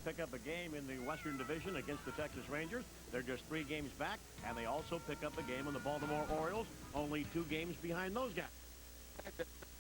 pick up a game in the Western Division against the Texas Rangers. They're just 3 games back, and they also pick up a game on the Baltimore Orioles, only 2 games behind those guys.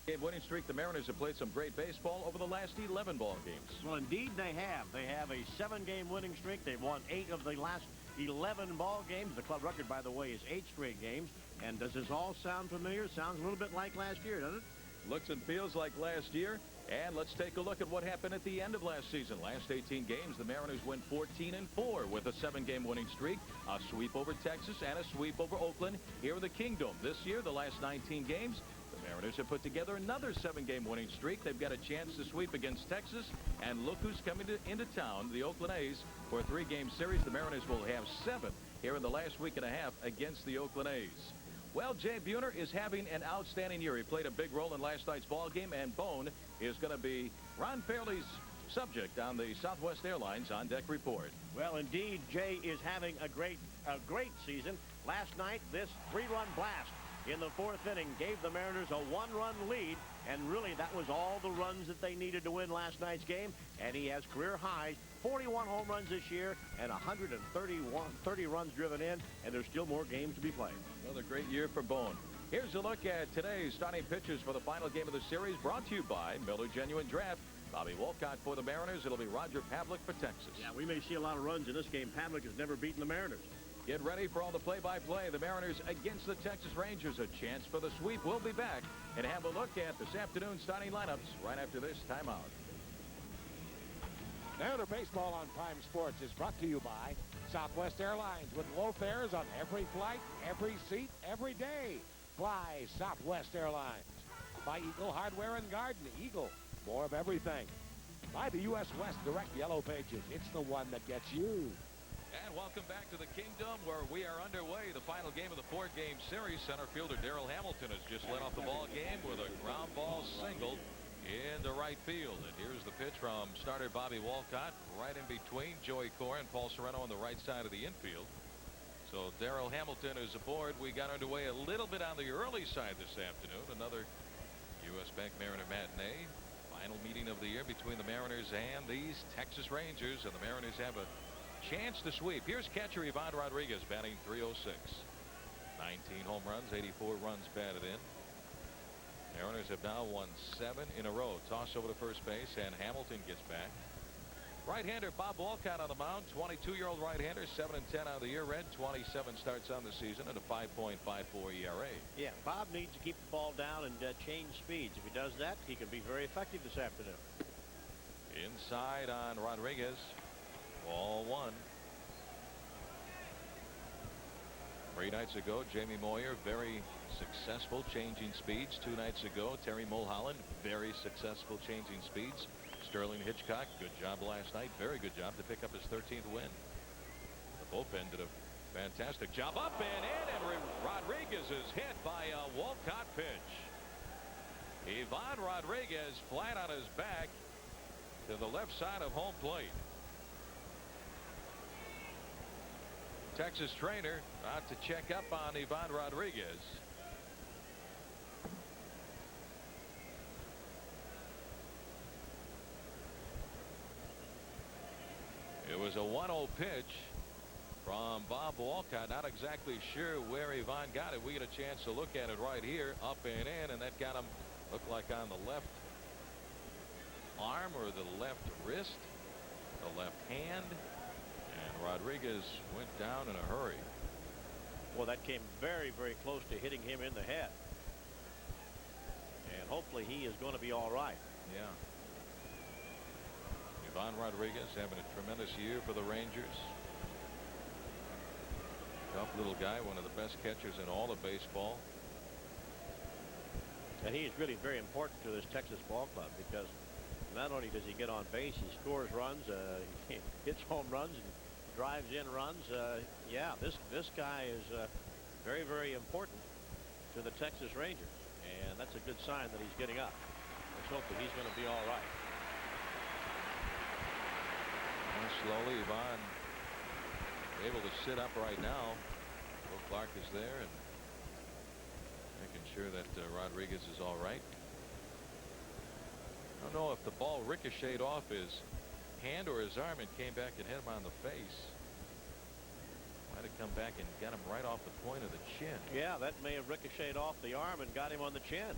Game winning streak. The Mariners have played some great baseball over the last 11 ball games. Well, indeed they have. They have a 7-game winning streak. They've won 8 of the last 11 ball games. The club record, by the way, is 8 straight games. And does this all sound familiar? Sounds a little bit like last year, doesn't it? Looks and feels like last year. And let's take a look at what happened at the end of last season. Last 18 games, the Mariners went 14-4 with a 7-game winning streak, a sweep over Texas, and a sweep over Oakland here in the Kingdom. This year, the last 19 games, the Mariners have put together another 7-game winning streak. They've got a chance to sweep against Texas. And look who's coming into town, the Oakland A's, for a 3-game series. The Mariners will have 7 here in the last week and a half against the Oakland A's. Well, Jay Buhner is having an outstanding year. He played a big role in last night's ball game, and Bone is going to be Ron Fairley's subject on the Southwest Airlines On Deck Report. Well, indeed, Jay is having a great season. Last night, this 3-run blast in the 4th inning gave the Mariners a 1-run lead, and really that was all the runs that they needed to win last night's game. And he has career highs, 41 home runs this year and 30 runs driven in, and there's still more games to be played. Another great year for Bone. Here's a look at today's starting pitchers for the final game of the series, brought to you by Miller Genuine Draft. Bobby Wolcott for the Mariners. It'll be Roger Pavlik for Texas. Yeah, we may see a lot of runs in this game. Pavlik has never beaten the Mariners. Get ready for all the play-by-play. The Mariners against the Texas Rangers. A chance for the sweep. We'll be back and have a look at this afternoon's starting lineups right after this timeout. Mariner Baseball on Prime Sports is brought to you by Southwest Airlines, with low fares on every flight, every seat, every day. Fly Southwest Airlines. By Eagle Hardware and Garden. Eagle, more of everything. By the U.S. West Direct Yellow Pages. It's the one that gets you. And welcome back to the Kingdom, where we are underway. The final game of the 4-game series. Center fielder Darrell Hamilton has just led off the ball game with a ground ball single into right field. And here's the pitch from starter Bobby Wolcott, right in between Joey Cora and Paul Sereno on the right side of the infield. So Darrell Hamilton is aboard. We got underway a little bit on the early side this afternoon. Another U.S. Bank Mariner matinee. Final meeting of the year between the Mariners and these Texas Rangers. And the Mariners have a chance to sweep. Here's catcher A.Rodriguez batting .306. 19 home runs, 84 runs batted in. Mariners have now won 7 in a row. Toss over to first base, and Hamilton gets back. Right-hander Bob Wolcott on the mound. 22-year-old right-hander, 7-10 on the year. Red 27 starts on the season and a 5.54 ERA. Yeah, Bob needs to keep the ball down and change speeds. If he does that, he can be very effective this afternoon. Inside on Rodriguez. Ball 1. 3 nights ago, Jamie Moyer, very successful changing speeds. 2 nights ago, Terry Mulholland, very successful changing speeds. Sterling Hitchcock, good job last night. Very good job to pick up his 13th win. The bullpen did a fantastic job. Up and in, and Rodriguez is hit by a Wolcott pitch. A.Rodriguez flat on his back to the left side of home plate. Texas trainer out to check up on A.Rodriguez. It was a 1-0 pitch from Bob Wolcott. Not exactly sure where Yvonne got it. We get a chance to look at it right here. Up and in, and that got him, looked like on the left arm or the left wrist, the left hand. And Rodriguez went down in a hurry. Well, that came very, very close to hitting him in the head. And hopefully he is going to be all right. Yeah. Rodriguez having a tremendous year for the Rangers. Tough little guy, one of the best catchers in all of baseball. And he is really very important to this Texas ball club, because not only does he get on base, he scores runs, he hits home runs and drives in runs. Yeah, this guy is very, very important to the Texas Rangers, and that's a good sign that he's getting up. Let's hope that he's going to be all right. And slowly, Yvonne able to sit up right now. Will Clark is there and making sure that Rodriguez is all right. I don't know if the ball ricocheted off his hand or his arm and came back and hit him on the face. Might have come back and got him right off the point of the chin. Yeah, that may have ricocheted off the arm and got him on the chin.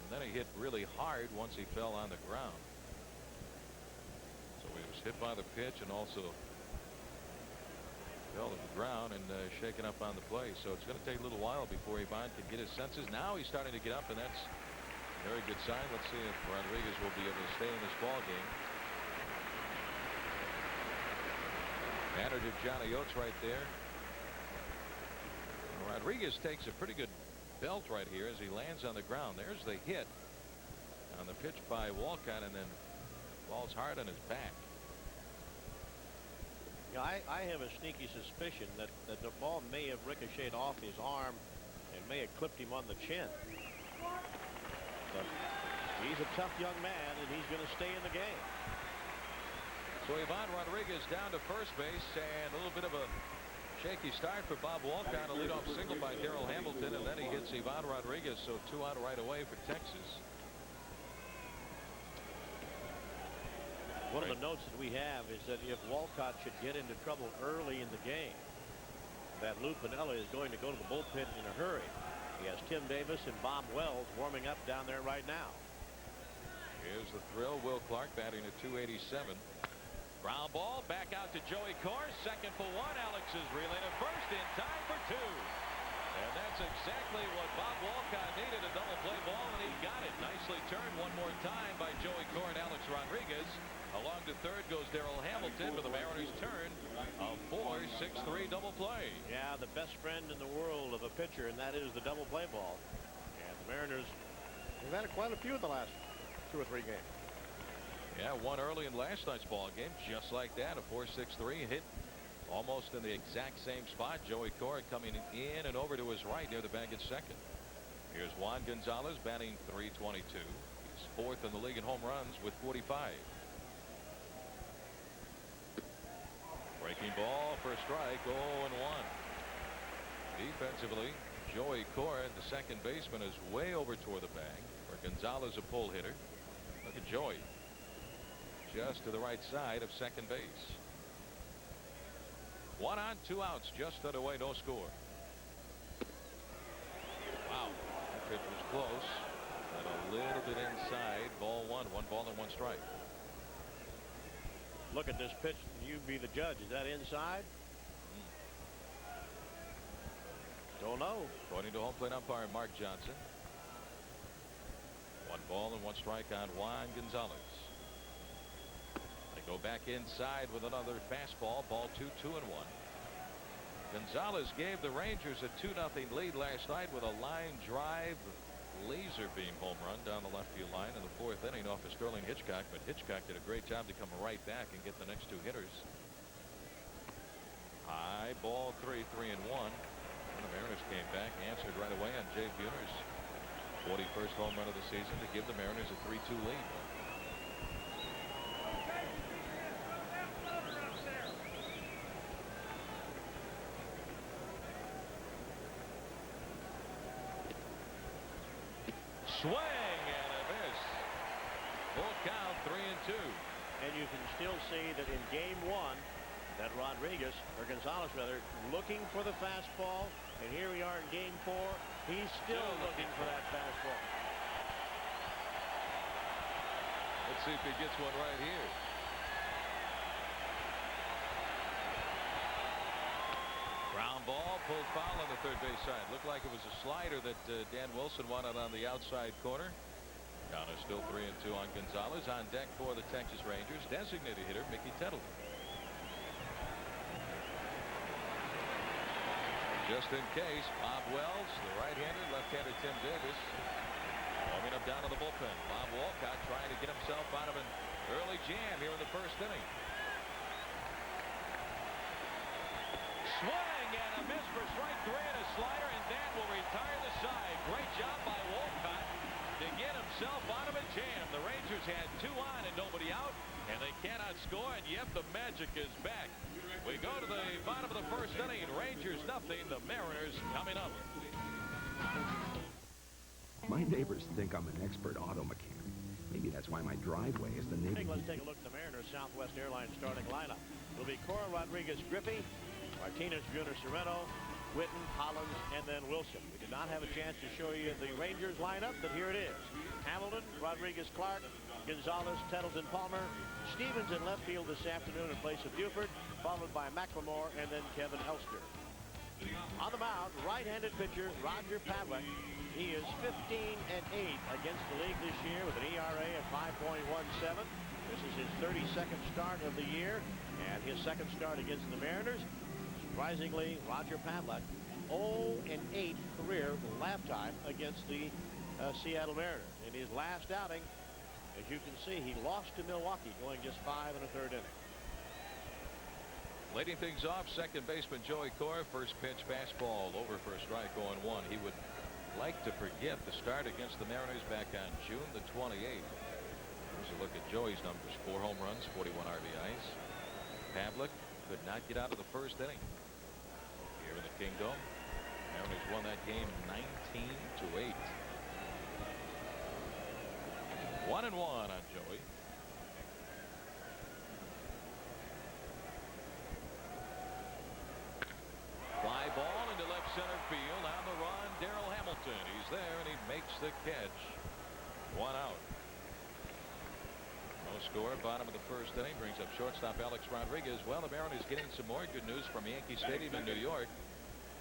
And then he hit really hard once he fell on the ground. So he was hit by the pitch and also fell to the ground and shaken up on the play. So it's going to take a little while before Ivan can get his senses. Now he's starting to get up, and that's a very good sign. Let's see if Rodriguez will be able to stay in this ball game. Manager Johnny Oates right there. Rodriguez takes a pretty good belt right here as he lands on the ground. There's the hit on the pitch by Walcott, and then falls hard on his back. Yeah, I have a sneaky suspicion that the ball may have ricocheted off his arm and may have clipped him on the chin. But he's a tough young man, and he's going to stay in the game. So Ivan Rodriguez down to first base, and a little bit of a shaky start for Bob Walcott. A leadoff single by Darrell Hamilton, and then he hits Ivan Rodriguez, so 2 out right away for Texas. One of the notes that we have is that if Walcott should get into trouble early in the game, that Lou Piniella is going to go to the bullpen in a hurry. He has Tim Davis and Bob Wells warming up down there right now. Here's the thrill. Will Clark batting at .287. Ground ball back out to Joey Kors. Second for 1. Alex is reeling at first in time for 2. And that's exactly what Bob Walcott needed, a double play ball, and he got it. Nicely turned one more time by Joey Kors and Alex Rodriguez. Along to third goes Darrell Hamilton for the Mariners' turn. A 4-6-3 double play. Yeah, the best friend in the world of a pitcher, and that is the double play ball. And the Mariners have had quite a few in the last 2 or 3 games. Yeah, one early in last night's ball game, just like that, a 4-6-3 hit almost in the exact same spot. Joey Kors coming in and over to his right near the bag at second. Here's Juan Gonzalez batting .322. He's 4th in the league in home runs with 45. Breaking ball for a strike, 0-1. Defensively, Joey Kors, the second baseman, is way over toward the bag. For Gonzalez, a pull hitter. Look at Joey, just to the right side of second base. 1 on, 2 outs, just underway, no score. Wow, that pitch was close and a little bit inside. Ball 1, 1 ball and 1 strike. Look at this pitch. You be the judge. Is that inside? Don't know. According to home plate umpire Mark Johnson. 1 ball and 1 strike on Juan Gonzalez. They go back inside with another fastball. Ball 2, 2-1. Gonzalez gave the Rangers a 2-0 lead last night with a line drive laser beam home run down the left field line in the 4th inning off of Sterling Hitchcock, but Hitchcock did a great job to come right back and get the next 2 hitters. High ball 3, 3-1. And the Mariners came back, answered right away on Jay Buhner's 41st home run of the season to give the Mariners a 3-2 lead. Swing and a miss. Full count, 3-2. And you can still see that in game 1 that Rodriguez, or Gonzalez rather, looking for the fastball, and here we are in game 4. He's still looking for that fastball. Let's see if he gets one right here. Ground ball, pulled foul on the third base side. Looked like it was a slider that Dan Wilson wanted on the outside corner. Count is still 3-2 on Gonzalez. On deck for the Texas Rangers, designated hitter Mickey Tettleton. Just in case, Bob Wells, the right-hander, left-hander Tim Davis, warming up down to the bullpen. Bob Walcott trying to get himself out of an early jam here in the 1st inning. Swing and a miss for strike 3 and a slider, and that will retire the side. Great job by Walcott to get himself out of a jam. The Rangers had 2 on and nobody out, and they cannot score, and yet the magic is back. We go to the bottom of the 1st inning. Rangers nothing. The Mariners coming up. My neighbors think I'm an expert auto mechanic. Maybe that's why my driveway is the Let's neighborhood. take a look at the Mariners Southwest Airlines starting lineup. It'll be Cora, Rodriguez, Griffey, Martinez, Jr., Sereno, Whitten, Hollins, and then Wilson. We did not have a chance to show you the Rangers lineup, but here it is. Hamilton, Rodriguez, Clark, Gonzalez, Tettleton, Palmer, Stevens in left field this afternoon in place of Buford, followed by McLemore and then Kevin Elster. On the mound, right-handed pitcher Roger Pavlik. He is 15-8 against the league this year with an ERA of 5.17. This is his 32nd start of the year and his second start against the Mariners. Surprisingly, Roger Pavlik, 0-8 career lifetime against the Seattle Mariners. In his last outing, as you can see, he lost to Milwaukee, going just 5 1/3 innings. Leading things off, second baseman Joey Cora. First pitch fastball over for a strike, 0-1. He would like to forget the start against the Mariners back on June the 28th. Here's a look at Joey's numbers. 4 home runs, 41 RBIs. Pavlik could not get out of the first inning. Here in the Kingdom, Mariners won that game 19-8. 1-1 on Joey. Fly ball into left center field. On the run, Darrell Hamilton. He's there and he makes the catch. 1 out. No score. Bottom of the first inning brings up shortstop Alex Rodriguez. Well, the Mariners getting some more good news from Yankee Stadium in New York.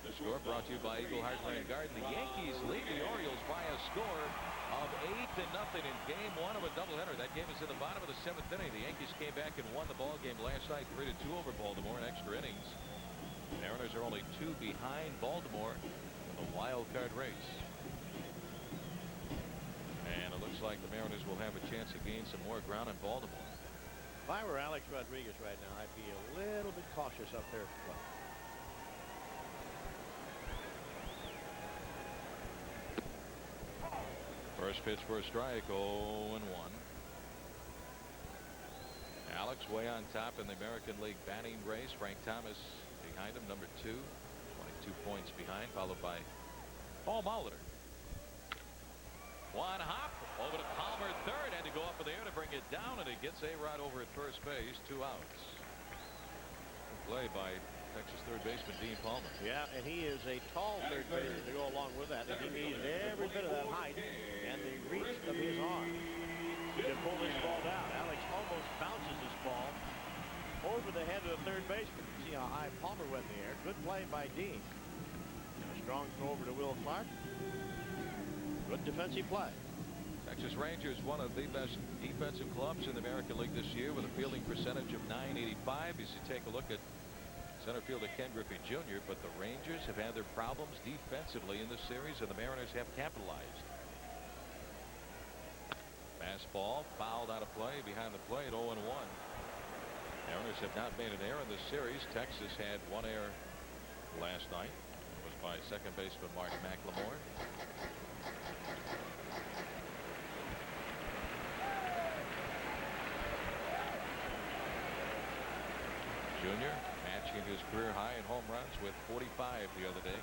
The score brought to you by Eagle Heartland Garden. The Yankees lead the Orioles by a score of 8-0 in game 1 of a doubleheader. That game is in the bottom of the 7th inning. The Yankees came back and won the ball game last night, 3-2 over Baltimore in extra innings. The Mariners are only 2 behind Baltimore in the wild card race. And it looks like the Mariners will have a chance to gain some more ground in Baltimore. If I were Alex Rodriguez right now, I'd be a little bit cautious up there at the plate. First pitch for a strike, 0-1. Alex way on top in the American League batting race. Frank Thomas behind him, number 2, 22 points behind, followed by Paul Molitor. One hop over to Palmer, third, had to go up in the air to bring it down, and it gets A-Rod over at first base, 2 outs. Play by Texas third baseman Dean Palmer. Yeah, and he is a tall third baseman to go along with that, and he needs every bit of that height and the reach of his arm to pull this ball down. Alex almost bounces this ball over the head of the third baseman. See how high Palmer went in the air. Good play by Dean. And a strong throw over to Will Clark. Good defensive play. Texas Rangers, one of the best defensive clubs in the American League this year with a fielding percentage of .985. As you take a look at center fielder K.Griffey Jr., but the Rangers have had their problems defensively in this series, and the Mariners have capitalized. Fastball fouled out of play behind the plate, 0-1. Mariners have not made an error in this series. Texas had 1 error last night. It was by second baseman Mark McLemore. Jr. matching his career high in home runs with 45 the other day.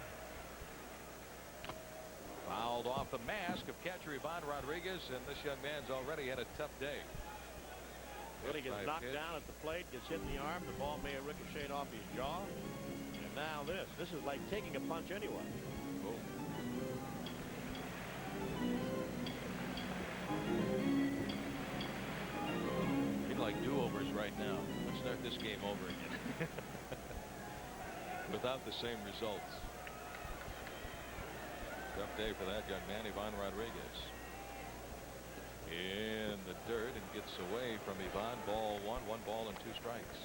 Fouled off the mask of catcher Ivan Rodriguez, and this young man's already had a tough day. Well, he gets knocked down at the plate, gets hit in the arm. The ball may have ricocheted off his jaw. And now this. This is like taking a punch anyway. Boom. He'd like do-overs right now. Let's start this game over again. Without the same results. Tough day for that young man, Ivan Rodriguez. In the dirt and gets away from Ivan. Ball 1, 1 ball and 2 strikes.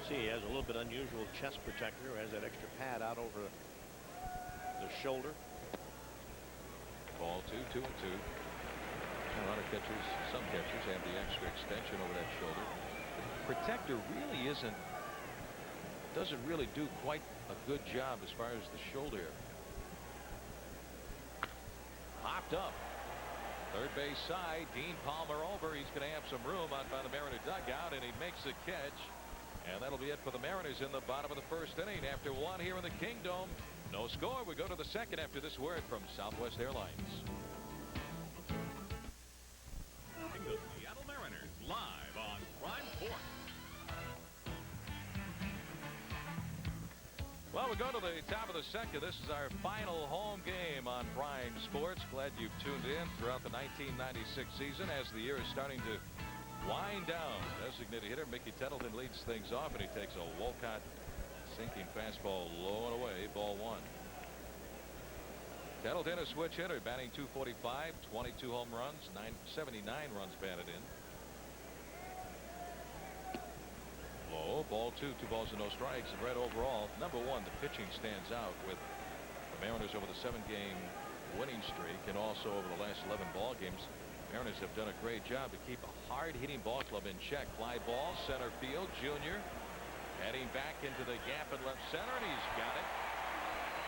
See, he has a little bit unusual chest protector, has that extra pad out over the shoulder. Ball 2, 2-2. A lot of catchers, some catchers have the extra extension over that shoulder. The protector really doesn't really do quite a good job as far as the shoulder. Popped up. Third base side, Dean Palmer over. He's going to have some room out by the Mariner dugout, and he makes the catch. And that'll be it for the Mariners in the bottom of the first inning. After one here in the Kingdom, no score. We go to the second after this word from Southwest Airlines. The Seattle Mariners live on Prime Sports. Well, we go to the top of the second. This is our final home game on Prime Sports. Glad you've tuned in throughout the 1996 season as the year is starting to wind down. Designated hitter Mickey Tettleton leads things off, and he takes a Wolcott sinking fastball low and away, ball one. Tettleton, a switch hitter, batting .245, 22 home runs, 79 runs batted in. Low, ball two, 2 balls and no strikes. And Red overall, number one, the pitching stands out with the Mariners over the 7-game winning streak and also over the last 11 ball games. Mariners have done a great job to keep a hard-hitting ball club in check. Fly ball, center field, Jr. heading back into the gap in left center, and he's got it.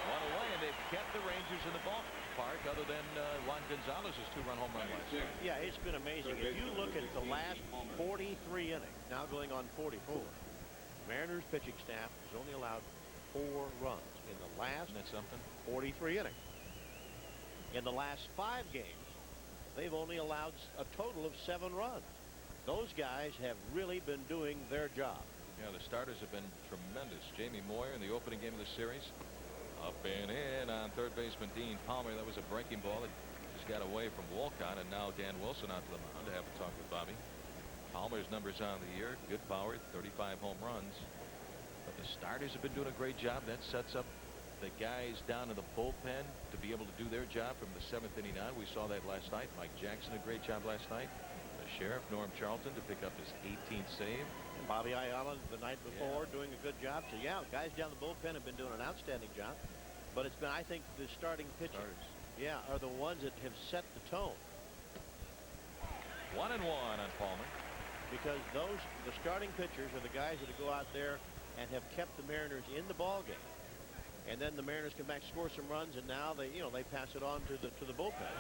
One away, and they've kept the Rangers in the ballpark other than Juan Gonzalez's 2-run home run last night. Yeah, it's been amazing. If you look at the last 43 innings, now going on 44, Mariners pitching staff has only allowed 4 runs in the last Isn't that something? 43 innings. In the last 5 games, they've only allowed a total of 7 runs. Those guys have really been doing their job. Yeah, the starters have been tremendous. Jamie Moyer in the opening game of the series. Up and in on third baseman Dean Palmer. That was a breaking ball that just got away from Wolcott, and now Dan Wilson out to the mound to have a talk with Bobby. Palmer's numbers on the year, good power, 35 home runs. But the starters have been doing a great job. That sets up the guys down in the bullpen to be able to do their job from the 7th inning on. We saw that last night. Mike Jackson, a great job last night. The sheriff, Norm Charlton, to pick up his 18th save. And Bobby Ayala the night before doing a good job. So, yeah, guys down the bullpen have been doing an outstanding job. But it's been, I think, the starting pitchers, are the ones that have set the tone. 1-1 on Palmer. Because the starting pitchers are the guys that go out there and have kept the Mariners in the ball game. And then the Mariners come back, score some runs, and now they pass it on to the bullpen.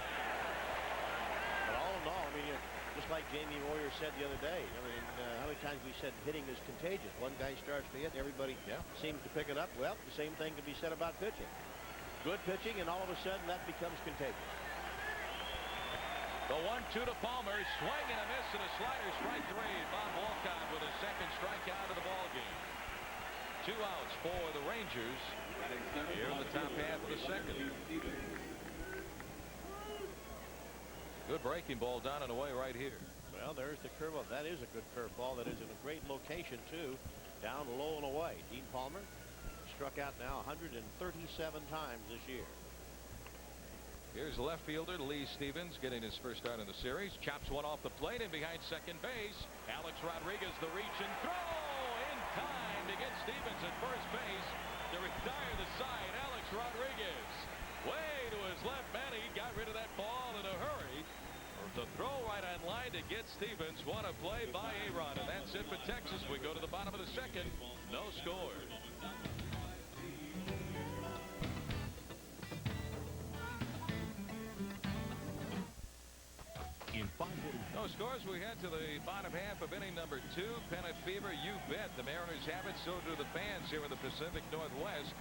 But all in all, I mean, just like Jamie Moyer said the other day, I mean, how many times we said hitting is contagious. One guy starts to hit, everybody seems to pick it up. Well, the same thing can be said about pitching. Good pitching, and all of a sudden that becomes contagious. The 1-2 to Palmer, swing and a miss and a slider, strike 3. Bob Wolcott with his second strikeout of the ball game. 2 outs for the Rangers here in the top half of the second. Good breaking ball down and away right here. Well, there's the curveball. That is a good curveball. That is in a great location, too. Down low and away. Dean Palmer struck out now 137 times this year. Here's left fielder Lee Stevens getting his first start in the series. Chops one off the plate and behind second base. Alex Rodriguez, the reach and throw in time to get Stevens at first base to retire the side. Alex Rodriguez way to his left, man. He got rid of that ball in a hurry. The throw right on line to get Stevens. What a play by A-Rod. And that's it for Texas. We go to the bottom of the second. No score. No scores. We head to the bottom half of inning number 2. Pennant fever, you bet. The Mariners have it. So do the fans here in the Pacific Northwest.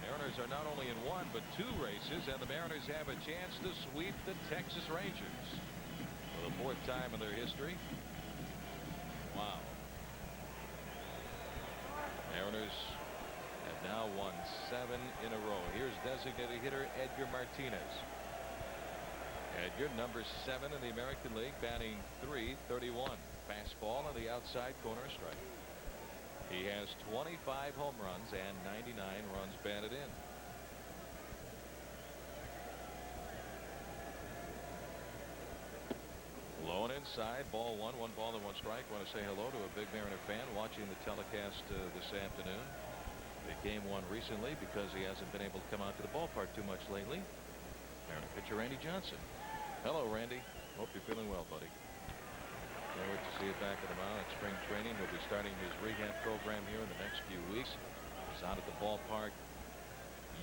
Mariners are not only in 1 but 2 races, and the Mariners have a chance to sweep the Texas Rangers for the 4th time in their history. Wow. Mariners have now won 7 in a row. Here's designated hitter Edgar Martinez. Edgar, number 7 in the American League, batting .331. Fastball on the outside corner, strike. He has 25 home runs and 99 runs batted in. Low and inside, ball 1, 1 ball and 1 strike. Want to say hello to a big Mariner fan watching the telecast this afternoon. They game 1 recently because he hasn't been able to come out to the ballpark too much lately. Mariner pitcher Randy Johnson. Hello, Randy. Hope you're feeling well, buddy. Can't wait to see you back at the mound at spring training. He'll be starting his rehab program here in the next few weeks. He was out at the ballpark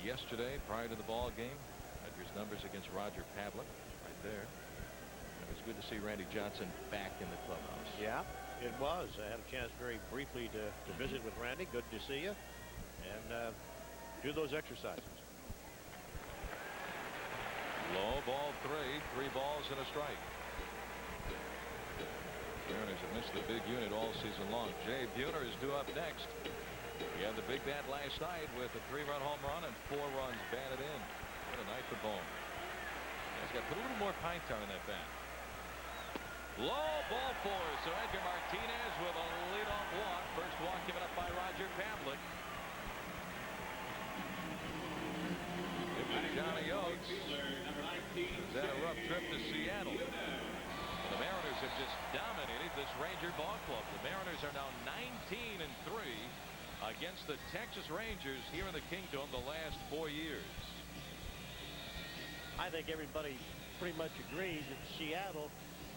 yesterday prior to the ball game. Edgar's numbers against Roger Pavlik right there. And it was good to see Randy Johnson back in the clubhouse. Yeah. It was. I had a chance very briefly to visit with Randy. Good to see you. And do those exercises. Low ball 3. 3 balls and a strike. Mariners have missed the big unit all season long. Jay Buhner is due up next. He had the big bat last night with a 3-run home run and 4 runs batted in. What a night for Bone. He's got to put a little more pine tar in that bat. Low ball 4. So Edgar Martinez with a leadoff walk. First walk given up by Roger Pavlik. Johnny Oates has had a rough trip to Seattle. The Mariners have just dominated this Ranger ball club. The Mariners are now 19-3 against the Texas Rangers here in the Kingdom the last 4 years. I think everybody pretty much agrees that Seattle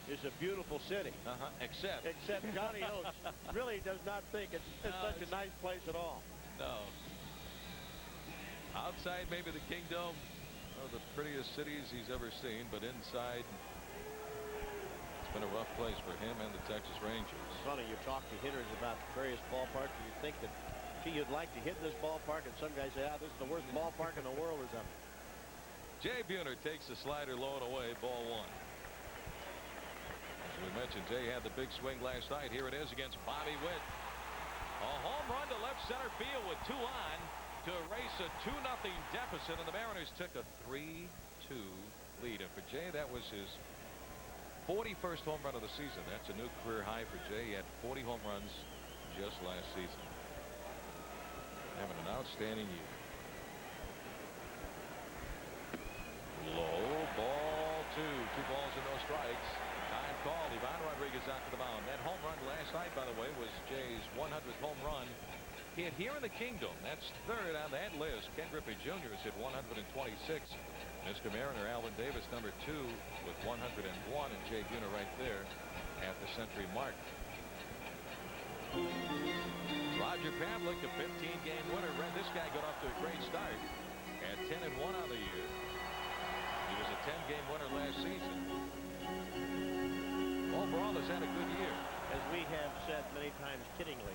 is a beautiful city. Except Johnny Oates really does not think it's such a nice place at all. No. Outside maybe the Kingdom, one of the prettiest cities he's ever seen, but inside it's been a rough place for him and the Texas Rangers. It's funny, you talk to hitters about various ballparks and you think that, gee, you'd like to hit this ballpark, and some guys say, this is the worst ballpark in the world or something. Jay Buhner takes the slider low and away, ball 1. As we mentioned, Jay had the big swing last night. Here it is against Bobby Witt. A home run to left center field with 2 on to erase a 2-0 deficit, and the Mariners took a 3-2 lead. And for Jay, that was his 41st home run of the season. That's a new career high for Jay. He had 40 home runs just last season. Having an outstanding year. Low ball 2. 2 balls and no strikes. Time called. A.Rodriguez out to the mound. That home run last night, by the way, was Jay's 100th home run hit here in the Kingdom. That's 3rd on that list. K.Griffey Jr. has hit 126. Mr. Mariner Alvin Davis number 2 with 101, and Jay Buhner right there at the century mark. Roger Pavlik, the 15-game winner. This guy got off to a great start at 10-1 on the year. He was a 10-game winner last season. Overall has had a good year. As we have said many times kiddingly,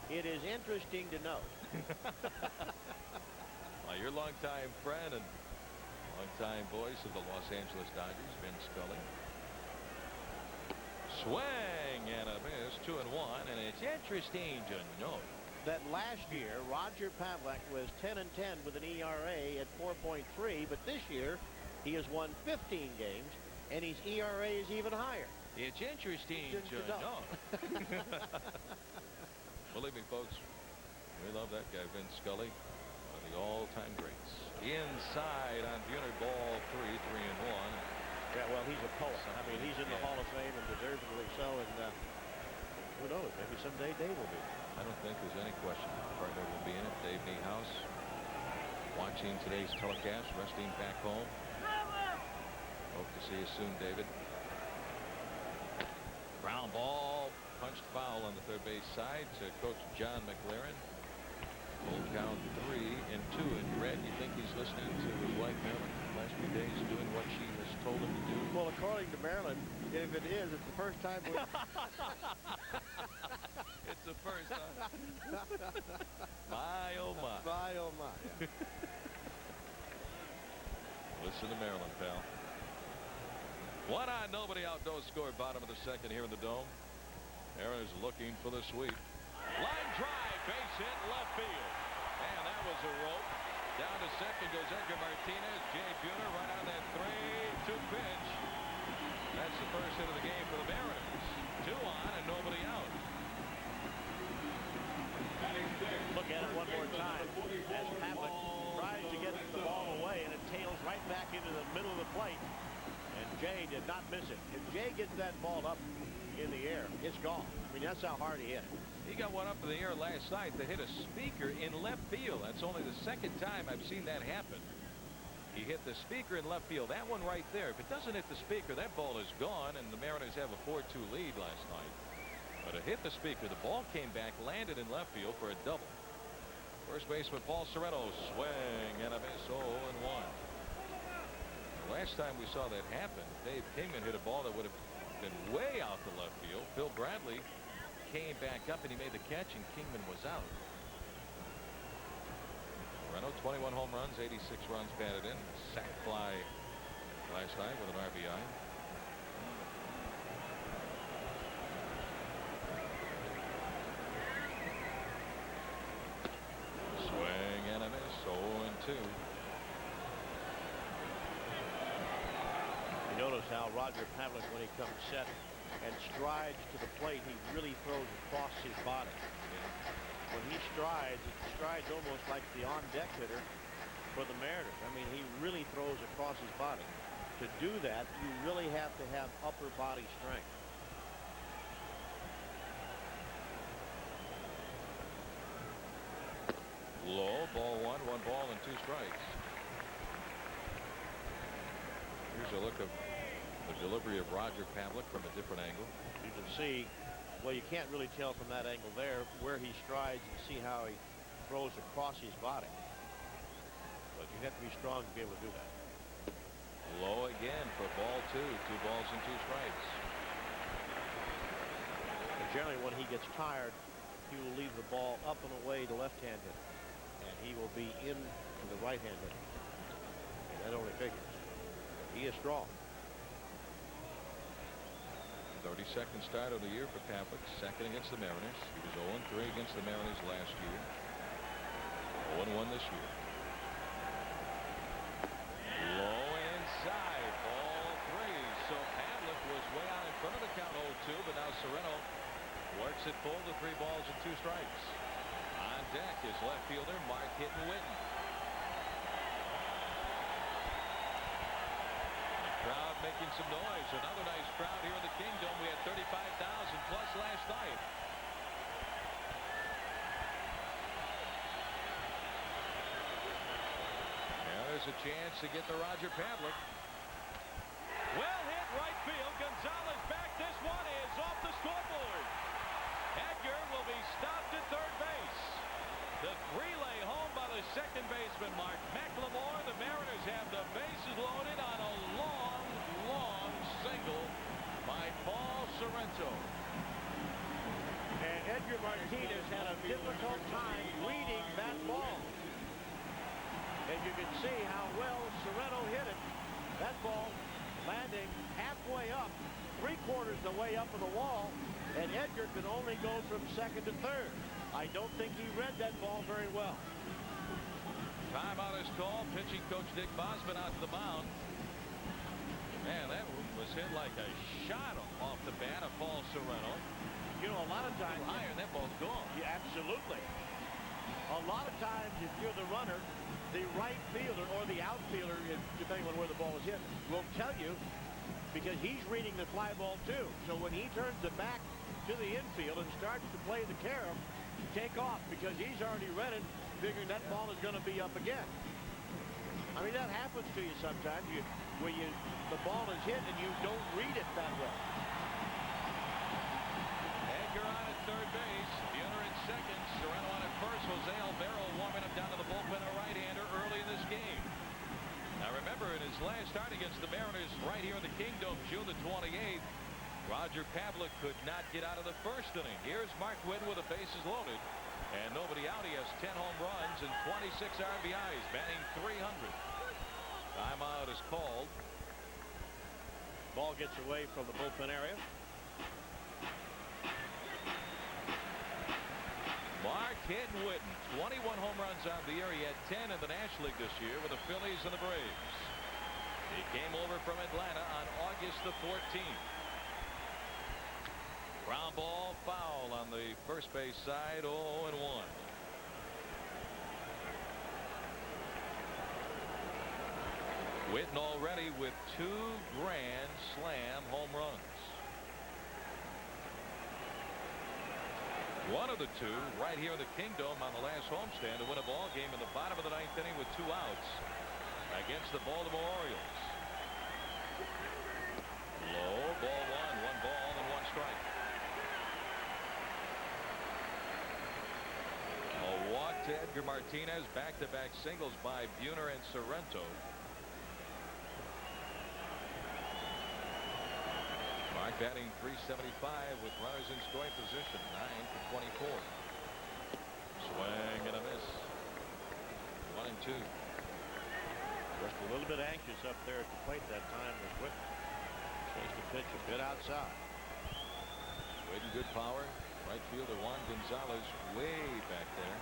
it is interesting to know. Well, your longtime friend and longtime voice of the Los Angeles Dodgers, Vin Scully. Swing and a miss, 2-1, and it's interesting to note that last year Roger Pavlik was 10-10 with an ERA at 4.3, but this year he has won 15 games and his ERA is even higher. It's interesting to note. Believe me, folks, we love that guy, Vin Scully, one of the all-time greats. Inside on Buhner, ball 3, 3-1. Yeah, well, he's a poet. I mean, he's in the Hall of Fame and deservedly so. And who knows? Maybe someday Dave will be. I don't think there's any question his partner will be in it. Dave Niehaus, watching today's telecast, resting back home. Hope to see you soon, David. Ground ball, punched foul on the third base side to Coach John McLaren. Full count 3-2. And Red, you think he's listening to his wife Marilyn the last few days, doing what she has told him to do? Well, according to Marilyn, if it is, it's the first time. It's the first time. My oh my. My oh my. Yeah. Listen to Marilyn, pal. 1 on, nobody out. No score. Bottom of the 2nd here in the Dome. Mariners looking for the sweep. Line drive, base hit, left field. And that was a rope. Down to 2nd goes Edgar Martinez. Jay Buhner right on that 3-2 pitch. That's the first hit of the game for the Mariners. 2 on and nobody out. Look at it one more time as Pavlik tries to get the ball away, and it tails right back into the middle of the plate. And Jay did not miss it. If Jay gets that ball up in the air, it's gone. I mean, that's how hard he hit. He got one up in the air last night to hit a speaker in left field. That's only the 2nd time I've seen that happen. He hit the speaker in left field. That one right there. If it doesn't hit the speaker, that ball is gone, and the Mariners have a 4-2 lead last night. But it hit the speaker. The ball came back, landed in left field for a double. First baseman Paul Sorrento, swing and a miss, 0-1. The last time we saw that happen, Dave Kingman hit a ball that would have been way out to left field. Phil Bradley came back up and he made the catch, and Kingman was out. Serrano, 21 home runs, 86 runs batted in. Sac fly last night with an RBI. Swing and a miss. 0-2. You notice how Roger Pavlik, when he comes set and strides to the plate, he really throws across his body. When he strides, it strides almost like the on-deck hitter for the Mariners. I mean, he really throws across his body. To do that, you really have to have upper body strength. Low, ball one, 1 ball and 2 strikes. Here's a look of the delivery of Roger Pavlik from a different angle. You can see, well, you can't really tell from that angle there where he strides and see how he throws across his body. But you have to be strong to be able to do that. Low again for ball 2. 2 balls and 2 strikes. And generally, when he gets tired, he will leave the ball up and away to left-hand hitter. And he will be in to the right-hand hitter. And that only figures. He is strong. 32nd start of the year for Pavlik. Second against the Mariners. He was 0-3 against the Mariners last year. 0-1 this year. Low inside. Ball 3. So Pavlik was way out in front of the count 0-2. But now Serrano works it full to 3 balls and 2 strikes. On deck is left fielder Mark Whitten. Crowd making some noise. Another nice crowd here in the Kingdom. We had 35,000 plus last night. Now there's a chance to get to Roger Pavlik. Well hit right field. Gonzalez back. This one is off the scoreboard. Edgar will be stopped at third base. The relay home by the second baseman Mark McLemore. The Mariners have the bases loaded on a long single by Paul Sorrento. And Edgar Martinez had a difficult time reading that ball. And you can see how well Sorrento hit it. That ball landing halfway up, 3/4 the way up of the wall, and Edgar could only go from second to third. I don't think he read that ball very well. Timeout is called. Pitching coach Dick Bosman out to the mound. Man, that was hit like a shot off the bat of Paul Sorrento. You know, a lot of times higher, that ball's gone. Yeah, absolutely. A lot of times, if you're the runner, the right fielder or the outfielder, depending on where the ball is hit, will tell you, because he's reading the fly ball too. So when he turns the back to the infield and starts to play the carom, take off, because he's already read it, figuring that ball is going to be up again. I mean, that happens to you sometimes. The ball is hit and you don't read it that well. Edgar on at third base. Buhner at second. Serrano on at first. Jose Alvaro warming up down to the bullpen, a right-hander early in this game. Now remember, in his last start against the Mariners right here in the Kingdom, June the 28th, Roger Pavlik could not get out of the first inning. Here's Mark Whitten with the bases loaded and nobody out. He has 10 home runs and 26 RBIs, batting .300. Timeout is called. Ball gets away from the bullpen area. Mark Whitten, 21 home runs on the year. He had 10 in the National League this year with the Phillies and the Braves. He came over from Atlanta on August the 14th. Ground ball, foul on the first base side, 0-1. Whitten already with 2 grand slam home runs. One of the 2 right here in the Kingdom on the last homestand to win a ball game in the bottom of the 9th inning with 2 outs against the Baltimore Orioles. Low, ball 1, 1 ball and 1 strike. A walk to Edgar Martinez. Back-to-back singles by Buhner and Sorrento. Mark batting .375 with runners in scoring position. 9 for 24. Swing and a miss. 1-2. Just a little bit anxious up there at the plate that time was Whitman. Chased the pitch a bit outside. Waiting good power. Right fielder Juan Gonzalez way back there.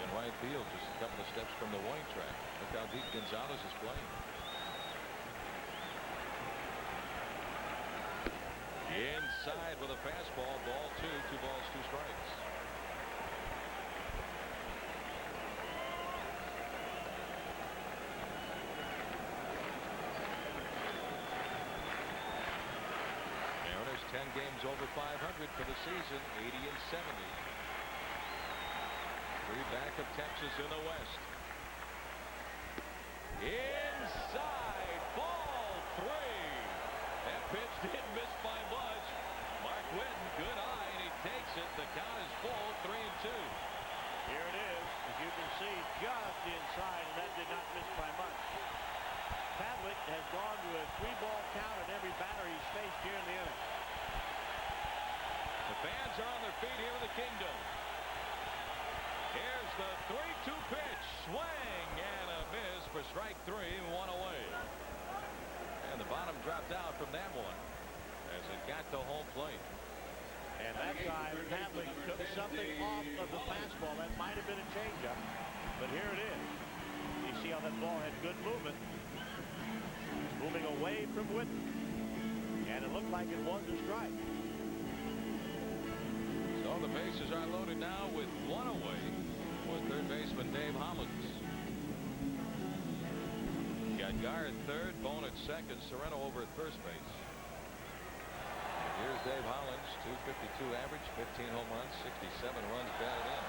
In right field, just a couple of steps from the warning track. Look how deep Gonzalez is playing. Inside with a fastball. Ball 2. 2 balls, 2 strikes. Mariners 10 games over 500 for the season. 80-70. 3 back of Texas in the West. Inside. Ball 3. That pitch didn't miss by much. Mark Whitten, good eye, and he takes it. The count is full, 3-2. Here it is, as you can see, just inside, and that did not miss by much. Pavlik has gone to a 3-ball count on every batter he's faced here in the inning. The fans are on their feet here in the Kingdom. Here's the 3-2 pitch. Swing and a miss for strike 3, 1 away. And the bottom dropped out from that one as it got to home plate. And that time, Pavlik took something off of the fastball. That might have been a changeup, but here it is. You see how that ball had good movement. Moving away from Whitten. And it looked like it was a strike. So the bases are loaded now with 1 away for third baseman D.Hollins. Got Gar at third, Bone at second, Sereno over at first base. And here's D.Hollins, .252 average, 15 home runs, 67 runs batted in.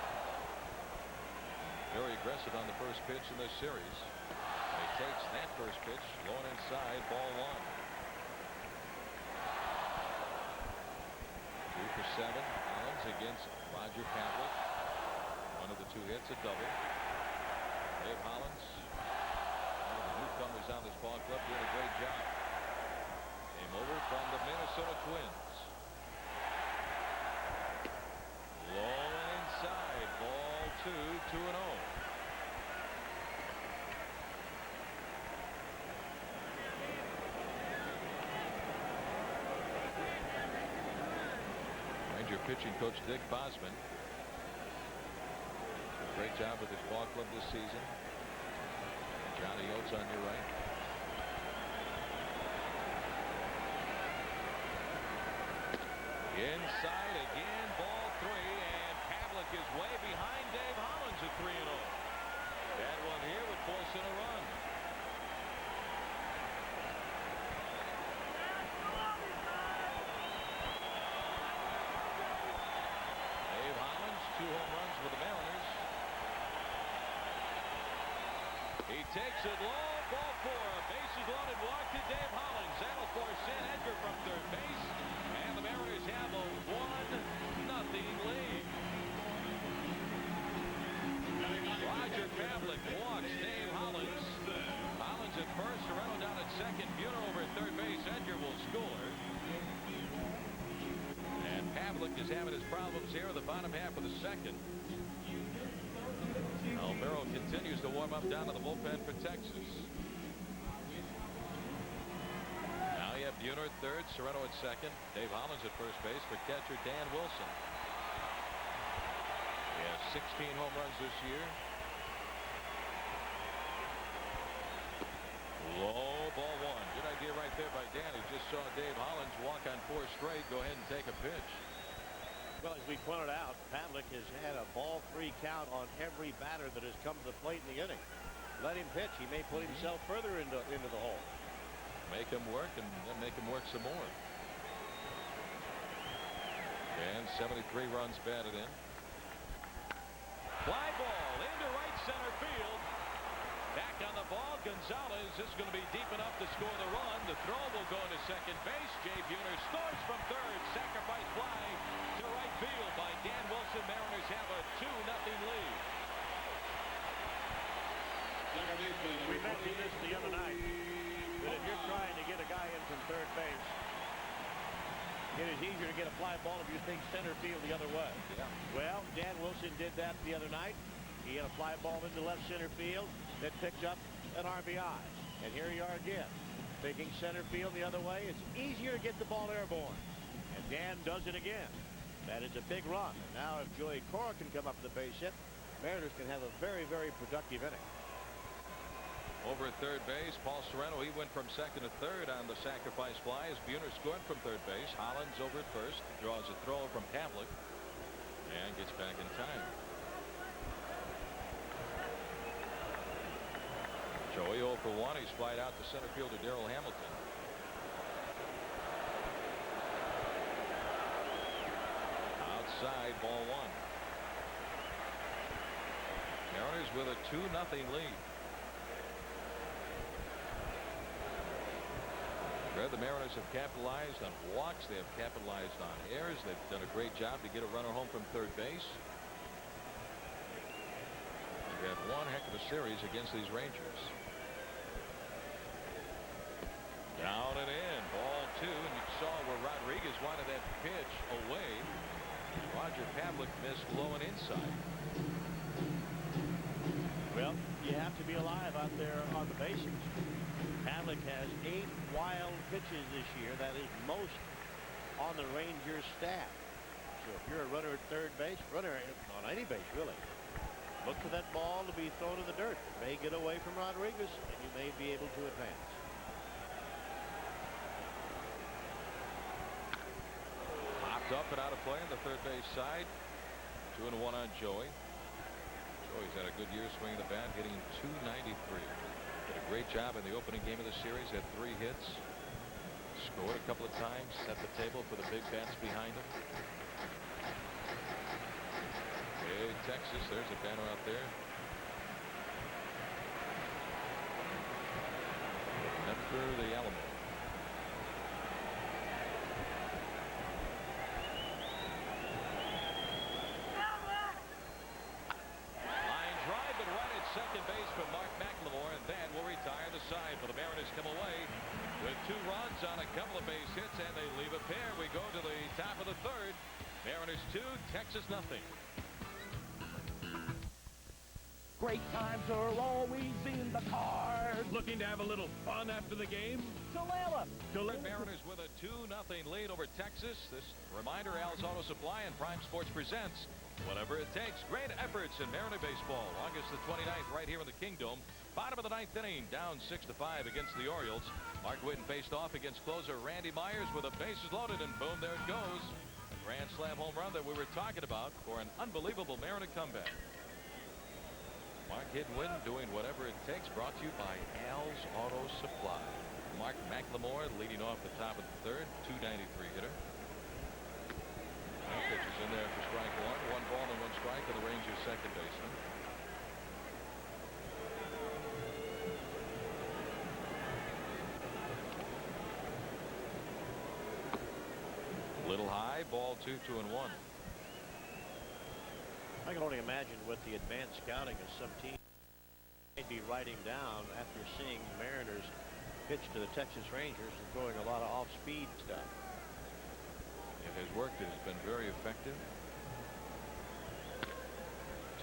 Very aggressive on the first pitch in this series. He takes that first pitch, going inside, ball 1. 2 for 7. Hollins against Roger Pavlik. One of the 2 hits, a double. D.Hollins, newcomers on this ball club, doing a great job. Came over from the Minnesota Twins. Low inside, ball 2, 2-0. Ranger pitching coach Dick Bosman. Great job with his ball club this season. Johnny Oates on your right. Inside again, ball 3, and Pavlik is way behind D.Hollins at 3-0. That one here would force in a run. D.Hollins, 2 home runs for the Mariners. He takes it low, ball 4. Bases loaded, walk to D.Hollins. That'll force in Edgar from third base. And the Mariners have a 1-0 lead. Roger Pavlik walks D.Hollins. Hollins at first, Sereno down at second. Buhner over at third base. Edgar will score. And Pavlik is having his problems here in the bottom half of the second. Alvaro continues to warm up down to the bullpen for Texas. Now you have Buhner at third, Sereno at second, D.Hollins at first base for catcher Dan Wilson. He has 16 home runs this year. Low, ball 1. Good idea right there by Dan, who just saw D.Hollins walk on 4 straight. Go ahead and take a pitch. Well, as we pointed out, Pavlik has had a ball 3 count on every batter that has come to the plate in the inning. Let him pitch. He may put himself further into the hole. Make him work and then make him work some more. And 73 runs batted in. Fly ball into right center field. Back on the ball, Gonzalez. This is going to be deep enough to score the run. The throw will go into second base. Jay Buhner scores from third. Sacrifice fly to right field by Dan Wilson. Mariners have a 2-0 lead. We mentioned this the other night, that if you're trying to get a guy in from third base, It is easier to get a fly ball if you think center field the other way. Yeah. Well, Dan Wilson did that the other night. He had a fly ball into left center field that picked up an RBI. And here you are again, thinking center field the other way. It's easier to get the ball airborne. And Dan does it again. That is a big run. And now if Joey Cora can come up with a base hit, Mariners can have a very, very productive inning. Over at third base, Paul Sereno, he went from second to third on the sacrifice fly as Buhner scored from third base. Hollins over at first, draws a throw from Pavlik and gets back in time. Joey 0 for 1. He's flied out to center fielder Darrell Hamilton. Outside, ball 1. Mariners with a 2-0 lead. The Mariners have capitalized on walks. They have capitalized on errors. They've done a great job to get a runner home from third base. They've had one heck of a series against these Rangers. Down and in, ball 2, and you saw where Rodriguez wanted that pitch away. Roger Pavlik missed low and inside. Well, you have to be alive out there on the bases. Pavlik has 8 wild pitches this year. That is most on the Rangers staff. So if you're a runner at third base, runner on any base really, look for that ball to be thrown in the dirt. It may get away from Rodriguez and you may be able to advance. Popped up and out of play on the third base side. 2-1 on Joey. Joey's had a good year swinging the bat, hitting .293. Did a great job in the opening game of the series. Had 3 hits. Scored a couple of times. Set the table for the big bats behind him. Hey, Texas. There's a banner out there. Enter the Alamo. Second base from Mark McLemore, and that will retire the side. For the Mariners come away with 2 runs on a couple of base hits, and they leave a pair. We go to the top of the third. Mariners 2, Texas nothing. Great times are always in the cards. Looking to have a little fun after the game? Tullala. Mariners with a 2-0 lead over Texas. This reminder, Al's Auto Supply and Prime Sports presents Whatever It Takes. Great efforts in Mariner baseball. August the 29th right here in the Kingdome. Bottom of the 9th inning, down 6-5 against the Orioles. Mark Whitten faced off against closer Randy Myers with a bases loaded, and boom, there it goes. A grand slam home run that we were talking about for an unbelievable Mariner comeback. Mark Whitten doing whatever it takes, brought to you by Al's Auto Supply. Mark McLemore leading off the top of the third, .293 hitter. Pitches in there for strike 1. 1 ball and 1 strike to the Rangers second baseman. Little high, ball 2, 2-1. I can only imagine what the advanced scouting of some team may be writing down after seeing Mariners pitch to the Texas Rangers and throwing a lot of off-speed stuff. It has worked. It has been very effective.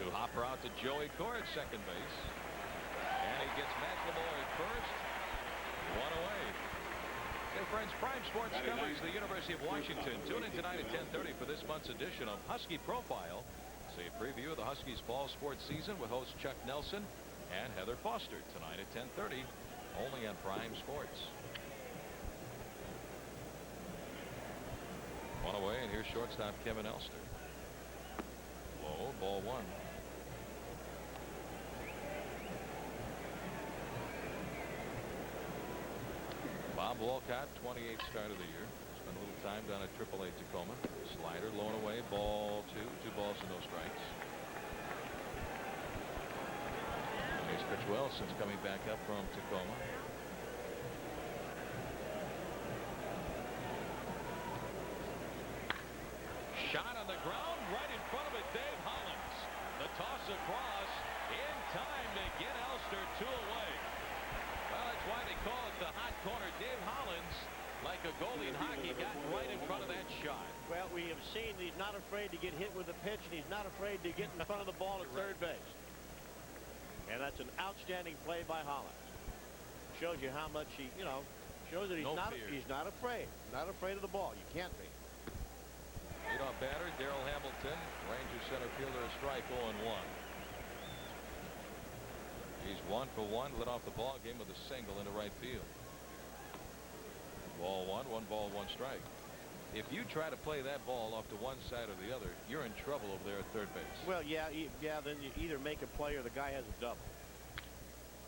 To Hopper out to Joey Cora at second base. And he gets McLemore at first. 1 away. Hey friends, Prime Sports covers the University of Washington. Tune in tonight at 10:30 for this month's edition of Husky Profile. See a preview of the Huskies fall sports season with host Chuck Nelson and Heather Foster tonight at 10:30 only on Prime Sports. 1 away, and here's shortstop Kevin Elster. Low, ball 1. Bob Walcott, 28th start of the year. Spent a little time down at AAA Tacoma. Slider, low and away, ball 2. 2 balls and no strikes. He's pitched well since coming back up from Tacoma. Shot on the ground, right in front of it, D.Hollins. The toss across, in time to get Elster 2 away. Well, that's why they call it the hot corner. D.Hollins, like like a goalie in hockey, got right in front of that shot. Well, we have seen he's not afraid to get hit with a pitch, and he's not afraid to get in front of the ball at third base. And that's an outstanding play by Hollins. Shows you how much he, shows that he's not afraid. Not afraid of the ball. You can't be. Leadoff batter, Darrell Hamilton. Rangers center fielder, a strike, 0-1. He's 1 for 1, lit off the ball game with a single into right field. Ball 1, 1 ball, 1 strike. If you try to play that ball off to one side or the other, you're in trouble over there at third base. Well, yeah, then you either make a play or the guy has a double.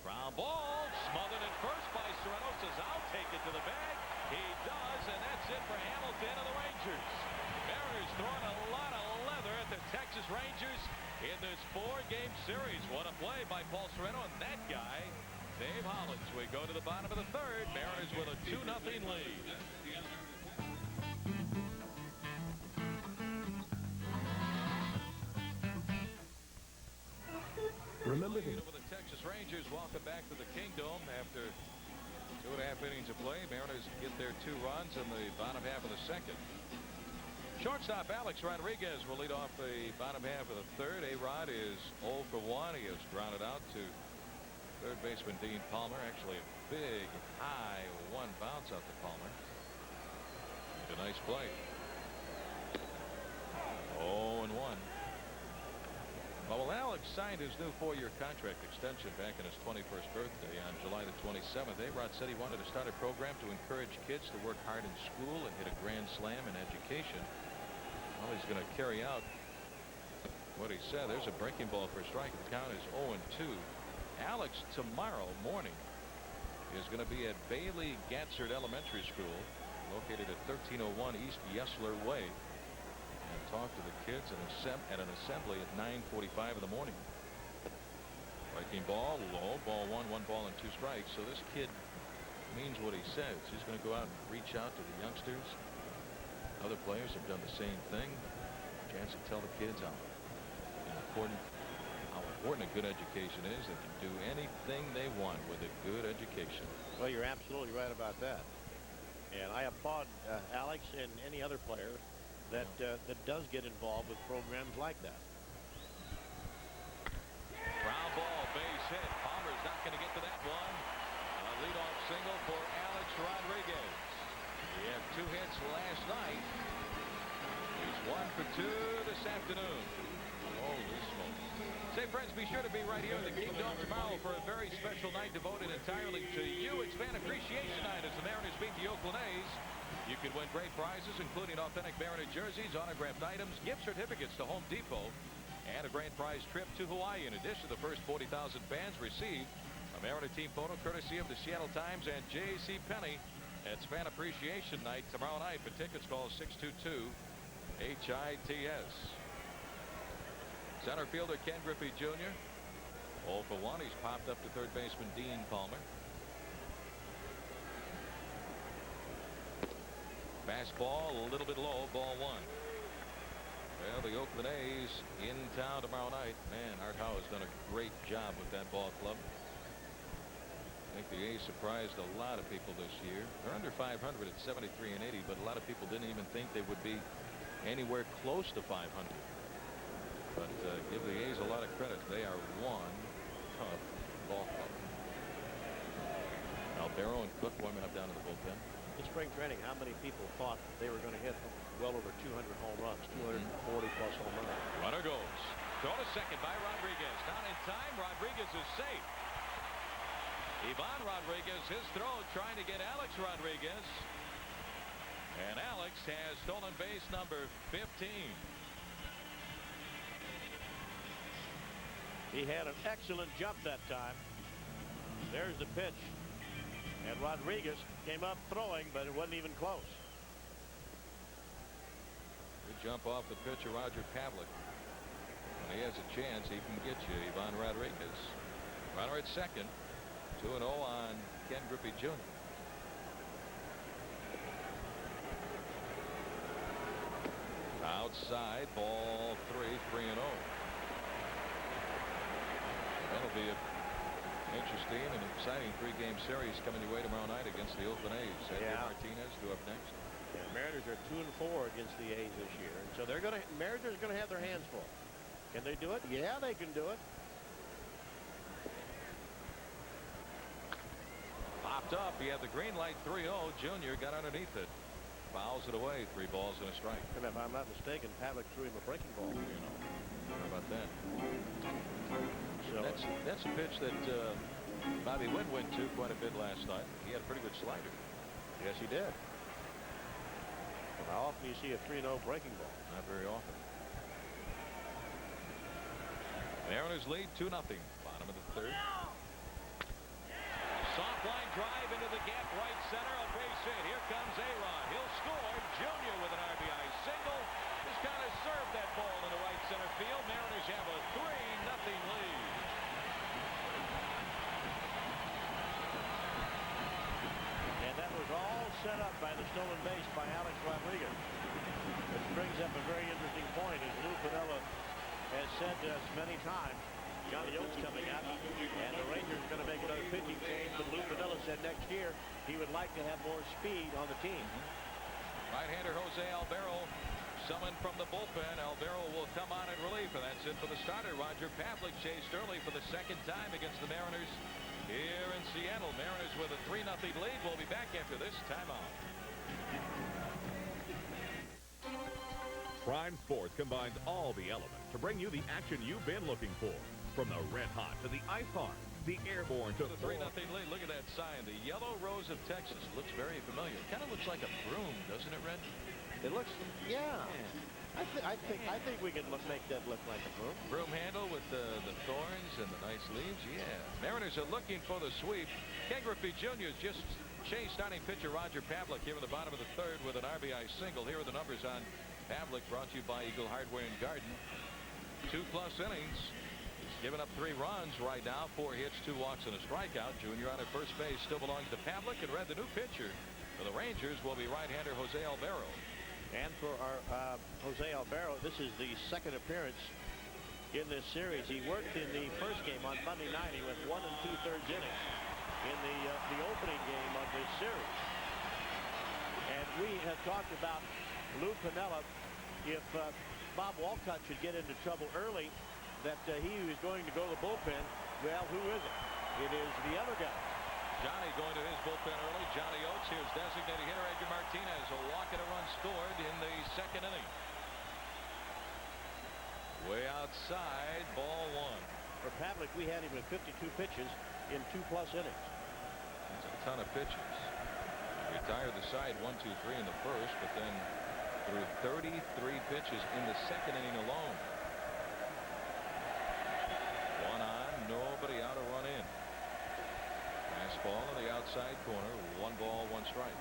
Ground ball, smothered at first by Serrano. Says, I'll take it to the bag. He does, and that's it for Hamilton and the Rangers. Mariners throwing a lot of leather at the Texas Rangers in this 4-game series. What a play by Paul Serrano, and that guy, D.Hollins. We go to the bottom of the third. Mariners with a 2-0 lead. Remember With the Texas Rangers, welcome back to the Kingdom after 2.5 innings of play. Mariners get their 2 runs in the bottom half of the second. Shortstop A.Rodriguez will lead off the bottom half of the third. A-Rod is 0 for 1. He has grounded out to third baseman Dean Palmer. Actually a big high 1 bounce out to Palmer. A nice play. 0-1. Well, Alex signed his new 4-year contract extension back in his 21st birthday on July the 27th. A-Rod said he wanted to start a program to encourage kids to work hard in school and hit a grand slam in education. Well, he's going to carry out what he said. There's a breaking ball for a strike. The count is 0-2. Alex tomorrow morning is going to be at Bailey Gatzert Elementary School, located at 1301 East Yesler Way, and talk to the kids at an assembly at 9:45 in the morning. Breaking ball, low, ball 1, 1 ball and 2 strikes. So this kid means what he says. He's going to go out and reach out to the youngsters. Other players have done the same thing. Chance to tell the kids how important a good education is. They can do anything they want with a good education. Well, you're absolutely right about that. And I applaud Alex and any other player that does get involved with programs like that. Ground ball, base hit. Palmer's not going to get to that one. A leadoff single for Alex Rodriguez. He had 2 hits last night. He's 1 for 2 this afternoon. Holy smokes. Say, friends, be sure to be right here in the Kingdom tomorrow for a very special night devoted entirely to you. It's Fan Appreciation Night as the Mariners beat the Oakland A's. You can win great prizes, including authentic Mariner jerseys, autographed items, gift certificates to Home Depot, and a grand prize trip to Hawaii. In addition, the first 40,000 fans receive a Mariner team photo courtesy of the Seattle Times and J.C. Penney. It's Fan Appreciation Night tomorrow night. For tickets, call 622-HITS. Center fielder K.Griffey Jr. 0 for 1. He's popped up to third baseman Dean Palmer. Fastball a little bit low, ball 1. Well, the Oakland A's in town tomorrow night. Man, Art Howe has done a great job with that ball club. I think the A's surprised a lot of people this year. They're under 500 at 73-80, but a lot of people didn't even think they would be anywhere close to 500. But give the A's a lot of credit. They are one tough ball club. Albero and Cook warming up down in the bullpen. In spring training, how many people thought they were going to hit well over 200 home runs, 240 plus home runs? Runner goes. Throw to second by Rodriguez. Not in time. Rodriguez is safe. Ivan Rodriguez, his throw trying to get Alex Rodriguez. And Alex has stolen base number 15. He had an excellent jump that time. There's the pitch. And Rodriguez came up throwing, but it wasn't even close. Good jump off the pitcher, Roger Pavlik. When he has a chance, he can get you Ivan Rodriguez. Runner at second. 2-0 on K.Griffey Jr. Outside, ball 3, 3-0. That'll be a Interesting and exciting 3-game series coming your way tomorrow night against the Oakland A's. Edgar Yeah. Martinez due up next. Yeah, the Mariners are 2-4 against the A's this year, and so Mariners are going to have their hands full. Can they do it? Yeah, they can do it. Popped up. He had the green light. 3-0. Junior got underneath it. Fouls it away. 3 balls and a strike. And if I'm not mistaken, Pavlik threw him a breaking ball. How about that? So That's a pitch that Bobby Witt went to quite a bit last night. He had a pretty good slider. yes, he did. Well, how often do you see a 3-0 breaking ball? Not very often. Mariners lead 2-0. Bottom of the 3rd. Soft line drive into the gap right center. A base hit. Here comes A-Rod. He'll score. Junior with an RBI single. Just kind of served that ball into right center field. Mariners have a 3-0 lead. And that was all set up by the stolen base by Alex Rodriguez. Which brings up a very interesting point, as Lou Piniella has said to us many times. Johnny Oates coming up, and the Rangers are going to make another pitching change, but Lou Piniella said next year he would like to have more speed on the team. Right-hander Jose Albero summoned from the bullpen. Albero will come on in relief, and that's it for the starter. Roger Pavlik chased early for the 2nd time against the Mariners here in Seattle. Mariners with a 3-0 lead. We'll be back after this timeout. Prime Sports combines all the elements to bring you the action you've been looking for. From the red hot to the ice hard, the airborne to The 3-0 lead. Look at that sign. The Yellow Rose of Texas looks very familiar. Kind of looks like a broom, doesn't it, Red? It looks, yeah. I think we can make that look like a broom. Broom handle with the thorns and the nice leaves. Yeah. Mariners are looking for the sweep. K.Griffey Jr. just chased starting pitcher Roger Pavlik here in the bottom of the 3rd with an RBI single. Here are the numbers on Pavlik, brought to you by Eagle Hardware and Garden. 2+ innings. Giving up 3 runs right now. 4 hits, 2 walks, and a strikeout. Junior on at first base still belongs to Pavlik. And Red, the new pitcher for the Rangers will be right-hander Jose Albero. And for our Jose Albero, this is the 2nd appearance in this series. He worked in the first game on Monday night. He went 1 2/3 innings in the opening game of this series. And we have talked about Lou Piniella. If Bob Walcott should get into trouble early, that he was going to go to the bullpen. Well, who is it? It is the other guy. Johnny going to his bullpen early. Johnny Oates. Here's designated hitter Edgar Martinez. A walk and a run scored in the 2nd inning. Way outside, ball 1. For Pavlik, we had him with 52 pitches in 2+ innings. That's a ton of pitches. Retired the side 1, 2, 3 in the first, but then threw 33 pitches in the 2nd inning alone. One on, nobody out, a run in. Fastball on the outside corner. 1 ball, 1 strike.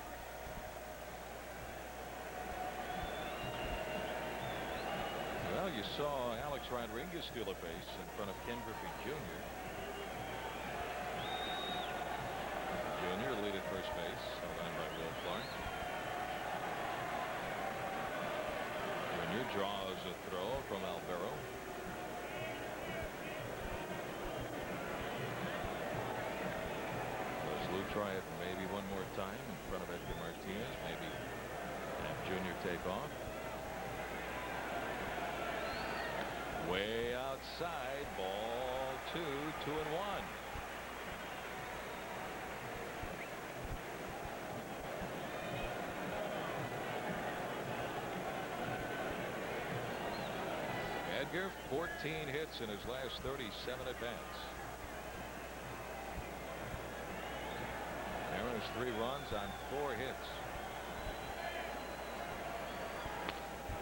Well, you saw Alex Rodriguez steal a base in front of K.Griffey Jr. Jr. lead at first base, held on by Will Clark. Jr. draws a throw from Albero. Lou try it maybe one more time in front of Edgar Martinez. Maybe have Junior take off. Way outside, ball 2, 2-1. Edgar, 14 hits in his last 37 at-bats. Mariners 3 runs on 4 hits.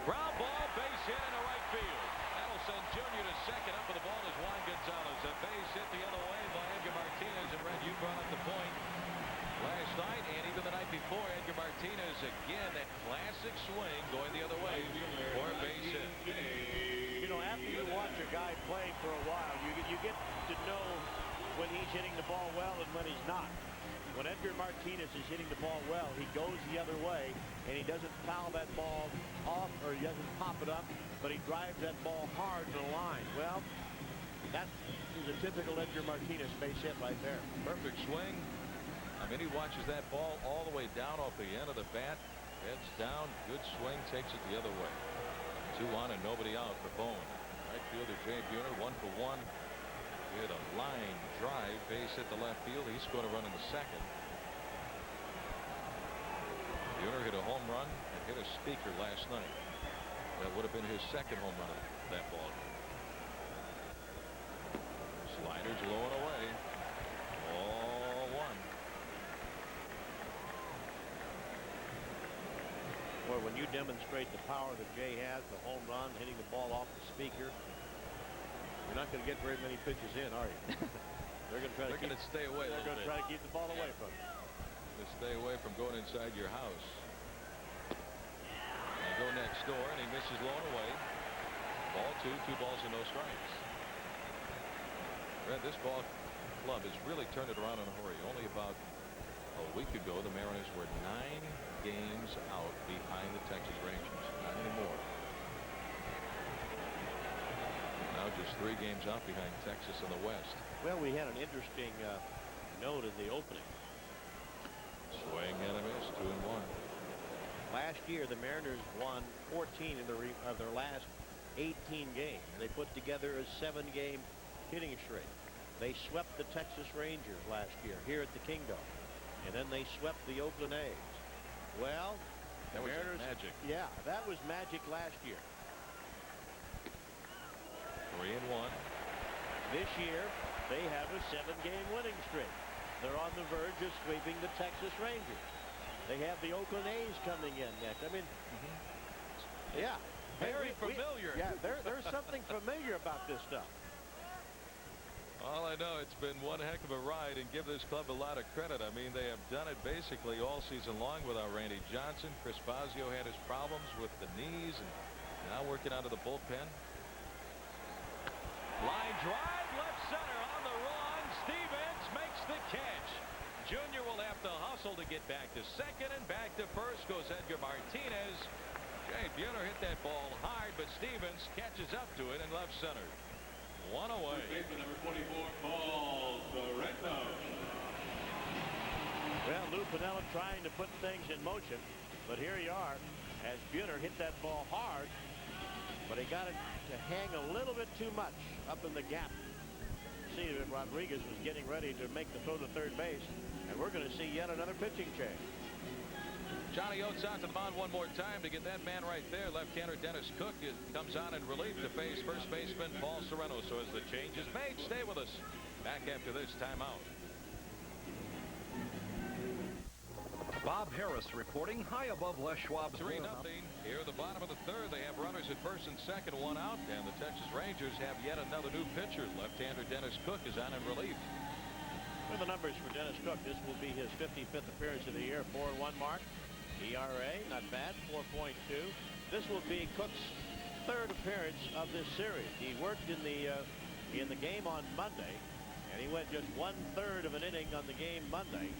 Ground ball, base hit into right field. That'll send Junior to second. Up with the ball is Juan Gonzalez. A base hit the other way by Edgar Martinez. And Red, you brought up the point last night and even the night before. Edgar Martinez again, that classic swing going the other way for a base hit. You know, after you watch a guy play for a while, you get to know when he's hitting the ball well and when he's not. When Edgar Martinez is hitting the ball well, he goes the other way, and he doesn't foul that ball off or he doesn't pop it up, but he drives that ball hard to the line. Well, that was a typical Edgar Martinez base hit right there. Perfect swing. I mean, he watches that ball all the way down off the end of the bat. Heads down. Good swing. Takes it the other way. 2 on and nobody out for Bone. Right fielder Jay Buhner 1 for 1. He hit a line drive. Base hit the left field. He scored a run in the second. Buhner hit a home run and hit a speaker last night. That would have been his second home run of that ball game. Sliders low and away. All 1. Well, when you demonstrate the power that Jay has, the home run, hitting the ball off the speaker, you're not going to get very many pitches in, are you? They're going to try to stay away. They're going to try to keep the ball away from you. To stay away from going inside your house. And go next door, and he misses low and away. Ball 2, 2 balls and no strikes. Red, this ball club has really turned it around in a hurry. Only about a week ago, the Mariners were 9 games out behind the Texas Rangers. Not anymore. Now just 3 games out behind Texas in the West. Well, we had an interesting note in the opening. Swing and a miss, 2-1. Last year, the Mariners won 14 of their last 18 games. They put together a 7-game hitting streak. They swept the Texas Rangers last year here at the Kingdom, and then they swept the Oakland A's. Well, that was Mariners, magic. Yeah, that was magic last year. 3-1. This year, they have a 7-game winning streak. They're on the verge of sweeping the Texas Rangers. They have the Oakland A's coming in next. I mean, yeah. Very familiar. Yeah, there's something familiar about this stuff. All I know, it's been one heck of a ride, and give this club a lot of credit. I mean, they have done it basically all season long without Randy Johnson. Chris Fazio had his problems with the knees, and now working out of the bullpen. Line drive, left center on the run. Stevens makes the catch. Junior will have to hustle to get back to second, and back to first goes Edgar Martinez. Jay Buhner hit that ball hard, but Stevens catches up to it in left center. 1 away. Number 24 falls the red nose. Well, Lou Piniella trying to put things in motion, but here you are as Buhner hit that ball hard, but he got it to hang a little bit too much up in the gap. See that Rodriguez was getting ready to make the throw to third base, and we're going to see yet another pitching change. Johnny Oates out to the mound one more time to get that man right there. Left-hander Dennis Cook comes on in relief to face first baseman Paul Sereno. So as the change is made, stay with us. Back after this timeout. Bob Harris reporting high above Les Schwab. 3-0. Here at the bottom of the third, they have runners at first and second, 1 out, and the Texas Rangers have yet another new pitcher. Left-hander Dennis Cook is on in relief. With the numbers for Dennis Cook, this will be his 55th appearance of the year. 4-1 mark. ERA, not bad, 4.2. This will be Cook's 3rd appearance of this series. He worked in the game on Monday, and he went just 1/3 of an inning on the game Monday.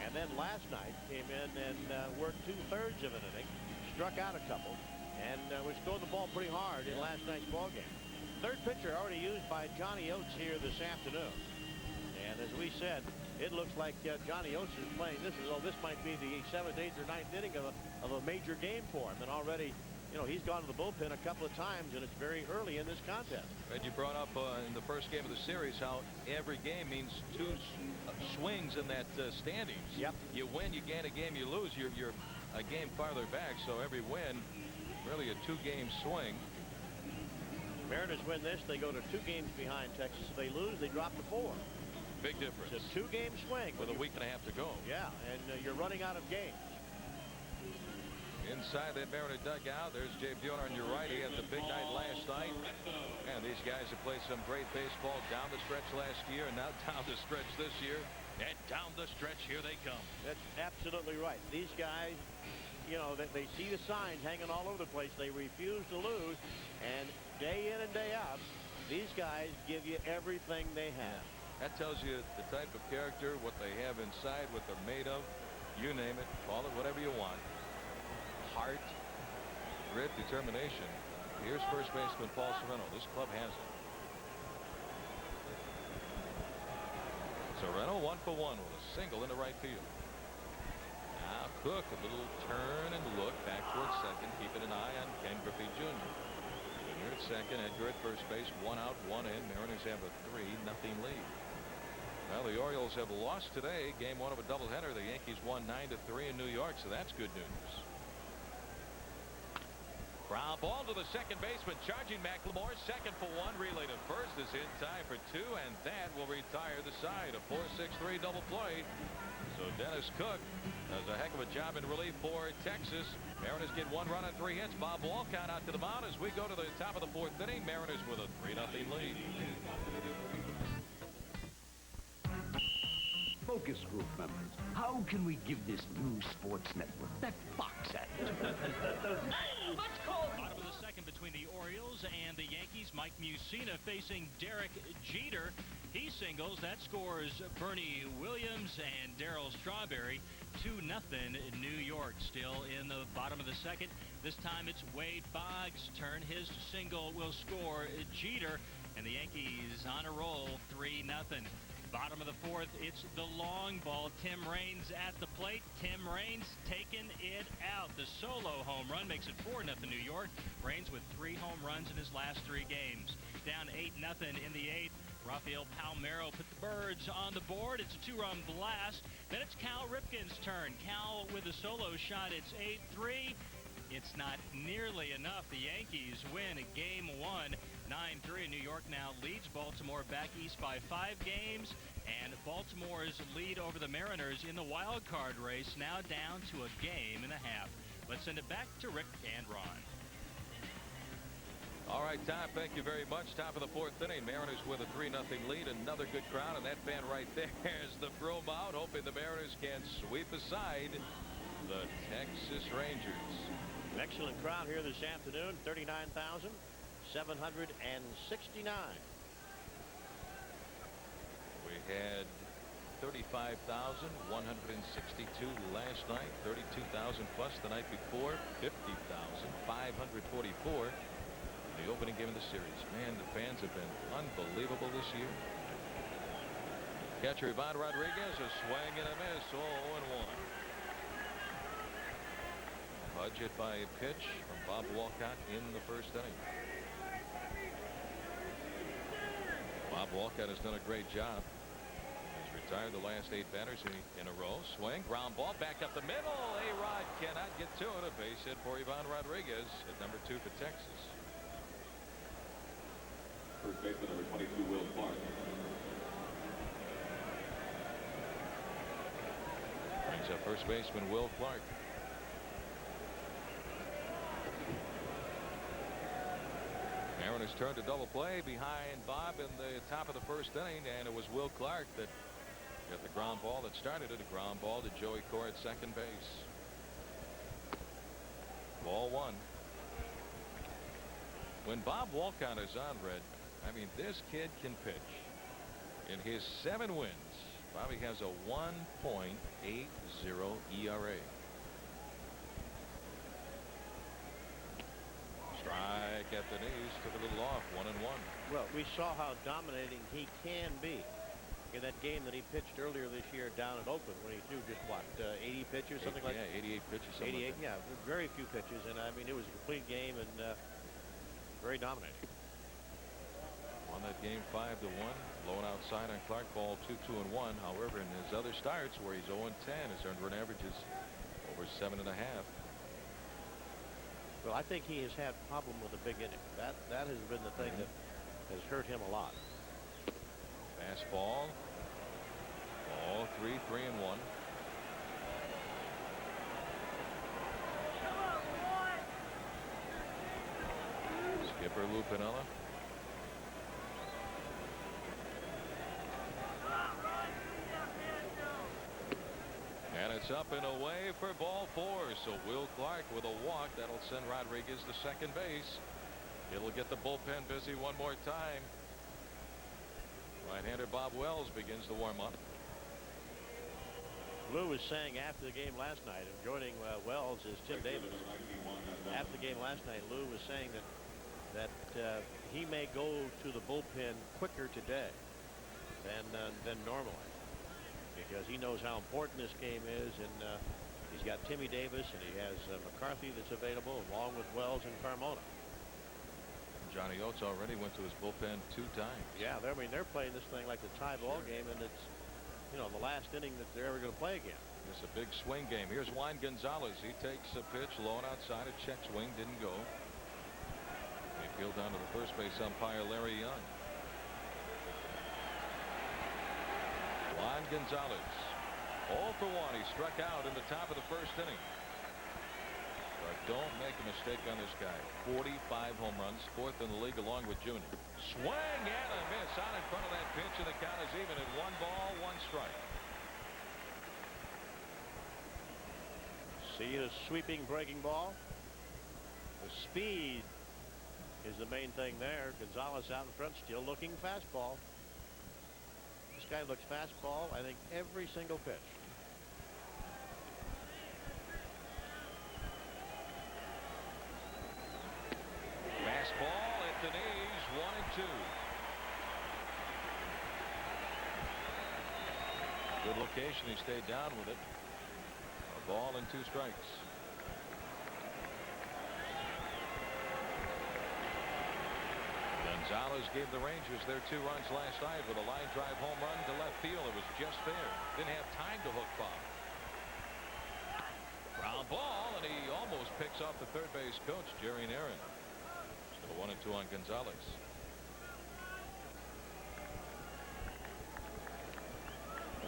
And then last night came in and worked 2/3 of an inning, struck out a couple, and was throwing the ball pretty hard in last night's ball game. 3rd pitcher already used by Johnny Oates here this afternoon. And as we said, it looks like Johnny Oates is playing. This might be the 7th, 8th, or 9th inning of a major game for him. And already, you know, he's gone to the bullpen a couple of times, and it's very early in this contest. And you brought up in the first game of the series how every game means 2 swings in that standings. Yep. You win, you gain a game, you lose, you're a game farther back. So every win, really a 2-game swing. Mariners win this, they go to 2 games behind Texas. If they lose, they drop to 4. Big difference. It's a 2-game swing with a week and a half to go. Yeah, and you're running out of games. Inside that Mariner dugout, there's Jay Buhner on your right. He had the big night last night. And these guys have played some great baseball down the stretch last year, and now down the stretch this year. And down the stretch, here they come. That's absolutely right. These guys, you know, they see the signs hanging all over the place. They refuse to lose, and day in and day out, these guys give you everything they have. That tells you the type of character, what they have inside, what they're made of. You name it, call it whatever you want. Heart, grit, determination. Here's first baseman Paul Sereno. This club has it. Sereno 1 for 1 with a single into right field. Now Cook, a little turn and look back towards second, keeping an eye on K.Griffey Jr. Jr. at second, Edgar at first base, 1 out, 1 in. Mariners have a 3-0 lead. Well, the Orioles have lost today, game 1 of a doubleheader. The Yankees won 9-3 in New York, so that's good news. Ground ball to the second baseman, charging McLemore, second for 1, relay to first is in time for 2, and that will retire the side. A 4-6-3 double play. So Dennis Cook does a heck of a job in relief for Texas. Mariners get 1 run on 3 hits. Bob Walcott out to the mound as we go to the top of the 4th inning. Mariners with a 3-0 lead. Focus group members, how can we give this new sports network that Fox act? Bottom of the second between the Orioles and the Yankees. Mike Mussina facing Derek Jeter. He singles. That scores Bernie Williams and Darryl Strawberry. 2-0 New York. Still in the bottom of the second. This time it's Wade Boggs' turn. His single will score Jeter. And the Yankees on a roll. 3-0. Bottom of the 4th, it's the long ball. Tim Raines at the plate. Tim Raines taking it out. The solo home run makes it 4-0 New York. Raines with 3 home runs in his last 3 games. Down 8-0 in the 8th. Rafael Palmeiro put the Birds on the board. It's a 2-run blast. Then it's Cal Ripken's turn. Cal with a solo shot. It's 8-3. It's not nearly enough. The Yankees win game 1. 9-3. New York now leads Baltimore back east by 5 games, and Baltimore's lead over the Mariners in the wild card race now down to a game and a half. Let's send it back to Rick and Ron. All right, Tom, thank you very much. Top of the 4th inning, Mariners with a 3-0 lead. Another good crowd, and that fan right there is the broom out, hoping the Mariners can sweep aside the Texas Rangers. An excellent crowd here this afternoon. 39,769. We had 35,162 last night, 32,000 plus the night before, 50,544 the opening game of the series. Man, the fans have been unbelievable this year. Catcher A.Rodriguez, a swing and a miss, 0-1. Pudge hit by a pitch from Bob Walcott in the 1st inning. Bob Walcott has done a great job. He's retired the last 8 batters in a row. Swing, ground ball, back up the middle. A-Rod cannot get to it. A base hit for A.Rodriguez at number 2 for Texas. First baseman number 22, Will Clark. Brings up first baseman Will Clark. Mariners turned to double play behind Bob in the top of the 1st inning, and it was Will Clark that got the ground ball that started it. A ground ball to Joey Cora at second base. Ball 1. When Bob Walcott is on, Red, I mean, this kid can pitch. In his 7 wins, Bobby has a 1.80 ERA. Strike at the knees, took a little off, 1-1. Well, we saw how dominating he can be in that game that he pitched earlier this year down at Oakland when he threw just what 80 pitches, something like that. 88 pitches. 88, yeah, very few pitches, and I mean it was a complete game and very dominating. Won that game 5-1, blowing outside on Clark. Ball 2-2-1. However, in his other starts where he's 0-10, his earned run average is over 7.5. Well, I think he has had problem with the big inning. That has been the thing that has hurt him a lot. Fastball. Ball 3-1. Skipper Lou Piniella. And it's up and away for ball 4. So Will Clark with a walk. That'll send Rodriguez to second base. It'll get the bullpen busy one more time. Right-hander Bob Wells begins to warm up. Lou was saying after the game last night, and joining Wells is Tim Davis. After the game last night, Lou was saying that he may go to the bullpen quicker today than normally. because he knows how important this game is, and he's got Timmy Davis and he has McCarthy that's available along with Wells and Carmona. Johnny Oates already went to his bullpen 2 times. Yeah, they're playing this thing like the tie ball game, and it's, you know, the last inning that they're ever going to play again. It's a big swing game. Here's Juan Gonzalez. He takes a pitch low and outside. A check swing didn't go. They field down to the first base umpire Larry Young. Juan Gonzalez 0 for 1. He struck out in the top of the first inning. But don't make a mistake on this guy. 45 home runs, 4th in the league along with Jr. Swing and a miss out in front of that pitch, and the count is even at 1 ball, 1 strike. See the sweeping breaking ball. The speed is the main thing there. Gonzalez out in front, still looking fastball. This guy looks fastball, I think, every single pitch. Fastball at the knees, 1 and 2. Good location. He stayed down with it. A ball and 2 strikes. Gonzalez gave the Rangers their 2 runs last night with a line drive home run to left field. It was just there. Didn't have time to hook Bob. Ground ball, and he almost picks off the third base coach, Jerry Naron. Still 1 and 2 on Gonzalez.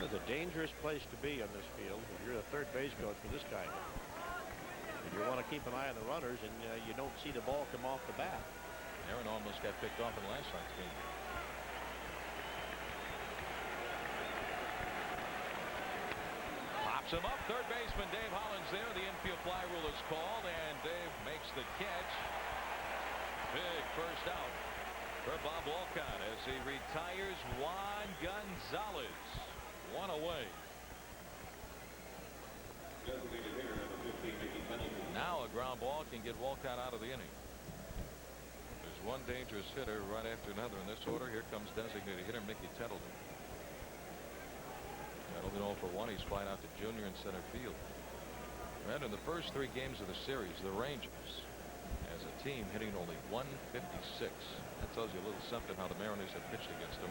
It's a dangerous place to be on this field if you're the third base coach for this guy. And you want to keep an eye on the runners, and you don't see the ball come off the bat. Aaron almost got picked off in last night's game. Pops him up. Third baseman D.Hollins there. The infield fly rule is called, and Dave makes the catch. Big first out for Bob Walcott as he retires Juan Gonzalez. 1 away. Now a ground ball can get Walcott out of the inning. There's one dangerous hitter right after another in this order. Here comes designated hitter Mickey Tettleton. Tettleton 0 for 1. He's flying out to Jr. in center field. And in the first 3 games of the series, the Rangers, as a team, hitting only 156. That tells you a little something how the Mariners have pitched against them.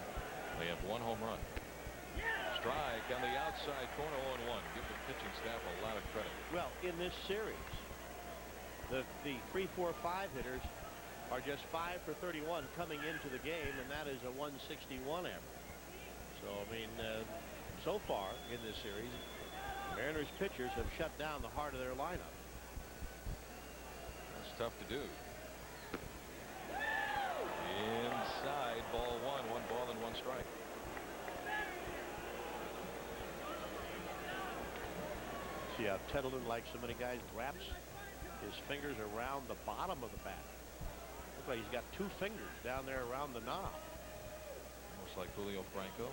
They have 1 home run. Strike on the outside corner, 0-1. Give the pitching staff a lot of credit. Well, in this series, the 3, 4, 5 hitters are just 5 for 31 coming into the game, and that is a 161 average. So, I mean, so far in this series, Mariners pitchers have shut down the heart of their lineup. That's tough to do. Inside, ball 1. 1 ball and 1 strike. See how Tettleton, like so many guys, wraps his fingers around the bottom of the bat. Looks like he's got 2 fingers down there around the knob. Almost like Julio Franco.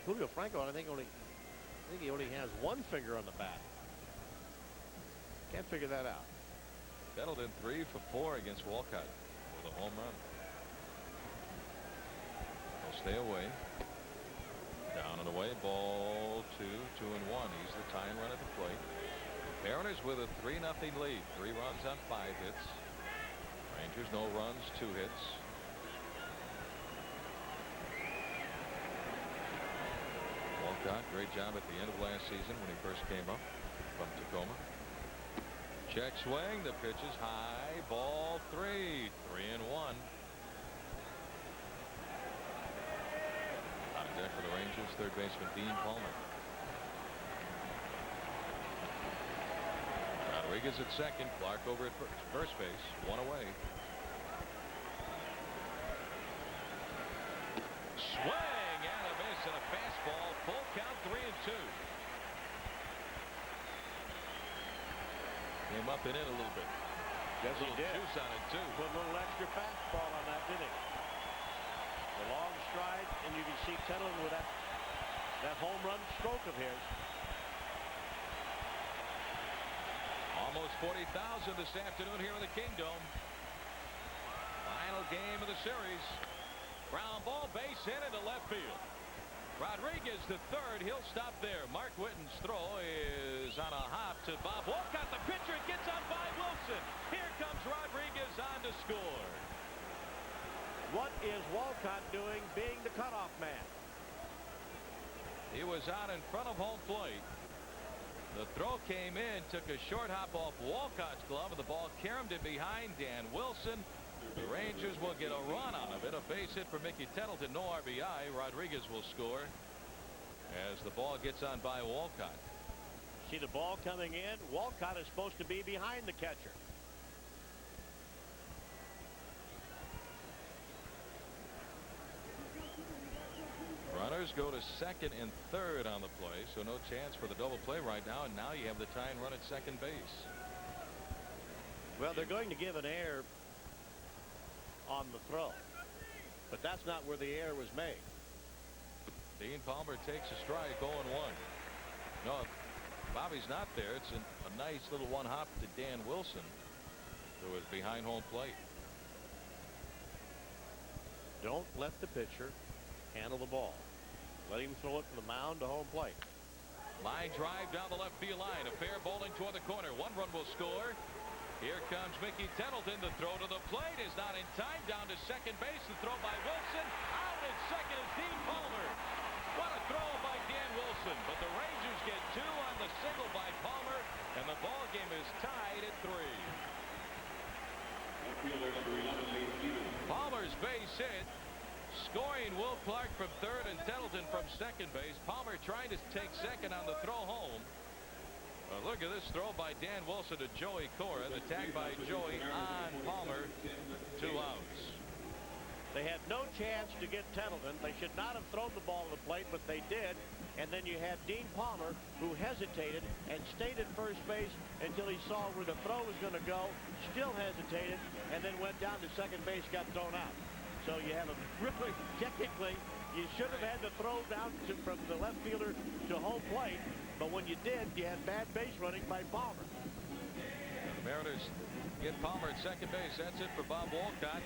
Julio Franco, I think he only has 1 finger on the bat. Can't figure that out. Tettleton 3 for 4 against Walcott with a home run. He'll stay away. Down and away, ball 2, 2 and 1. He's the tying run at the plate. Mariners with a 3-0 lead. 3 runs on 5 hits. Rangers no runs, 2 hits. Walcott, great job at the end of last season when he first came up from Tacoma. Check swing. The pitch is high. Ball 3. 3 and 1. On deck for the Rangers, third baseman Dean Palmer. Rodriguez at second. Clark over at first base. 1 away. Swing and a miss and a fastball. Full count, 3 and 2. Came up and in a little bit. Yes, he did. Juice on it too. Put a little extra fastball on that, didn't he? The long stride, and you can see Tettleton with that home run stroke of his. Almost 40,000 this afternoon here in the Kingdom. Final game of the series. Ground ball, base hit into left field. Rodriguez the third. He'll stop there. Mark Whitten's throw is on a hop to Bob Wolcott. The pitcher gets on by Wilson. Here comes Rodriguez on to score. What is Wolcott doing being the cutoff man? He was out in front of home plate. The throw came in, took a short hop off Wolcott's glove, and the ball caromed in behind Dan Wilson. The Rangers will get a run out of it. A base hit for Mickey Tettleton, no RBI. Rodriguez will score as the ball gets on by Wolcott. See the ball coming in. Wolcott is supposed to be behind the catcher. Runners go to second and third on the play, so no chance for the double play right now, and now you have the tying run at second base. Well, they're going to give an error on the throw, but that's not where the error was made. Dean Palmer takes a strike, 0-1. No, if Bobby's not there, it's a nice little one hop to Dan Wilson, who is behind home plate. Don't let the pitcher handle the ball. Let him throw it from the mound to home plate. Line drive down the left field line. A fair bowling toward the corner. One run will score. Here comes Mickey Tettleton. The throw to the plate is not in time. Down to second base. The throw by Wilson. Out at second is Dean Palmer. What a throw by Dan Wilson. But the Rangers get two on the single by Palmer, and the ball game is tied at 3. Palmer's base hit. Scoring Will Clark from third and Tettleton from second base. Palmer trying to take second on the throw home. Look at this throw by Dan Wilson to Joey Cora. The tag by Joey on Palmer. 2 outs. They had no chance to get Tettleton. They should not have thrown the ball to the plate, but they did. And then you had Dean Palmer, who hesitated and stayed at first base until he saw where the throw was going to go, still hesitated, and then went down to second base, got thrown out. So you have a really, technically, you should have had the throw down from the left fielder to home plate, but when you did, you had bad base running by Palmer. And the Mariners get Palmer at second base. That's it for Bob Wolcott.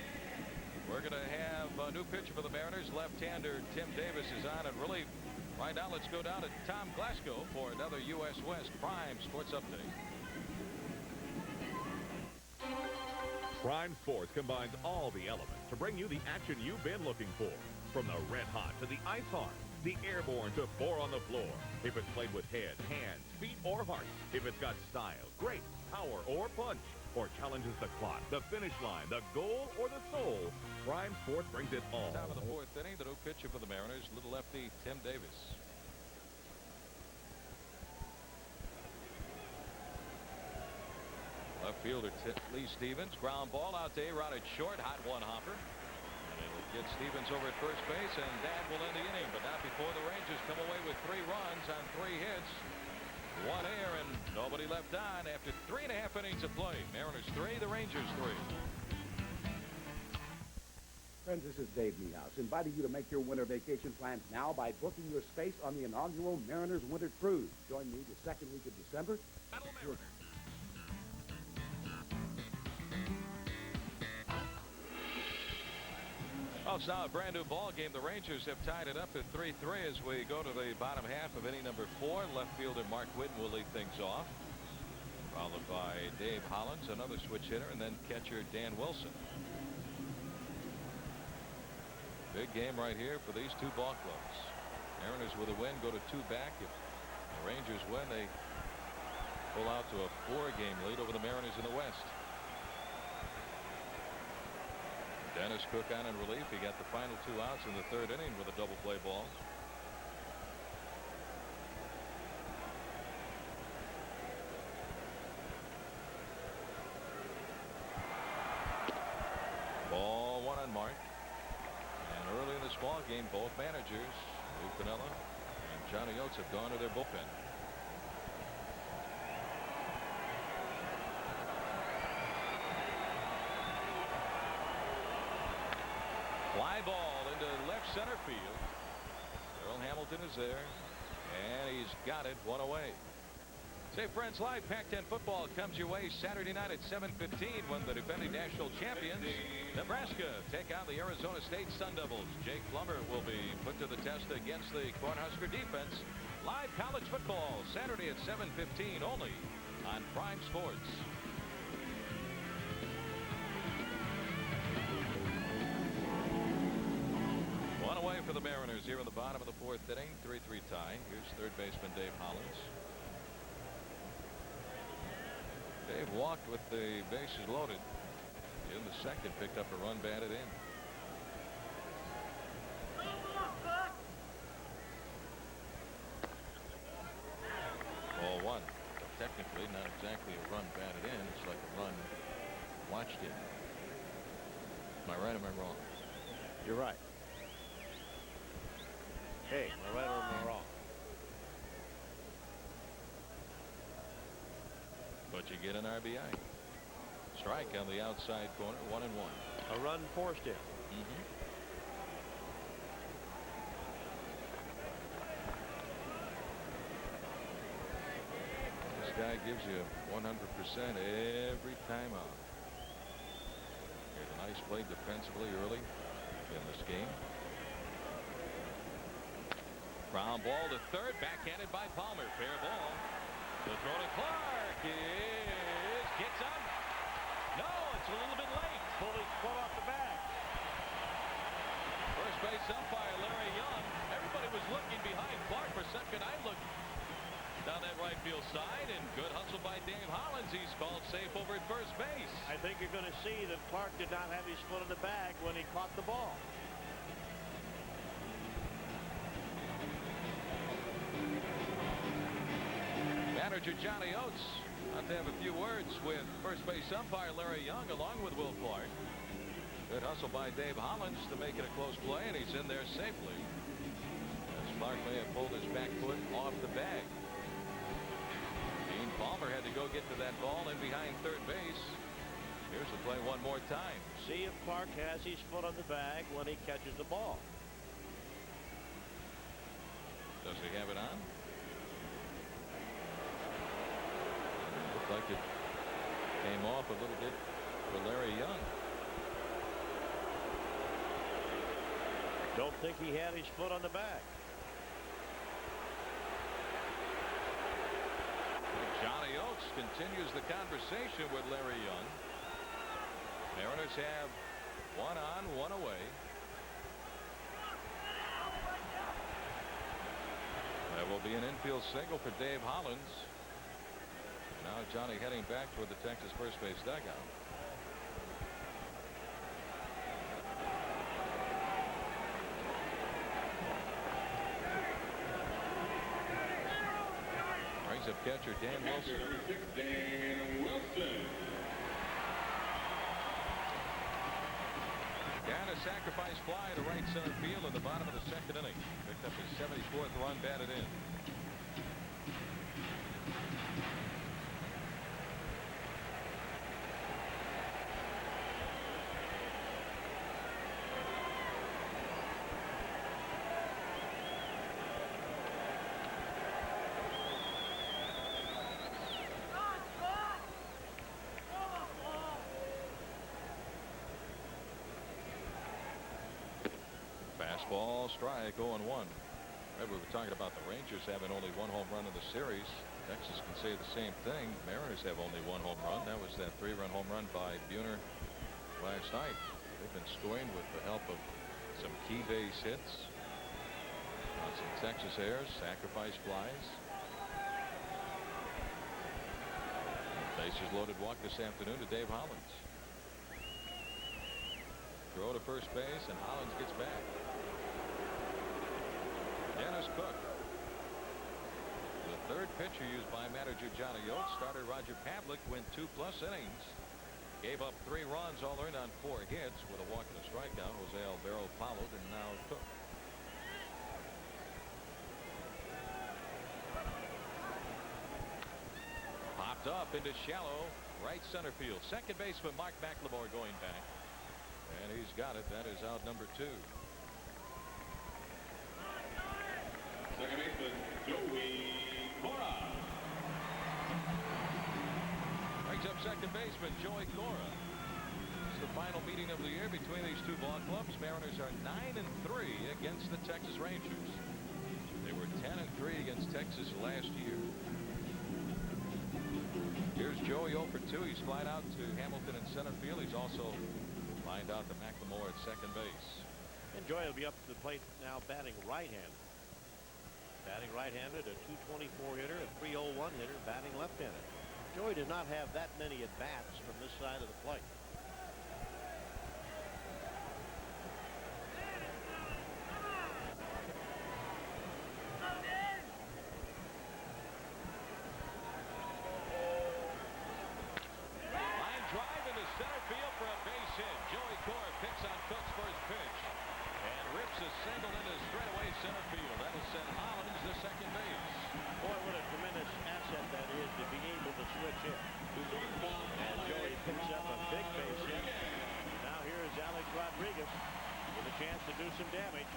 We're going to have a new pitcher for the Mariners. Left-hander Tim Davis is on, and really, right now, let's go down to Tom Glasgow for another U.S. West Prime Sports Update. Prime Sports combines all the elements to bring you the action you've been looking for. From the red hot to the ice hard, the airborne to 4 on the floor. If it's played with head, hands, feet, or heart. If it's got style, grace, power, or punch. Or challenges the clock, the finish line, the goal, or the soul. Prime Sports brings it all. Top of the 4th inning, the new pitcher for the Mariners, little lefty Tim Davis. Left fielder Lee Stevens. Ground ball out to A.Rod at short. Hot one hopper. And it'll get Stevens over at first base, and that will end the inning. But not before the Rangers come away with 3 runs on 3 hits. 1 error and nobody left on after 3.5 innings of play. Mariners 3, the Rangers 3. Friends, this is Dave Niehaus, inviting you to make your winter vacation plans now by booking your space on the inaugural Mariners Winter Cruise. Join me the second week of December. Battle Mariners. Well, it's now a brand new ball game. The Rangers have tied it up at 3-3 as we go to the bottom half of inning number 4. Left fielder Mark Whitten will lead things off, followed by Dave Hollins, another switch hitter, and then catcher Dan Wilson. Big game right here for these 2 ball clubs. Mariners with a win go to 2 back. If the Rangers win, they pull out to a 4-game lead over the Mariners in the West. Dennis Cook on in relief. He got the final 2 outs in the 3rd inning with a double play ball. Ball 1 on Mark. And early in this ball game, both managers, Lou Piniella and Johnny Oates, have gone to their bullpen. Fly ball into left center field. Earl Hamilton is there, and he's got it 1 away. Say, friends, live Pac-10 football comes your way Saturday night at 7:15 when the defending national champions, Nebraska, take on the Arizona State Sun Devils. Jake Plummer will be put to the test against the Cornhusker defense. Live college football Saturday at 7:15 only on Prime Sports. One away for the Mariners here in the bottom of the 4th inning. 3-3 tie. Here's third baseman Dave Hollins. Dave walked with the bases loaded in the second, picked up a run batted in. Ball 1. Technically not exactly a run batted in. It's like a run watched in. Am I right or am I wrong? You're right. Hey, am I right or am I wrong? But you get an RBI. Strike on the outside corner, 1-1. A run forced in. This guy gives you 100% every time out. Here's a nice play defensively early in this game. Ground ball to third, backhanded by Palmer. Fair ball. The throw to Clark gets up. No, it's a little bit late. Pulled his foot off the bag. First base umpire Larry Young. Everybody was looking behind Clark for second. I looked down that right field side, and good hustle by Dave Hollins. He's called safe over at first base. I think you're going to see that Clark did not have his foot in the bag when he caught the ball. Manager Johnny Oates about to have a few words with first base umpire Larry Young along with Will Clark. Good hustle by Dave Hollins to make it a close play, and he's in there safely as Clark may have pulled his back foot off the bag. Dean Palmer had to go get to that ball in behind third base. Here's the play one more time. See if Clark has his foot on the bag when he catches the ball. Does he have it on? Looked like it came off a little bit for Larry Young. Don't think he had his foot on the bag. Johnny Oates continues the conversation with Larry Young. Mariners have one on, one away. That will be an infield single for Dave Hollins. Now Johnny heading back toward the Texas first base dugout. Brings up catcher Dan Wilson. Number 6, Dan Wilson. Down a sacrifice fly to right center field in the bottom of the second inning. Picked up his 74th run batted in. Fastball, strike, 0-1. Right, we were talking about the Rangers having only one home run in the series. Texas can say the same thing. Mariners have only one home run. That was that 3-run home run by Buhner last night. They've been scoring with the help of some key base hits on some Texas airs, sacrifice flies. Bases loaded walk this afternoon to Dave Hollins. Throw to first base, and Hollins gets back. Dennis Cook, the third pitcher used by manager Johnny Oates. Starter Roger Pavlik went 2+ innings. Gave up 3 runs, all earned on 4 hits with a walk and a strikeout. Jose Alvaro followed, and now Cook. Popped up into shallow right center field. Second baseman Mark McLemore going back. And he's got it. That is out number 2. Second baseman, Joey Cora. second baseman Joey Cora. It's the final meeting of the year between these two ball clubs. Mariners are 9-3 against the Texas Rangers. They were 10-3 against Texas last year. Here's Joey 0 for 2. He's flied out to Hamilton in center field. He's also lined out to McLemore at second base. And Joey will be up to the plate now batting right-handed. Batting right-handed, a .224 hitter, a .301 hitter, batting left-handed. Joey did not have that many at-bats from this side of the plate. Single into straightaway center field. That'll send Hollins to second base. Boy, what a tremendous asset that is to be able to switch in. And Joey picks up a big base hit. Now here's A.Rodriguez with a chance to do some damage.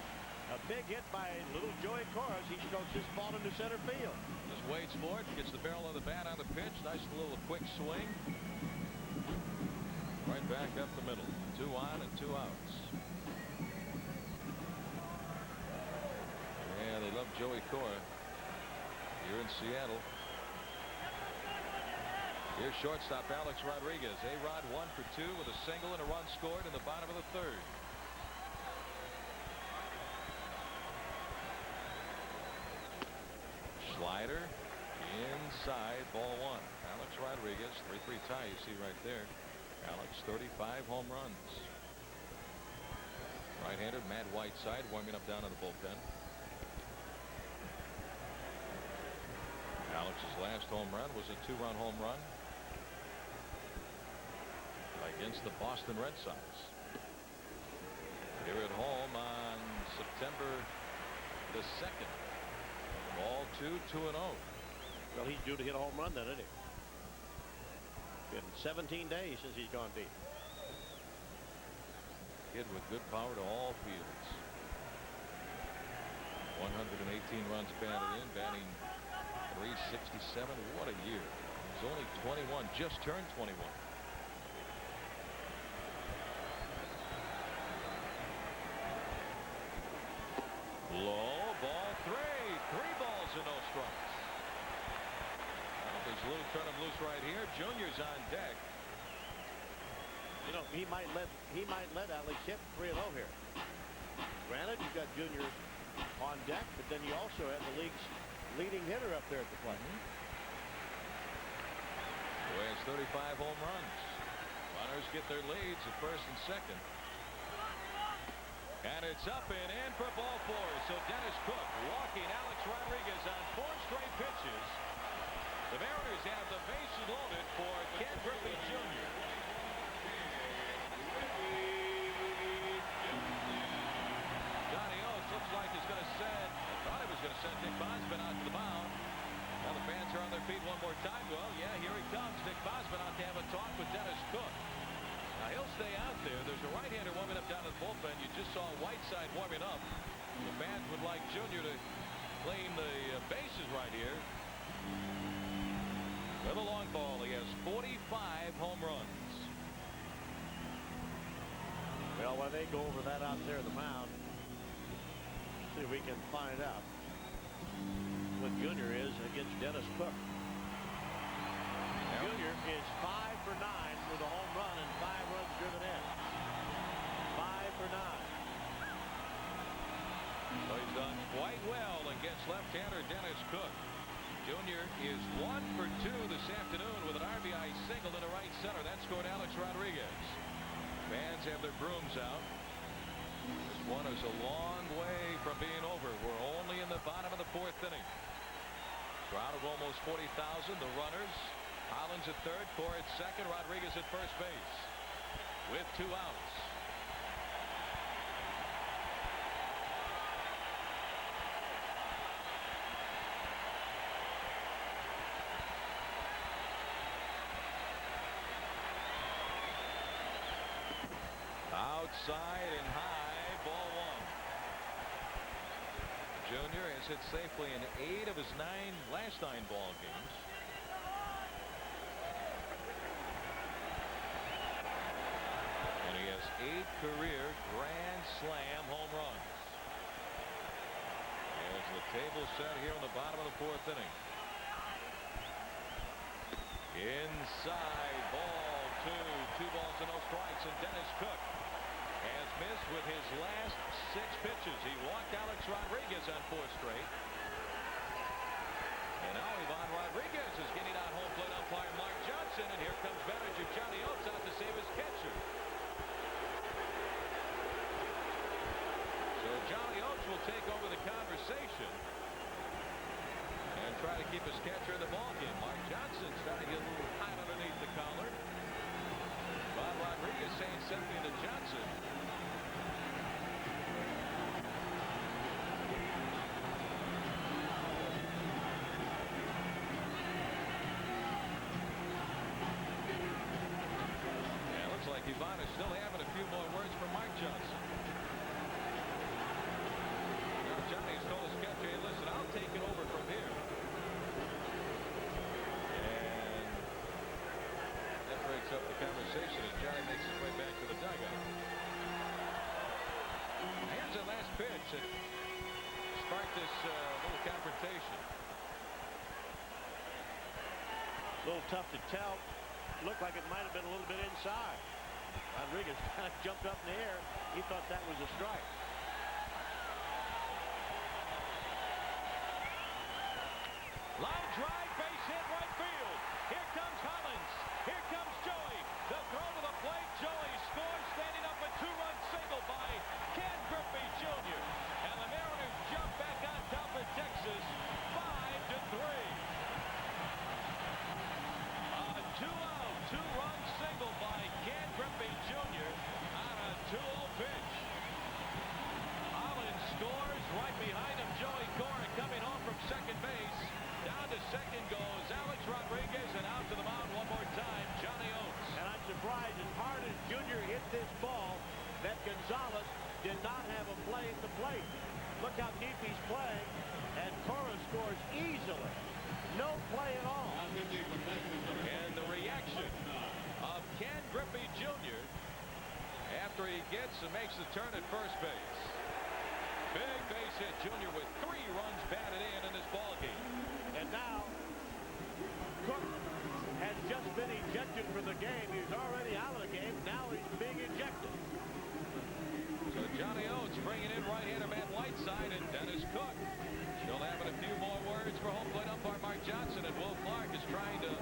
A big hit by little Joey Cora. He strokes this ball into center field. Just waits for it. Gets the barrel of the bat on the pitch. Nice little quick swing. Right back up the middle. 2 on and 2 outs. Yeah, they love Joey Cora here in Seattle. Here's shortstop A.Rodriguez. A-Rod 1 for 2 with a single and a run scored in the bottom of the third. Slider inside, ball 1. A.Rodriguez, 3-3 tie you see right there. Alex 35 home runs. Right-hander Matt Whiteside warming up down in the bullpen. Alex's last home run was a 2-run home run against the Boston Red Sox here at home on September the 2nd. Ball 2, 2-0. Well, he's due to hit a home run then, isn't he? Been 17 days since he's gone deep. Kid with good power to all fields. 118 runs batted in, batting .367. What a year. He's only 21, just turned 21. Low, ball 3. 3 balls and no strikes. Well, there's Lou turn him loose right here. Junior's on deck. You know, he might let Alex hit 3-0 here. Granted, you've got Junior on deck, but then you also have the league's leading hitter up there at the plate. Who has 35 home runs. Runners get their leads at first and second. And it's up and in for ball 4. So Dennis Cook walking A.Rodriguez on 4 straight pitches. The Mariners have the bases loaded for K.Griffey Jr. Johnny Oates looks like he's going to send. I thought he was going to send Nick Bosman out to the mound. Now the fans are on their feet one more time. Well, yeah, here he comes. Nick Bosman out to have a talk with Dennis Cook. Now he'll stay out there. There's a right-hander warming up down in the bullpen. You just saw Whiteside warming up. The fans would like Junior to claim the bases right here. With a long ball, he has 45 home runs. Well, when they go over that out there at the mound, see if we can find out what Junior is against Dennis Cook. Junior is 5 for 9 with a home run and 5 runs driven in. 5 for 9. So he's done quite well against left-hander Dennis Cook. Junior is 1 for 2 this afternoon with an RBI single into right center. That scored A.Rodriguez. Fans have their brooms out. This one is a long way from being over. We're only in the bottom of the 4th inning. Crowd of almost 40,000. The runners. Hollins at third, Cora at second, Rodriguez at first base with 2 outs. Outside and high, ball 1. Junior has hit safely in 8 of his last 9 ball games. And he has 8 career grand slam home runs. As the table set here in the bottom of the 4th inning. Inside, ball 2. 2 balls and no strikes, and Dennis Cook has missed with his last 6 pitches. He walked Alex Rodriguez on 4 straight. And now A.Rodriguez is getting out home plate umpire Mark Johnson, and here comes manager Johnny Oates out to save his catcher. So Johnny Oates will take over the conversation and try to keep his catcher in the ballgame. Mark Johnson's trying to get a little hot underneath the collar. Bob Rodriguez saying something to Johnson. Yeah, looks like Yvonne is still having a few more words from Mark Johnson. Now Johnny's told his catcher, hey, listen, I'll take it over from here. And that breaks up the conversation as Johnny makes his way back to the dugout. Here's the last pitch that sparked this little confrontation. A little tough to tell. Looked like it might have been a little bit inside. Rodriguez kind of jumped up in the air. He thought that was a strike. Line drive, base hit, right field. Here comes Hollins. Here comes Joey. The throw to the plate. Joey scores, standing up a 2-run single by K.Griffey Jr. And the Mariners jump back on top of Texas, 5-3. A 2-out, 2-run single by K.Griffey Jr. on a 2-0 pitch. Hollins scores. Right behind him, Joey Cora coming home from second base. Down to second goes Alex Rodriguez, and out to the mound one more time, Johnny Oates. And I'm surprised, as hard as Junior hit this ball, that Gonzalez did not have a play at the plate. Look how deep he's playing, and Cora scores easily. No play at all. And the reaction of K.Griffey Jr. after he gets and makes the turn at first base. Big base hit, Jr. with 3 runs batted in this ball game. And now, Cook has just been ejected from the game. He's already out of the game. Now he's being ejected. So Johnny Oates bringing in right-hander Matt Whiteside, and Dennis Cook still having a few more words for home plate umpire Mark Johnson, and Will Clark is trying to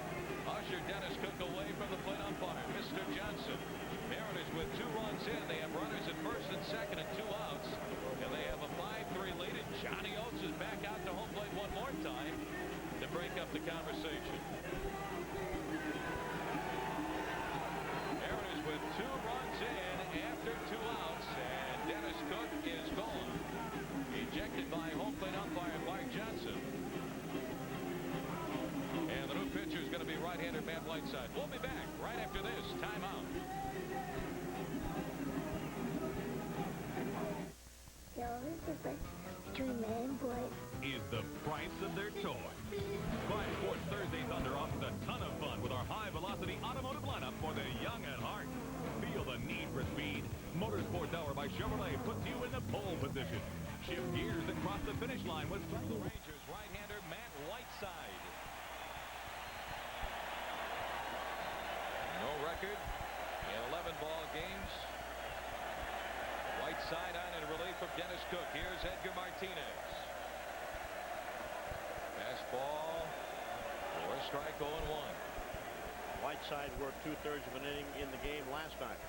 usher Dennis Cook away from the plate umpire. Mr. Johnson. Mariners with 2 runs in. They have runners at first and second and 2 outs. And they have a 5-3 lead. And Johnny Oates is back out to home plate one more time to break up the conversation. Mariners with 2 runs in after 2 outs. And Dennis Cook is gone. Ejected by home plate umpire Mark Johnson. And the new pitcher is going to be right-hander Matt Whiteside. We'll be back right after this timeout. The only difference between man and boy Is the price of their toys. Prime Sports Thursday Thunder offers a ton of fun with our high-velocity automotive lineup for the young at heart. Feel the need for speed. Motorsports Hour by Chevrolet puts you in the pole position. Shift gears and cross the finish line with The Rangers right-hander Matt Whiteside. No record in 11 ball games. Whiteside on in relief of Dennis Cook. Here's Edgar Martinez. Fastball for a strike, 0-1. Whiteside worked 2/3 of an inning in the game last night.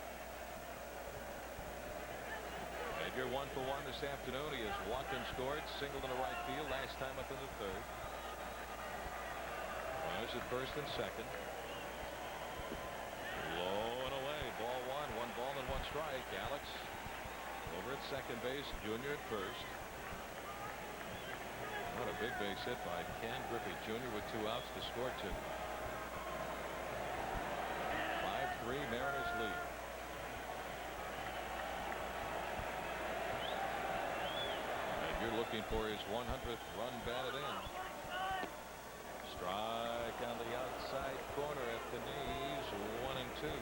Edgar 1 for 1 this afternoon. He has walked and scored, singled in the right field, last time up in the 3rd. Runners at first and second. Low and away. Ball 1. 1 ball and 1 strike. Alex over at second base. Junior at first. What a big base hit by K.Griffey Jr. with 2 outs to score 2. 5-3 Mariners lead. And you're looking for his 100th run batted in. Strike on the outside corner at the knees. 1-2.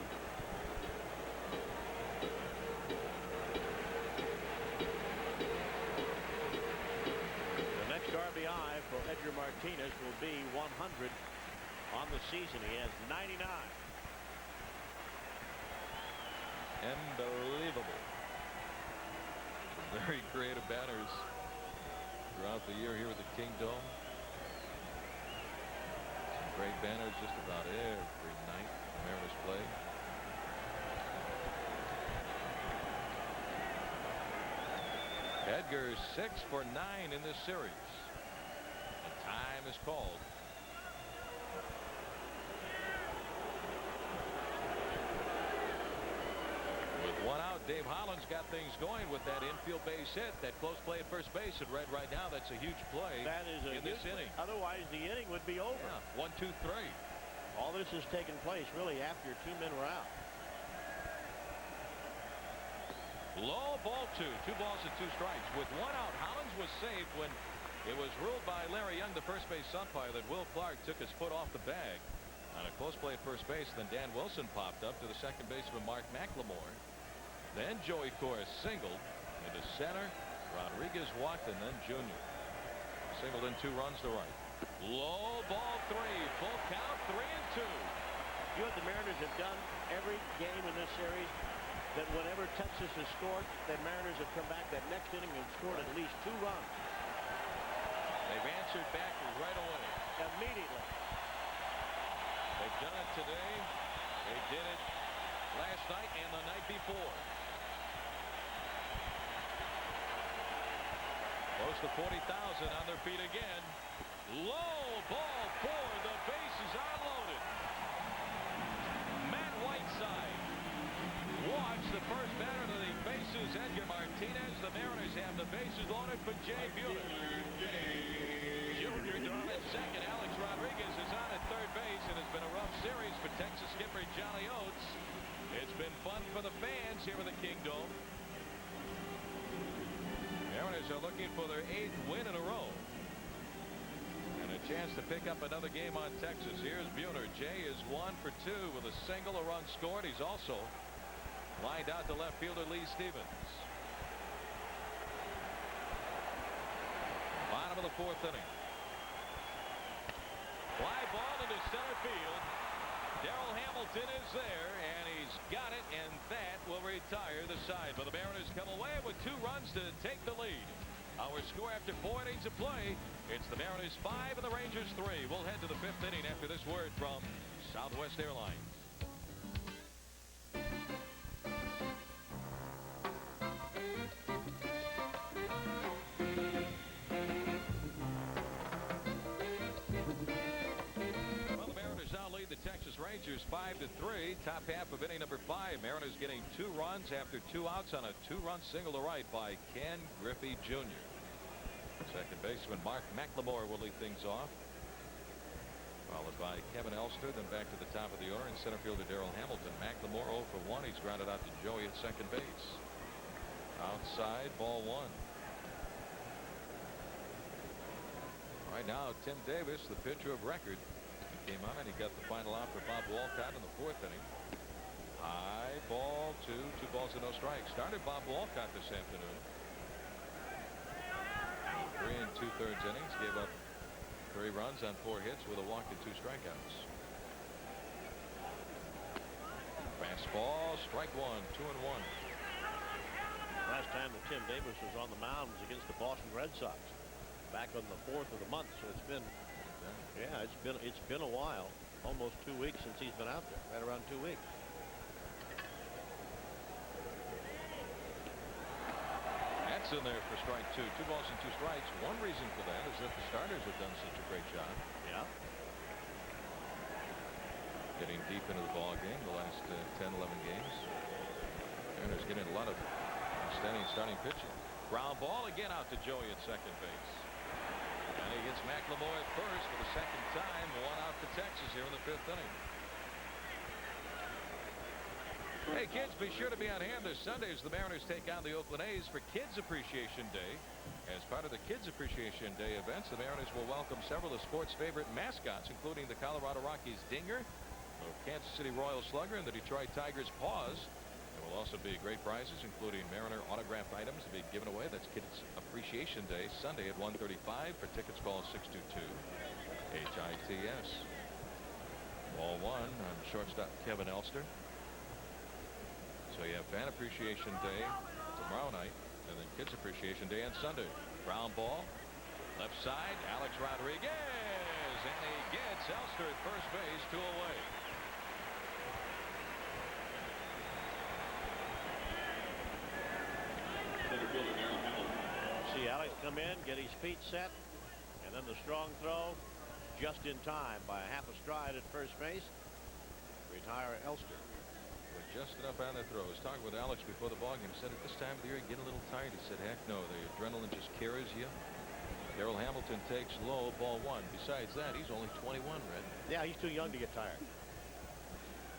Martinez will be 100 on the season. He has 99. Unbelievable. Very creative banners throughout the year here at the Kingdom. Some great banners just about every night the Mariners play. Edgar 6 for 9 in this series. The time is called. With one out, D.Hollins got things going with that infield base hit. That close play at first base at red right now. That's a huge play. That is a in this inning. Otherwise, the inning would be over. Yeah, 1, 2, 3. All this has taken place really after 2 men were out. Low ball 2. 2 balls and 2 strikes. With one out, Hollins was saved when it was ruled by Larry Young, the first base umpire, that Will Clark took his foot off the bag on a close play at first base. Then Dan Wilson popped up to the second baseman Mark McLemore. Then Joey Cora singled into center. Rodriguez walked, and then Jr. singled in 2 runs to right. Low ball 3. Full count. 3-2. You know what the Mariners have done every game in this series? That whenever Texas has scored, the Mariners have come back that next inning and scored at least 2 runs. They've answered back right away. Immediately. They've done it today. They did it last night and the night before. Close to 40,000 on their feet again. Low ball 4. The bases are loaded. Matt Whiteside walks the first batter to the bases. Edgar Martinez. The Mariners have the bases loaded for Jay Buhner. Jr. down at second. Alex Rodriguez is on at third base. It has been a rough series for Texas skipper Johnny Oates. It's been fun for the fans here in the Kingdom. Mariners are looking for their 8th win in a row. And a chance to pick up another game on Texas. Here's Buhner. Jay is 1 for 2 with a single, a run scored. He's also lined out to left fielder Lee Stevens. Bottom of the 4th inning. Fly ball into center field. Darrell Hamilton is there, and he's got it, and that will retire the side. But the Mariners come away with 2 runs to take the lead. Our score after 4 innings of play, it's the Mariners 5 and the Rangers 3. We'll head to the 5th inning after this word from Southwest Airlines. Rangers 5-3. Top half of inning number 5. Mariners getting 2 runs after 2 outs on a 2-run single to right by K.Griffey Jr. Second baseman Mark McLemore will lead things off, followed by Kevin Elster. Then back to the top of the order in center fielder Darrell Hamilton. McLemore 0 for 1. He's grounded out to Joey at second base. Outside, ball 1. Right now, Tim Davis, the pitcher of record, came on and he got the final out for Bob Walcott in the 4th inning. High ball 2. 2 balls and no strikes. Started Bob Walcott this afternoon. 3 2/3 innings. Gave up 3 runs on 4 hits with a walk and 2 strikeouts. Fastball, strike 1. 2-1. Last time that Tim Davis was on the mound was against the Boston Red Sox back on the 4th of the month. So it's been, yeah, it's been a while. Almost 2 weeks since he's been out there. Right around 2 weeks. That's in there for strike 2. 2 balls and 2 strikes. One reason for that is that the starters have done such a great job. Yeah. Getting deep into the ball game the last 10, 11 games. Mariners getting a lot of outstanding starting pitching. Ground ball again out to Joey at second base. And he gets McLemore at first for the second time. 1 out for Texas here in the 5th inning. Hey kids, be sure to be on hand this Sunday as the Mariners take on the Oakland A's for Kids Appreciation Day. As part of the Kids Appreciation Day events, the Mariners will welcome several of sports' favorite mascots, including the Colorado Rockies Dinger, the Kansas City Royals Slugger, and the Detroit Tigers Paws. There will also be great prizes, including Mariner autographed items to be given away. That's Kids Appreciation Day, Sunday at 1:35. For tickets, call 622 H-I-T-S. Ball 1 on shortstop Kevin Elster. So you have Fan Appreciation Day tomorrow night, and then Kids Appreciation Day on Sunday. Ground ball, left side, Alex Rodriguez, and he gets Elster at first base, 2 away. See Alex come in, get his feet set, and then the strong throw just in time by a half a stride at first base. Retire Elster. With just enough on the throw. I was talking with Alex before the ballgame. He said at this time of the year you get a little tired. He said, heck no, the adrenaline just carries you. Darryl Hamilton takes low, ball 1. Besides that, he's only 21, Red. Yeah, he's too young to get tired.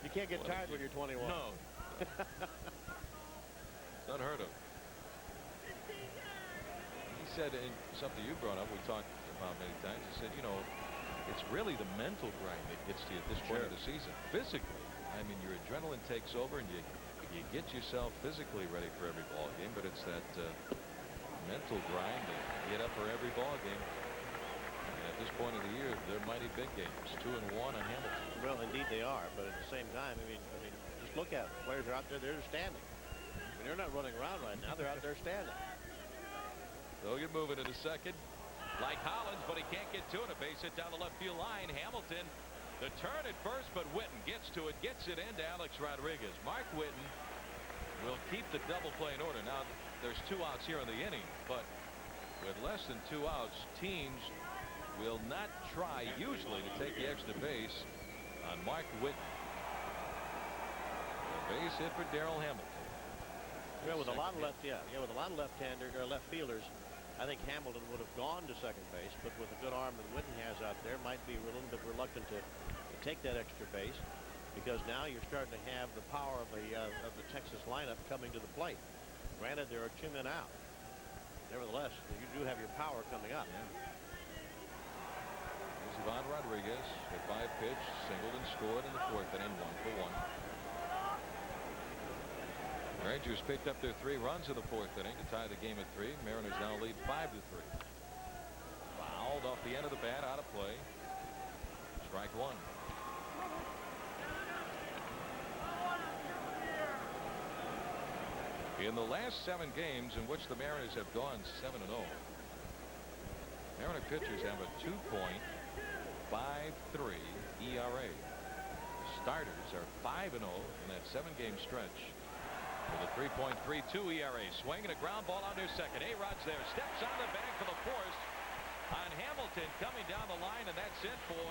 You can't get tired when you're 21. No. It's unheard of. He said, and something you brought up, we talked about many times, he said, you know, it's really the mental grind that gets to you at this point of the season. Physically, I mean, your adrenaline takes over and you get yourself physically ready for every ball game, but it's that mental grind to get up for every ball game. And at this point of the year, they're mighty big games. 2-1 on Hamilton. Well, indeed they are, but at the same time, I mean, just look at it. Players are out there, they're standing. I mean, they're not running around right now. They're out there standing. They'll get moving to the second. Like Hollins, but he can't get to it. A base hit down the left field line. Hamilton, the turn at first, but Whitten gets to it, gets it into Alex Rodriguez. Mark Whitten will keep the double play in order. Now, there's 2 outs here in the inning, but with less than 2 outs, teams will not try usually to take the extra base on Mark Whitten. A base hit for Darryl Hamilton. Yeah, with a lot of left-hander or left fielders, I think Hamilton would have gone to second base, but with a good arm that Whitten has out there, might be a little bit reluctant to take that extra base, because now you're starting to have the power of the Texas lineup coming to the plate. Granted, there are 2 men out. Nevertheless, you do have your power coming up. Here's Ivan Rodriguez, hit by a pitch, singled and scored in the 4th inning, 1-for-1. Rangers picked up their 3 runs in the 4th inning to tie the game at 3. Mariners now lead 5-3. Fouled off the end of the bat, out of play. Strike 1. In the last 7 games in which the Mariners have gone 7-0, Mariner pitchers have a 2.53 ERA. Starters are 5-0 in that 7-game stretch with a 3.32 ERA. Swing and a ground ball under second. A-Rod's there, steps on the bag for the force on Hamilton coming down the line, and that's it for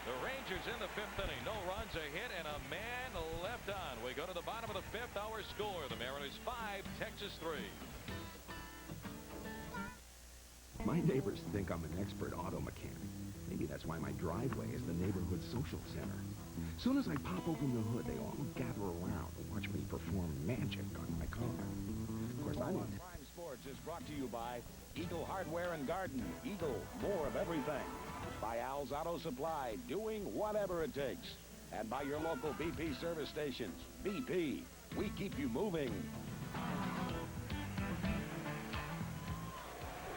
the Rangers in the 5th inning. No runs, a hit, and a man left on. We go to the bottom of the 5th. Our score: the Mariners 5, Texas 3. My neighbors think I'm an expert auto mechanic. Maybe that's why my driveway is the neighborhood social center. Soon as I pop open the hood, they all gather around and watch me perform magic on my car. Of course, I'm in. Prime Sports is brought to you by Eagle Hardware and Garden. Eagle, more of everything. By Al's Auto Supply, doing whatever it takes. And by your local BP service stations. BP, we keep you moving.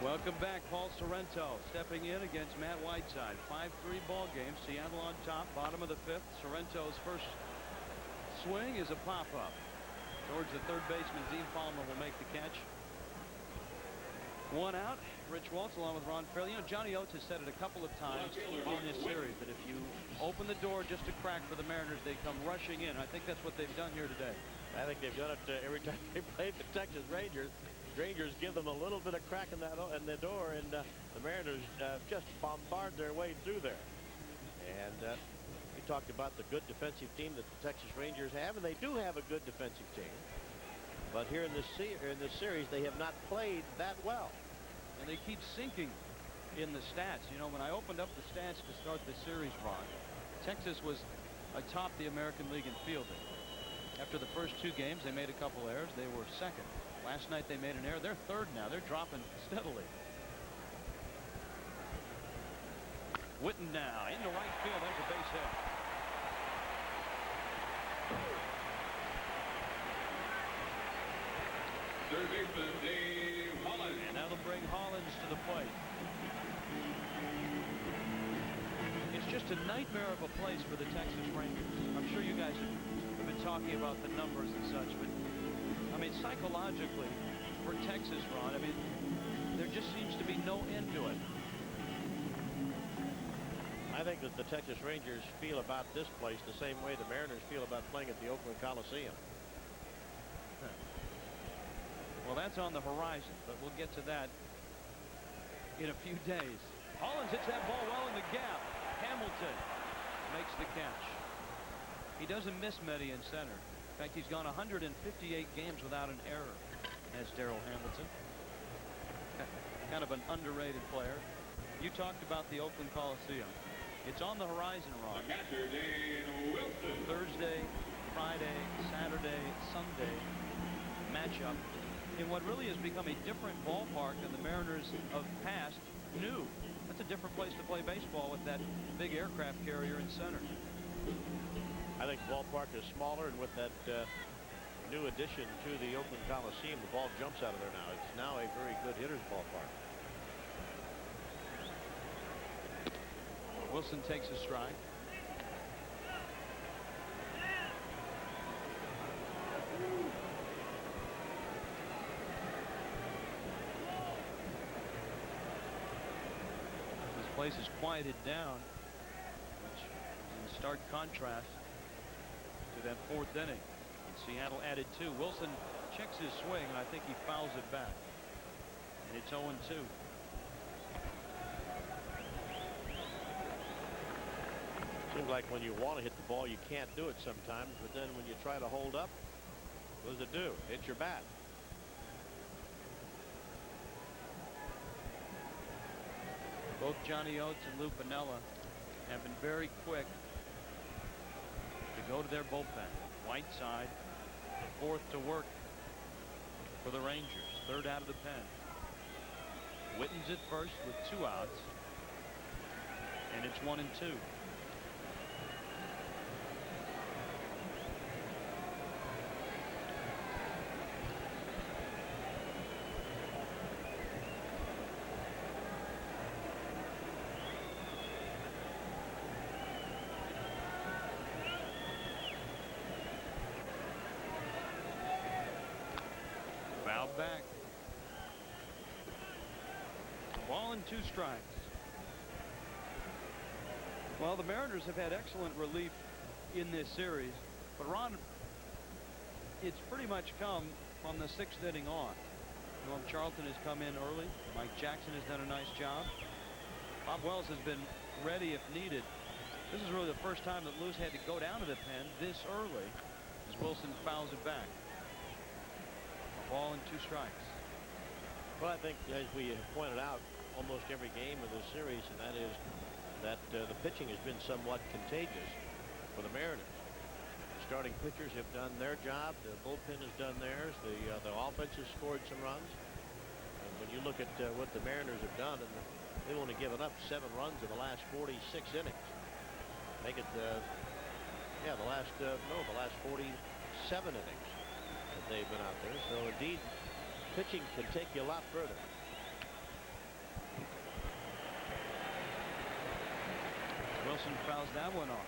Welcome back. Paul Sorrento stepping in against Matt Whiteside. 5-3 ball game. Seattle on top, bottom of the 5th. Sorrento's first swing is a pop-up. Towards the third baseman, D.Hollins will make the catch. 1 out. Rich Waltz along with Ron Fairley. You know, Johnny Oates has said it a couple of times in this series that if you open the door just a crack for the Mariners, they come rushing in. I think that's what they've done here today. I think they've done it every time they played the Texas Rangers. Rangers give them a little bit of crack in the door, and the Mariners just bombard their way through there. And we talked about the good defensive team that the Texas Rangers have, and they do have a good defensive team. But here in this series, they have not played that well. And they keep sinking in the stats. You know, when I opened up the stats to start the series, Ron, Texas was atop the American League in fielding. After the first 2 games, they made a couple errors. They were second. Last night they made an error. They're third now. They're dropping steadily. Whitten now into right field. There's a base hit. Third baseman D.Hollins. And that'll bring Hollins to the plate. just a nightmare of a place for the Texas Rangers. I'm sure you guys have been talking about the numbers and such, but I mean, psychologically, for Texas, Ron, I mean, there just seems to be no end to it. I think that the Texas Rangers feel about this place the same way the Mariners feel about playing at the Oakland Coliseum. Well, that's on the horizon, but we'll get to that in a few days. Hollins hits that ball well in the gap. Hamilton makes the catch. He doesn't miss many in center. In fact, he's gone 158 games without an error as Darryl Hamilton. Kind of an underrated player. You talked about the Oakland Coliseum. It's on the horizon, Ron. Thursday, Friday, Saturday, Sunday matchup in what really has become a different ballpark than the Mariners of past knew. That's a different place to play baseball with that big aircraft carrier in center. I think the ballpark is smaller, and with that new addition to the Oakland Coliseum, the ball jumps out of there now. It's now a very good hitter's ballpark. Wilson takes a strike. This place is quieted down, which is in stark contrast to that fourth inning. And Seattle added 2. Wilson checks his swing, and I think he fouls it back. And it's 0-2. Seems like when you want to hit the ball, you can't do it sometimes, but then when you try to hold up, what does it do? Hit your bat. Both Johnny Oates and Lou Piniella have been very quick to go to their bullpen. Whiteside, the 4th to work for the Rangers. 3rd out of the pen. Witten's at first with 2 outs, and it's 1-2. Fouled back. Ball and 2 strikes. Well, the Mariners have had excellent relief in this series, but Ron, it's pretty much come from the 6th inning on. Norm Charlton has come in early. Mike Jackson has done a nice job. Bob Wells has been ready if needed. This is really the first time that Lewis had to go down to the pen this early as Wilson fouls it back. Ball and 2 strikes. Well, I think, as we have pointed out, almost every game of this series, and that is that the pitching has been somewhat contagious for the Mariners. The starting pitchers have done their job. The bullpen has done theirs. The offense has scored some runs. And when you look at what the Mariners have done, and they've only given up 7 runs in the last 46 innings. Make it, the last 47 innings that they've been out there. So indeed, pitching can take you a lot further. Wilson fouls that one off.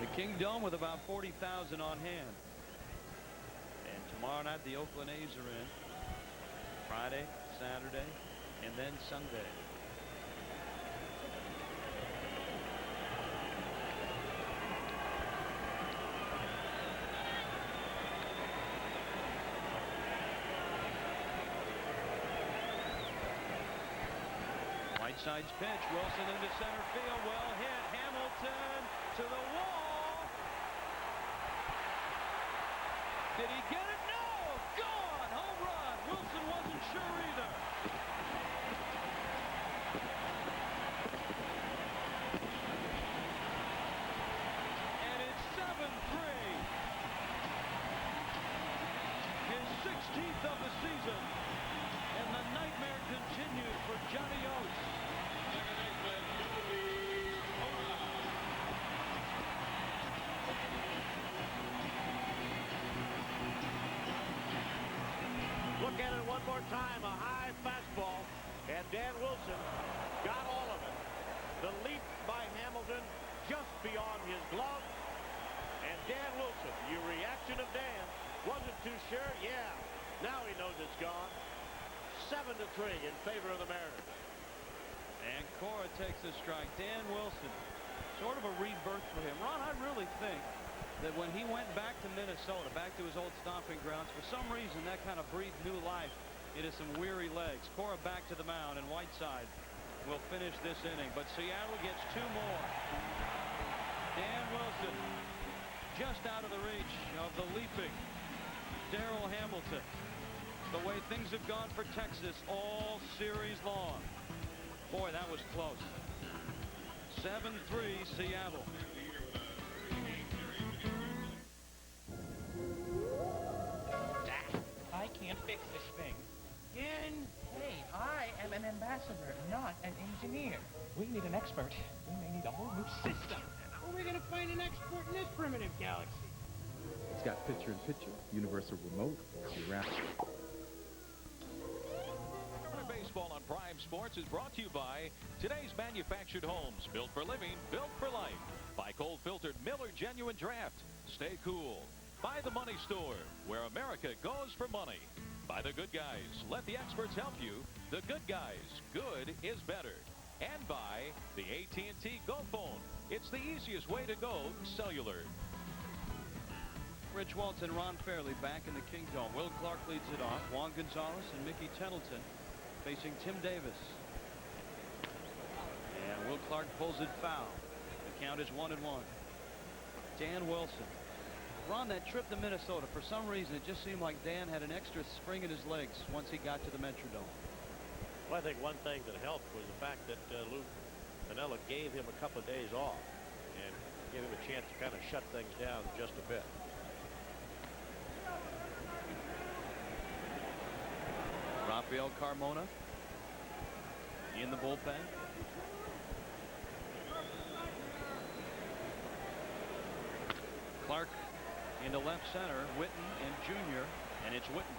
The Kingdome with about 40,000 on hand. And tomorrow night the Oakland A's are in. Friday, Saturday, and then Sunday. Whiteside's pitch. Wilson into center field. Well hit. Hamilton to the wall. Did he get it? No! Gone! Home run! Wilson wasn't sure either. And it's 7-3. His 16th of the season. And the nightmare continues for Johnny Oates. one more time, a high fastball, and Dan Wilson got all of it. The leap by Hamilton just beyond his glove, and Dan Wilson, your reaction of Dan, wasn't too sure. Yeah, now he knows it's gone. 7-3 in favor of the Mariners. And Cora takes a strike. Dan Wilson, sort of a rebirth for him. Ron, I really think that when he went back to Minnesota, back to his old stomping grounds, for some reason that kind of breathed new life into some weary legs. Cora back to the mound, and Whiteside will finish this inning. But Seattle gets 2 more. Dan Wilson just out of the reach of the leaping Darryl Hamilton. The way things have gone for Texas all series long. Boy, that was close. 7-3 Seattle. I can't fix this thing. Hey, I am an ambassador, not an engineer. We need an expert. We may need a whole new system. Where are we going to find an expert in this primitive galaxy? It's got picture-in-picture, universal remote, Baseball on Prime Sports is brought to you by today's manufactured homes, built for living, built for life. By cold-filtered Miller Genuine Draft. Stay cool. By the Money Store, where America goes for money. By the Good Guys. Let the experts help you. The Good Guys. Good is better. And by the AT&T Go Phone. It's the easiest way to go cellular. Rich Waltz and Ron Fairley back in the Kingdome. Will Clark leads it off. Juan Gonzalez and Mickey Tettleton facing Tim Davis. And Will Clark pulls it foul. The count is 1-1. Dan Wilson. Ron, that trip to Minnesota, for some reason, it just seemed like Dan had an extra spring in his legs once he got to the Metrodome. Well, I think one thing that helped was the fact that Lou Piniella gave him a couple of days off and gave him a chance to kind of shut things down just a bit. Rafael Carmona in the bullpen. Clark into left center. Witten and Jr. and it's Witten.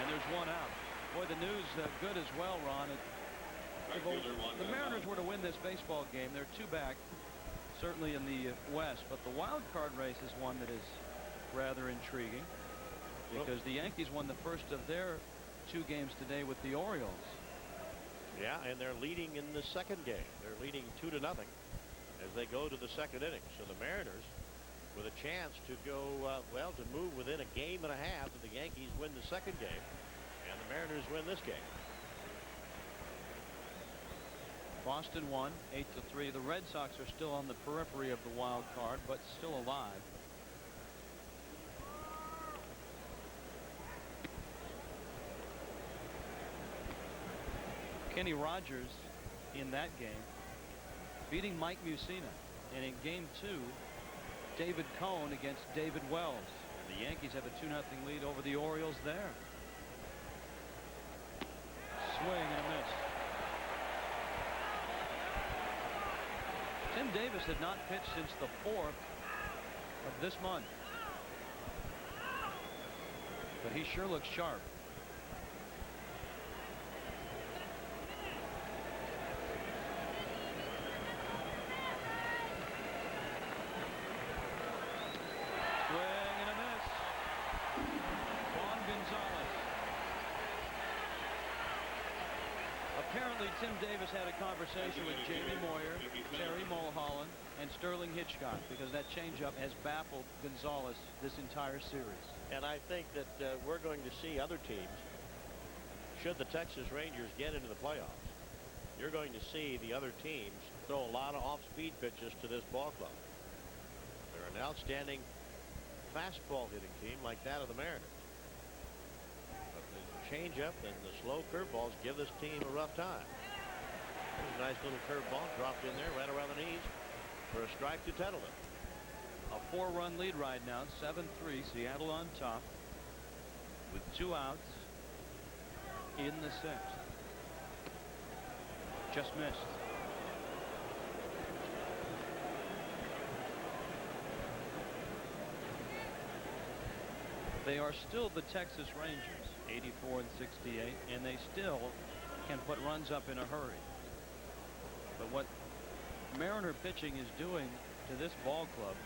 And there's one out. Boy, the news good as well, Ron. If the Mariners were to win this baseball game, they're 2 back, certainly in the West. But the wild card race is one that is rather intriguing, because the Yankees won the first of their 2 games today with the Orioles. Yeah, and they're leading in the second game. They're leading 2-0 as they go to the second inning. So the Mariners with a chance to go, well, to move within a game and a half if the Yankees win the second game and the Mariners win this game. Boston won 8-3. The Red Sox are still on the periphery of the wild card, but still alive. Kenny Rogers in that game beating Mike Mussina, and in game 2 David Cohn against David Wells. The Yankees have a 2-0 lead over the Orioles there. Swing and a miss. Tim Davis had not pitched since the 4th of this month, but he sure looks sharp. Apparently, Tim Davis had a conversation with Jamie Moyer, Terry Mulholland, and Sterling Hitchcock, because that changeup has baffled Gonzalez this entire series. And I think that we're going to see other teams, should the Texas Rangers get into the playoffs, you're going to see the other teams throw a lot of off-speed pitches to this ball club. They're an outstanding fastball hitting team like that of the Mariners. Changeup and the slow curveballs give this team a rough time. There's a nice little curveball dropped in there right around the knees for a strike to Tettleton. A 4-run lead right now, 7-3, Seattle on top with 2 outs in the 6th. Just missed. They are still the Texas Rangers, 84 and 68, and they still can put runs up in a hurry. But what Mariner pitching is doing to this ball club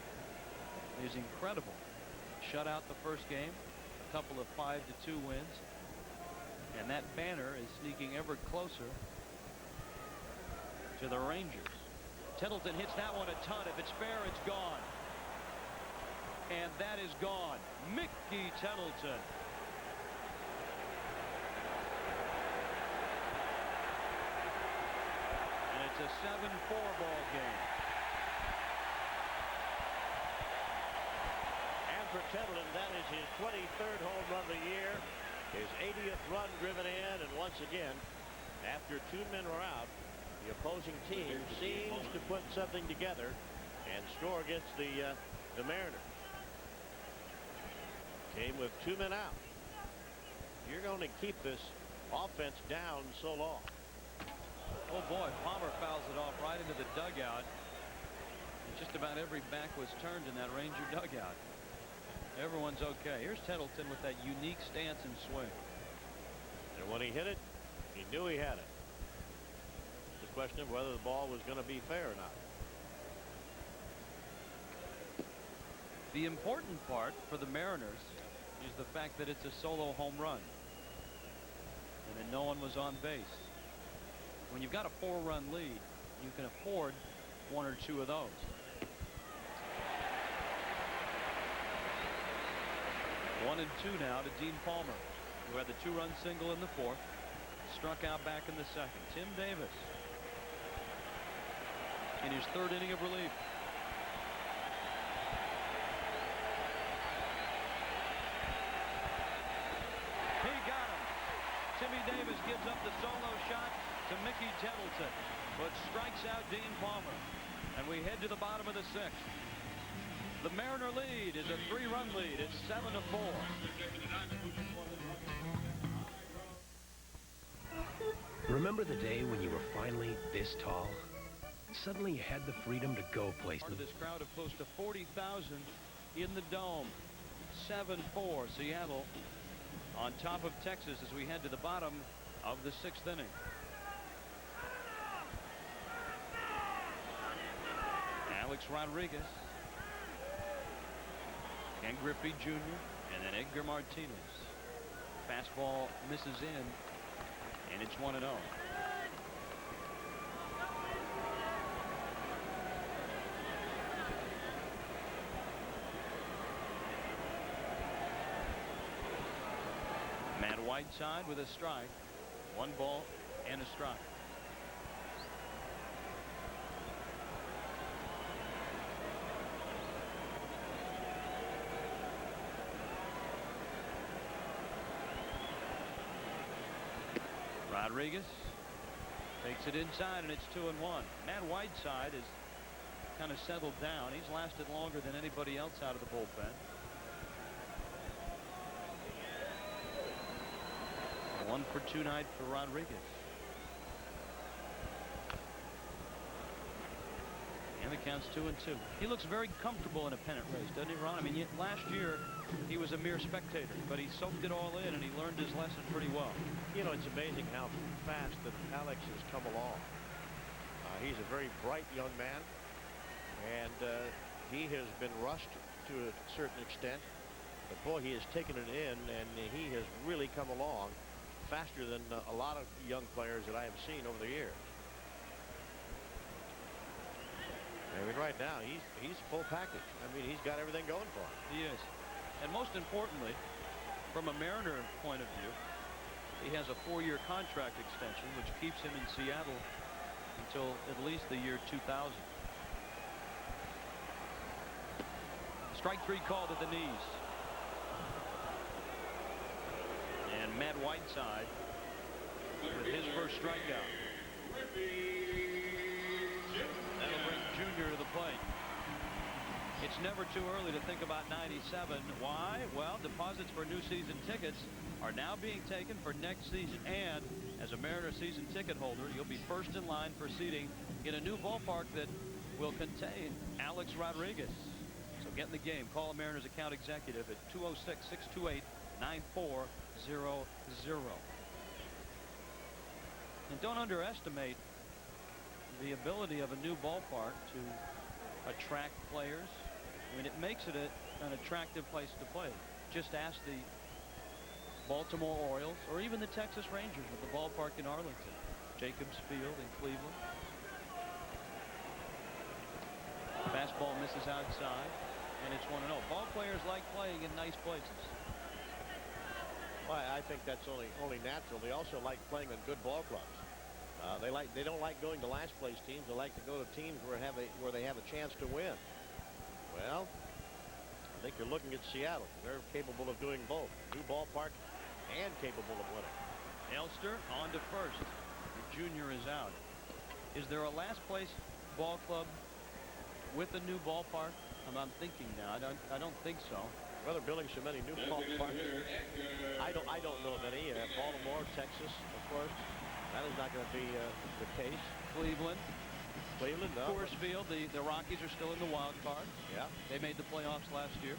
is incredible. Shut out the first game, a couple of 5-2 wins, and that banner is sneaking ever closer to the Rangers. Tettleton hits that one a ton. If it's fair, it's gone. And that is gone. Mickey Tettleton. And it's a 7-4 ball game. And for Tettleton, that is his 23rd home run of the year, his 80th run driven in, and once again, after 2 men were out, the opposing team seems to put something together and score against the Mariners. Came with 2 men out. You're going to keep this offense down so long. Oh boy, Palmer fouls it off right into the dugout. Just about every back was turned in that Ranger dugout. Everyone's okay. Here's Tettleton with that unique stance and swing. And when he hit it, he knew he had it. It's a question of whether the ball was going to be fair or not. The important part for the Mariners is the fact that it's a solo home run and that no one was on base. When you've got a 4-run lead, you can afford 1 or 2 of those. One and 2 now to Dean Palmer, who had the 2-run single in the 4th, struck out back in the 2nd. Tim Davis in his 3rd inning of relief. He got him. Timmy Davis gives up the solo shot to Mickey Tettleton, but strikes out Dean Palmer. And we head to the bottom of the 6th. The Mariner lead is a 3-run lead. It's 7-4. Remember the day when you were finally this tall? Suddenly you had the freedom to go places. Part of this crowd of close to 40,000 in the dome. 7-4 Seattle on top of Texas as we head to the bottom of the 6th inning. Alex Rodriguez, K.Griffey Jr, and then Edgar Martinez. Fastball misses in, and it's 1-0. Matt Whiteside with a strike. 1 ball and a strike. Rodriguez takes it inside, and it's 2-1. Matt Whiteside has kind of settled down. He's lasted longer than anybody else out of the bullpen. 1 for 2 night for Rodriguez. And the count's 2-2. He looks very comfortable in a pennant race, doesn't he, Ron? I mean, last year he was a mere spectator, but he soaked it all in and he learned his lesson pretty well. You know, it's amazing how fast that Alex has come along. He's a very bright young man, and he has been rushed to a certain extent. But boy, he has taken it in, and he has really come along faster than a lot of young players that I have seen over the years. I mean, right now he's full package. I mean, he's got everything going for him. He is. And most importantly, from a Mariner point of view, he has a 4-year contract extension which keeps him in Seattle until at least the year 2000. Strike 3 called at the knees. And Matt Whiteside with his first strikeout. That'll bring Junior to the plate. It's never too early to think about 97. Why? Well, deposits for new season tickets are now being taken for next season. And as a Mariner season ticket holder, you'll be first in line for seating in a new ballpark that will contain Alex Rodriguez. So So get in the game. Call a Mariners account executive at 206-628-9400. And don't underestimate the ability of a new ballpark to attract players. I mean, it makes it an attractive place to play. Just ask the Baltimore Orioles or even the Texas Rangers with the ballpark in Arlington. Jacobs Field in Cleveland. Fastball misses outside, and it's 1-0. Ball players like playing in nice places. Well, I think that's only natural. They also like playing in good ball clubs. They don't like going to last place teams. They like to go to teams where they have a chance to win. Well, I think you're looking at Seattle. They're capable of doing both. New ballpark and capable of winning. Elster on to first. Jr. is out. Is there a last place ball club with a new ballpark? I'm thinking now. I don't think so. Well, they're building so many new ballparks. I don't know of any. Baltimore, Texas, of course. That is not going to be the case. Cleveland, no. Coors Field. The Rockies are still in the wild card. Yeah. They made the playoffs last year.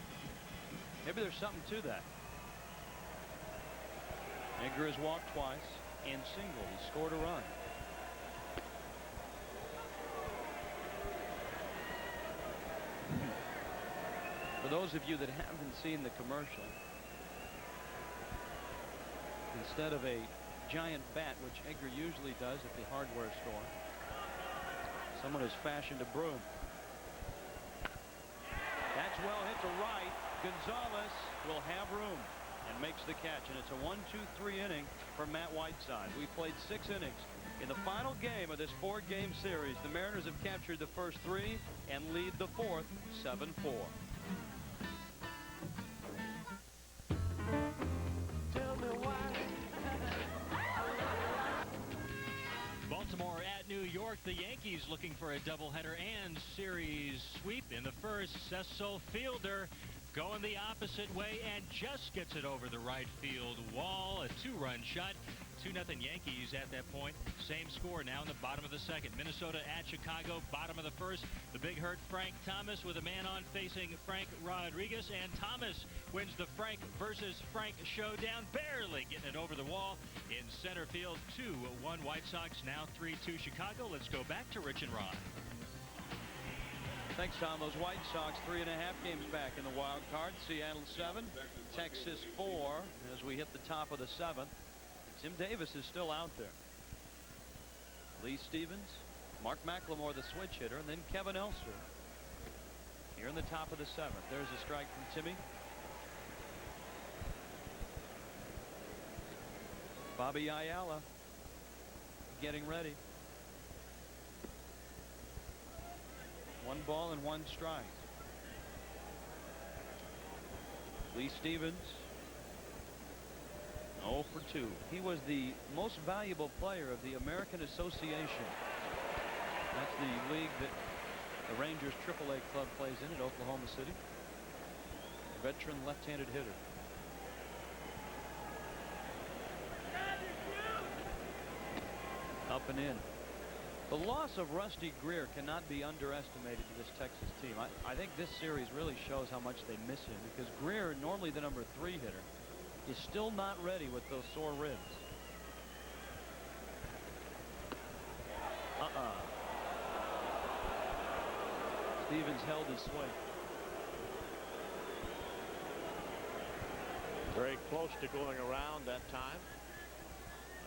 Maybe there's something to that. Edgar has walked twice and singled. He scored a run. For those of you that haven't seen the commercial, instead of a giant bat, which Edgar usually does at the hardware store, someone has fashioned a broom. That's well hit to right. Gonzalez will have room and makes the catch, and it's a 1-2-3 inning for Matt Whiteside. We played 6 innings. In the final game of this 4-game series, the Mariners have captured the first 3 and lead the 4th 7-4. Baltimore at New York. The Yankees looking for a doubleheader and series sweep in the first. Cecil Fielder going the opposite way and just gets it over the right field wall. A 2-run shot. 2-0 Yankees at that point. Same score now in the bottom of the second. Minnesota at Chicago, bottom of the first. The big hurt Frank Thomas with a man on facing Frank Rodriguez, and Thomas wins the Frank versus Frank showdown, barely getting it over the wall in center field. 2-1 White Sox, now 3-2 Chicago. Let's go back to Rich and Ron. Thanks, Tom. Those White Sox 3.5 games back in the wild card. Seattle 7, Texas 4 as we hit the top of the 7th. Tim Davis is still out there. Lee Stevens, Mark McLemore, the switch hitter, and then Kevin Elster here in the top of the 7th. There's a strike from Timmy. Bobby Ayala getting ready. 1 ball and 1 strike. Lee Stevens 0 for 2. He was the most valuable player of the American Association. That's the league that the Rangers AAA club plays in at Oklahoma City. Veteran left-handed hitter. Up and in. The loss of Rusty Greer cannot be underestimated to this Texas team. I think this series really shows how much they miss him, because Greer, normally the number 3 hitter, is still not ready with those sore ribs. Stevens held his swing. Very close to going around that time.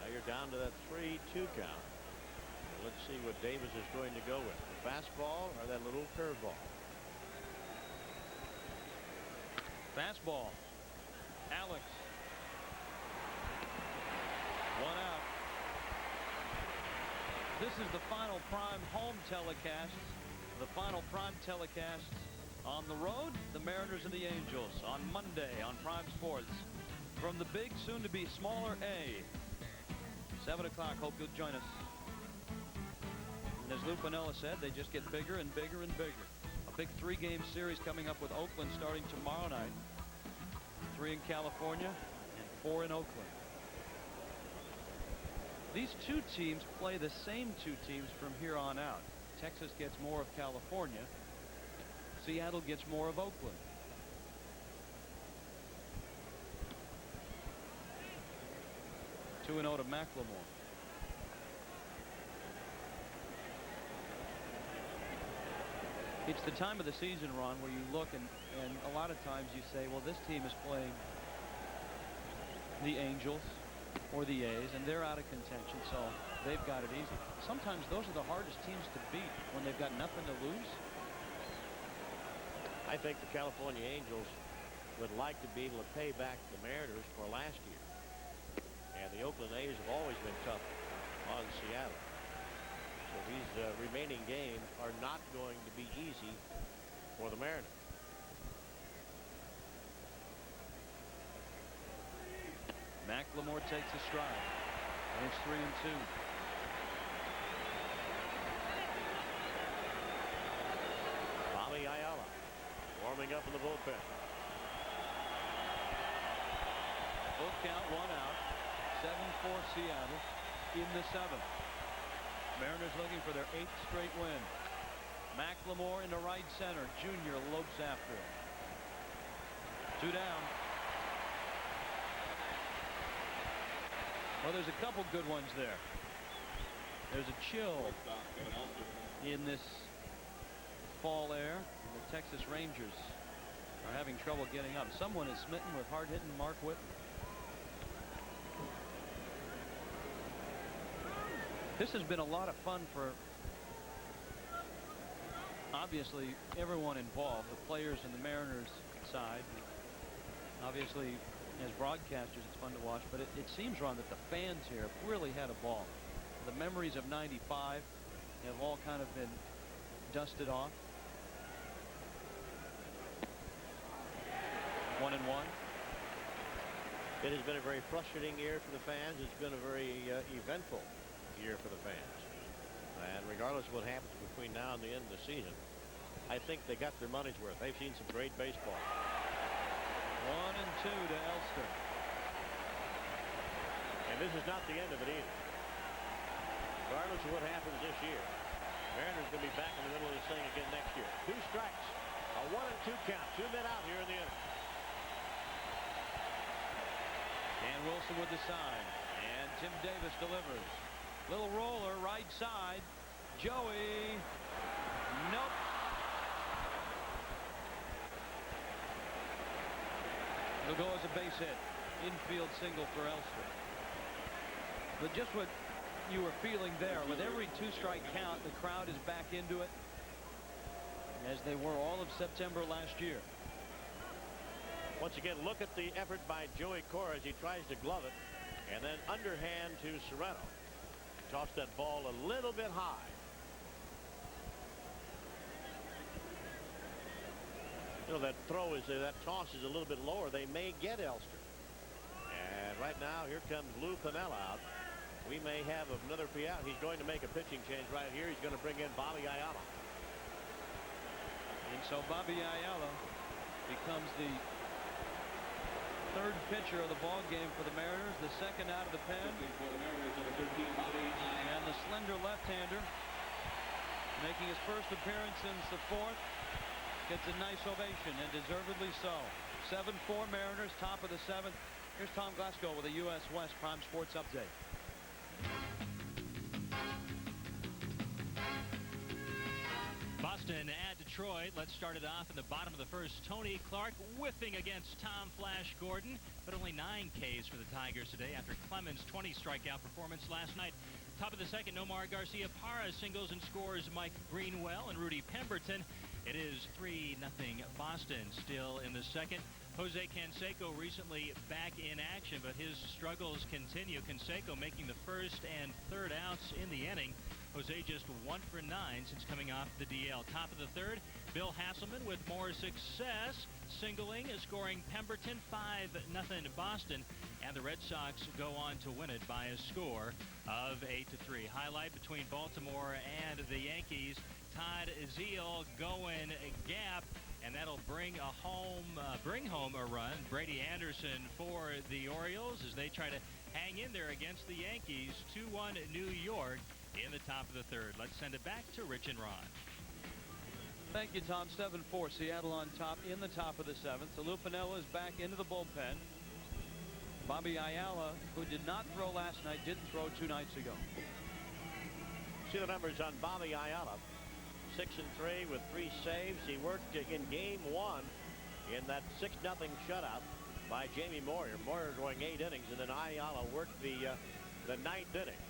Now you're down to that 3-2 count. Let's see what Davis is going to go with. The fastball or that little curveball? Fastball. Alex. 1 out. This is the final prime home telecast. The final prime telecast on the road, the Mariners and the Angels on Monday on Prime Sports from the big, soon-to-be smaller A. 7 o'clock. Hope you'll join us. And as Lou Piniella said, they just get bigger and bigger and bigger. A big 3-game series coming up with Oakland starting tomorrow night. 3 in California and 4 in Oakland. These 2 teams play the same 2 teams from here on out. Texas gets more of California. Seattle gets more of Oakland. Two 2-0 to McLemore. It's the time of the season, Ron, where you look and a lot of times you say, well, this team is playing the Angels or the A's, and they're out of contention, so they've got it easy. Sometimes those are the hardest teams to beat when they've got nothing to lose. I think the California Angels would like to be able to pay back the Mariners for last year. And the Oakland A's have always been tough on Seattle. So these remaining games are not going to be easy for the Mariners. McLemore takes a stride. And it's 3-2. Bobby Ayala warming up in the bullpen. Full count, 1 out. 7-4 Seattle in the 7th. Mariners looking for their 8th straight win. McLemore into right center. Jr. lopes after it. 2 down. Well, there's a couple good ones there. There's a chill in this fall air. The Texas Rangers are having trouble getting up. Someone is smitten with hard-hitting Mark Whitten. This has been a lot of fun for obviously everyone involved, the players and the Mariners side. Obviously, as broadcasters, it's fun to watch, but it seems, Ron, that the fans here have really had a ball. The memories of '95 have all kind of been dusted off. 1-1. It has been a very frustrating year for the fans. It's been a very eventful year for the fans. And regardless of what happens between now and the end of the season, I think they got their money's worth. They've seen some great baseball. 1-2 to Elster. And this is not the end of it either. Regardless of what happens this year, Mariners going to be back in the middle of this thing again next year. 2 strikes, a 1-2 count, 2 men out here in the inning. And Wilson with the sign, and Tim Davis delivers. Little roller right side. Joey. Nope. It'll go as a base hit. Infield single for Elster. But just what you were feeling there, with every 2-strike count, the crowd is back into it, as they were all of September last year. Once again, look at the effort by Joey Cora as he tries to glove it, and then underhand to Serrano. Tossed that ball a little bit high. You know, that throw is that toss is a little bit lower. They may get Elster. And right now, here comes Lou Piniella out. We may have another out. He's going to make a pitching change right here. He's going to bring in Bobby Ayala. And so Bobby Ayala becomes the 3rd pitcher of the ball game for the Mariners, the 2nd out of the pen. And the slender left-hander, making his first appearance since the 4th, gets a nice ovation, and deservedly so. 7-4 Mariners, top of the 7th. Here's Tom Glasgow with a U.S. West Prime Sports Update. Boston at Detroit. Let's start it off in the bottom of the first. Tony Clark whiffing against Tom Flash Gordon, but only 9 Ks for the Tigers today after Clemens' 20 strikeout performance last night. Top of the 2nd, Nomar Garcia Parra singles and scores Mike Greenwell and Rudy Pemberton. It is 3-0 Boston still in the 2nd. Jose Canseco recently back in action, but his struggles continue. Canseco making the 1st and 3rd outs in the inning. Jose just 1 for 9 since coming off the DL. Top of the 3rd, Bill Hasselman with more success, singling, scoring Pemberton. 5-0 Boston, and the Red Sox go on to win it by a score of 8-3. Highlight between Baltimore and the Yankees. Todd Zeile going gap, and that'll bring home a run. Brady Anderson for the Orioles as they try to hang in there against the Yankees. 2-1 New York in the top of the 3rd. Let's send it back to Rich and Ron. Thank you, Tom. 7-4. Seattle on top in the top of the 7th. So Lou Piniella is back into the bullpen. Bobby Ayala, who did not throw last night, didn't throw 2 nights ago. See the numbers on Bobby Ayala. 6-3 with 3 saves. He worked in game 1 in that 6-0 shutout by Jamie Moyer. Moyer going 8 innings, and then Ayala worked the 9th inning.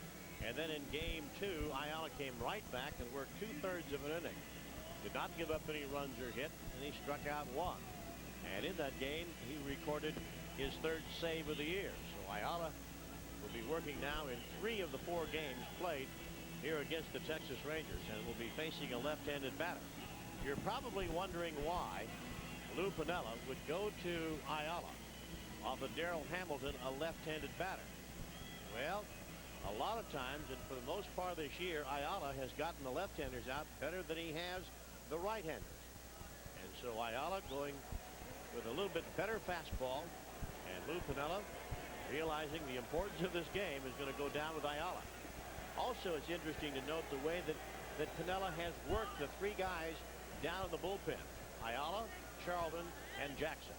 And then in game 2, Ayala came right back and worked 2/3 of an inning. Did not give up any runs or hit, and he struck out 1. And in that game, he recorded his 3rd save of the year. So Ayala will be working now in 3 of the 4 games played here against the Texas Rangers, and will be facing a left-handed batter. You're probably wondering why Lou Piniella would go to Ayala off of Darrell Hamilton, a left-handed batter. Well, a lot of times, and for the most part this year, Ayala has gotten the left-handers out better than he has the right-handers. And so Ayala going with a little bit better fastball, and Lou Piniella, realizing the importance of this game, is going to go down with Ayala. Also, it's interesting to note the way that Piniella has worked the 3 guys down in the bullpen: Ayala, Charlton, and Jackson.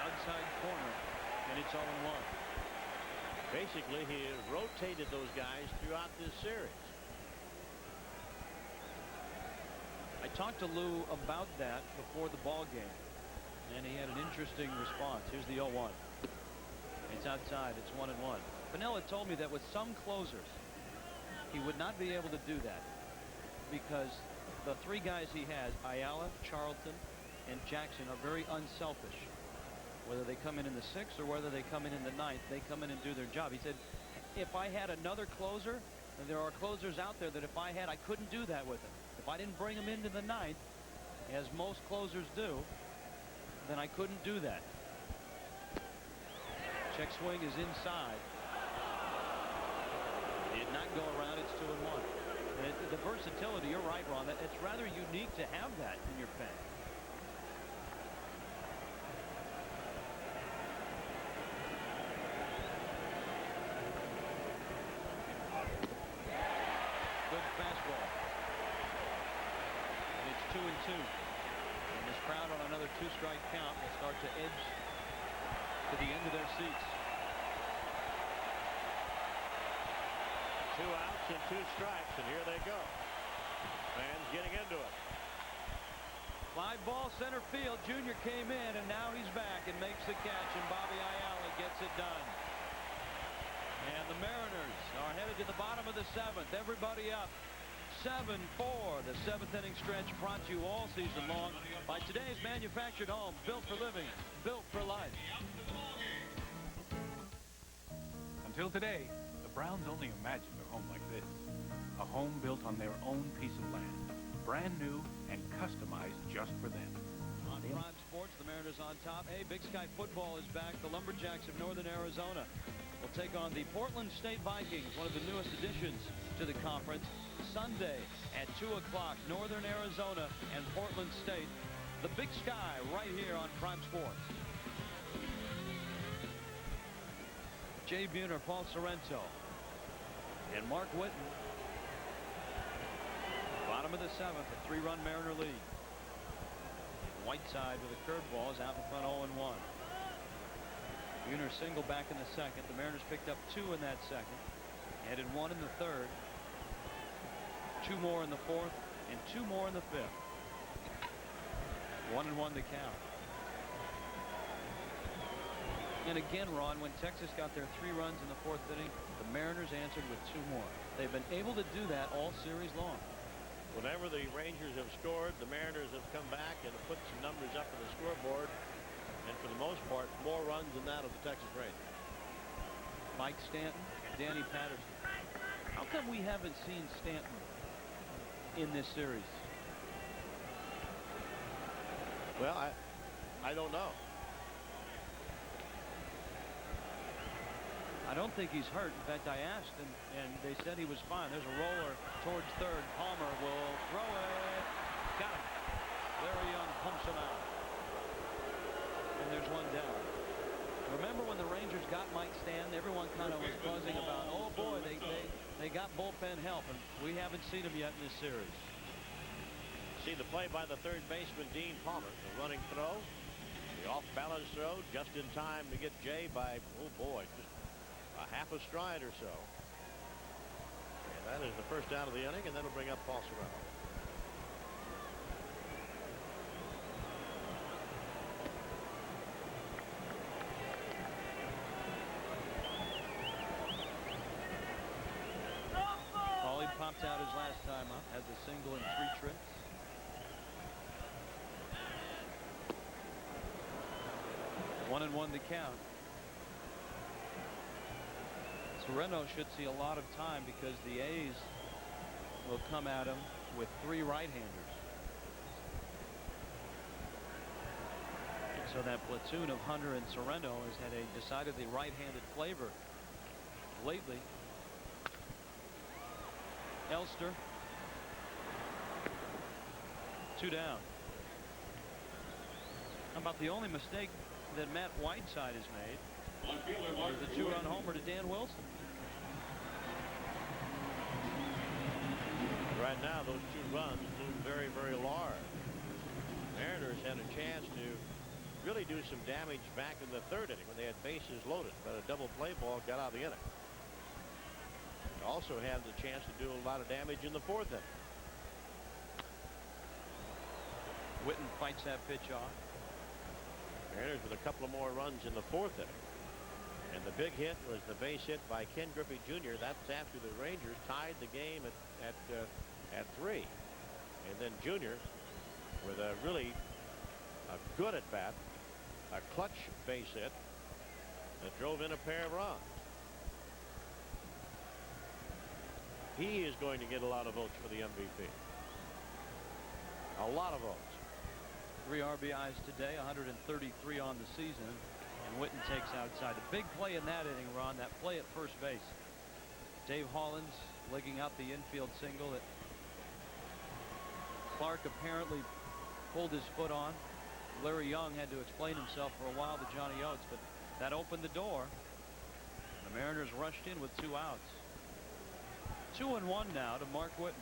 Outside corner, and it's 0-1. Basically, he has rotated those guys throughout this series. I talked to Lou about that before the ball game, and he had an interesting response. Here's the 0-1. It's outside. It's 1-1. Piniella told me that with some closers, he would not be able to do that because the 3 guys he has, Ayala, Charlton, and Jackson, are very unselfish. Whether they come in the 6th or whether they come in the 9th, they come in and do their job. He said, if I had another closer, and there are closers out there that if I had, I couldn't do that with him. If I didn't bring him into the 9th, as most closers do, then I couldn't do that. Check swing is inside. Did not go around. It's 2-1. And the versatility, you're right, Ron, it's rather unique to have that in your pen. Good fastball. And it's 2-2. And this crowd on another 2-strike count will start to edge to the end of their seats. 2 outs and 2 strikes, and here they go. Fans getting into it. Fly ball center field. Junior came in, and now he's back and makes the catch, and Bobby Ayala gets it done. And the Mariners are headed to the bottom of the 7th. Everybody up. 7-4. The 7th inning stretch brought to you all season long by today's manufactured home, built for living, built for life. Until today, the Browns only imagined a home like this. A home built on their own piece of land, brand new and customized just for them. On Prime Sports, the Mariners on top. Hey, Big Sky football is back. The Lumberjacks of Northern Arizona will take on the Portland State Vikings, one of the newest additions to the conference. Sunday at 2 o'clock, Northern Arizona and Portland State. The Big Sky right here on Prime Sports. Jay Buhner, Paul Sorrento, and Mark Whitten. Bottom of the 7th, a 3-run Mariner lead. Whiteside with a curveball is out in front, 0-1. Buhner single back in the 2nd. The Mariners picked up 2 in that 2nd. Added 1 in the 3rd. 2 more in the 4th, and 2 more in the 5th. 1-1 to count. And again, Ron, when Texas got their 3 runs in the 4th inning, the Mariners answered with 2 more. They've been able to do that all series long. Whenever the Rangers have scored, the Mariners have come back and put some numbers up on the scoreboard, and for the most part, more runs than that of the Texas Rangers. Mike Stanton, Danny Patterson. How come we haven't seen Stanton in this series? Well, I don't know. I don't think he's hurt. In fact, I asked, and they said he was fine. There's a roller towards 3rd. Palmer will throw it. Got him. Larry Young pumps him out. And there's 1 down. Remember when the Rangers got Mike Stanton, everyone kind of was buzzing about, oh boy, they got bullpen help, and we haven't seen him yet in this series. See the play by the third baseman, D.Hollins. The running throw. The off-balance throw just in time to get Jay by, oh boy, just a half a stride or so. And that is the first out of the inning, and that'll bring up Paul Serrano. Paulie popped out his last time up, has a single and 3 trips. One and one the count. Serrano should see a lot of time because the A's will come at him with 3 right-handers. And so that platoon of Hunter and Serrano has had a decidedly right-handed flavor lately. Elster. 2 down. How about the only mistake that Matt Whiteside has made? Was a 2-run homer to Dan Wilson. Right now, those 2 runs loom very, very large. Mariners had a chance to really do some damage back in the 3rd inning when they had bases loaded, but a double play ball got out of the inning. Also had the chance to do a lot of damage in the 4th inning. Witten fights that pitch off. Mariners with a couple of more runs in the 4th inning. And the big hit was the base hit by K.Griffey Jr. That's after the Rangers tied the game at 3. And then Jr. with a really good at bat, a clutch base hit that drove in a pair of runs. He is going to get a lot of votes for the MVP. A lot of votes. 3 RBIs today, 133 on the season, and Witten takes outside. The big play in that inning, Ron, that play at first base. D.Hollins legging out the infield single that Clark apparently pulled his foot on. Larry Young had to explain himself for a while to Johnny Oates, but that opened the door. The Mariners rushed in with 2 outs. 2-1 now to Mark Witten.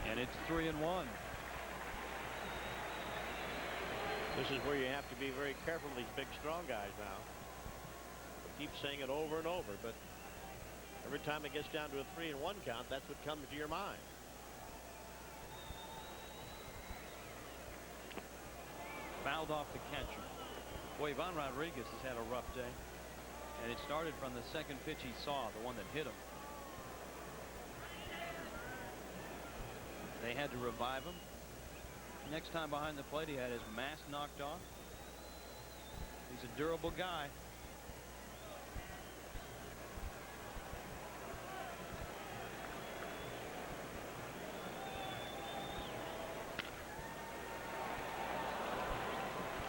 And it's 3-1. This is where you have to be very careful with these big, strong guys now. We keep saying it over and over, but every time it gets down to a 3-1 count, that's what comes to your mind. Fouled off the catcher. Boy, A.Rodriguez has had a rough day. And it started from the second pitch he saw, the one that hit him. They had to revive him. Next time behind the plate, he had his mask knocked off. He's a durable guy.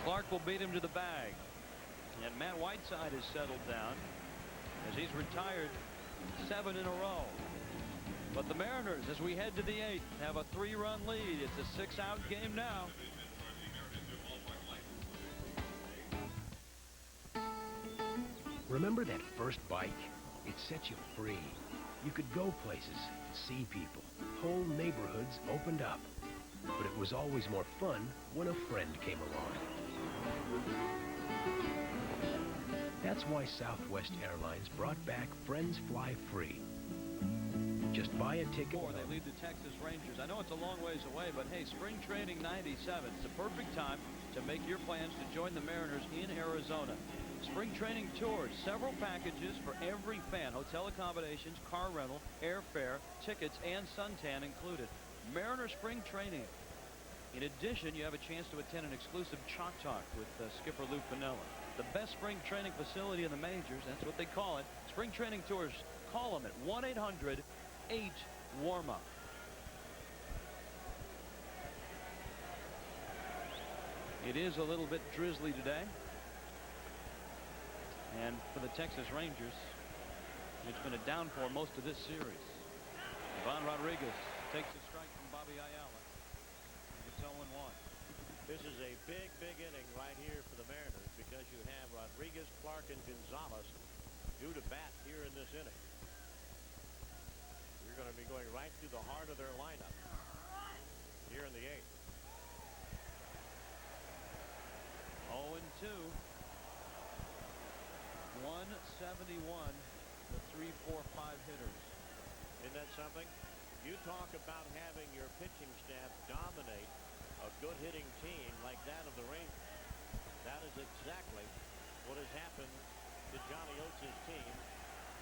Clark will beat him to the bag. And Matt Whiteside has settled down as he's retired 7 in a row. But the Mariners, as we head to the 8th, have a 3-run lead. It's a 6-out game now. Remember that first bike? It set you free. You could go places, see people. Whole neighborhoods opened up. But it was always more fun when a friend came along. That's why Southwest Airlines brought back Friends Fly Free. Just buy a ticket. They lead the Texas Rangers. I know it's a long ways away, but hey, spring training 97. It's the perfect time to make your plans to join the Mariners in Arizona. Spring training tours, several packages for every fan. Hotel accommodations, car rental, airfare, tickets, and suntan included. Mariner spring training. In addition, you have a chance to attend an exclusive Chalk Talk with skipper Lou Piniella. The best spring training facility in the majors, that's what they call it. Spring training tours, call them at 1-800-8-WARM-UP. It is a little bit drizzly today. And for the Texas Rangers, it's been a downpour most of this series. A.Rodriguez Takes a strike from Bobby Ayala. And it's 0-1. This is a big, big inning right here for the Mariners because you have Rodriguez, Clark, and Gonzalez due to bat here in this inning. You're going to be going right through the heart of their lineup here in the 8th. 0-2. 171. The 3, 4, 5 hitters. Isn't that something? You talk about having your pitching staff dominate a good hitting team like that of the Rangers. That is exactly what has happened to Johnny Oates' team.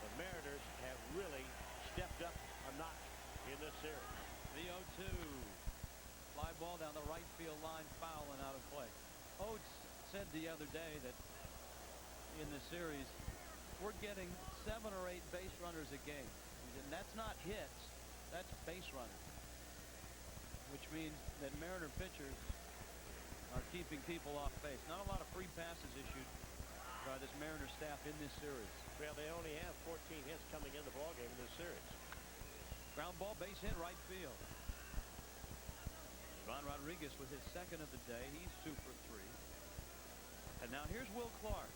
The Mariners have really stepped up a notch in this series. The 0-2. Fly ball down the right field line, foul and out of play. Oates said the other day that in the series we're getting 7 or 8 base runners a game. And that's not hits, that's base runners. Which means that Mariner pitchers are keeping people off base. Not a lot of free passes issued by this Mariner staff in this series. Well, they only have 14 hits coming in the ballgame in this series. Ground ball, base hit, right field. Ron Rodriguez with his second of the day. He's 2 for 3. And now here's Will Clark.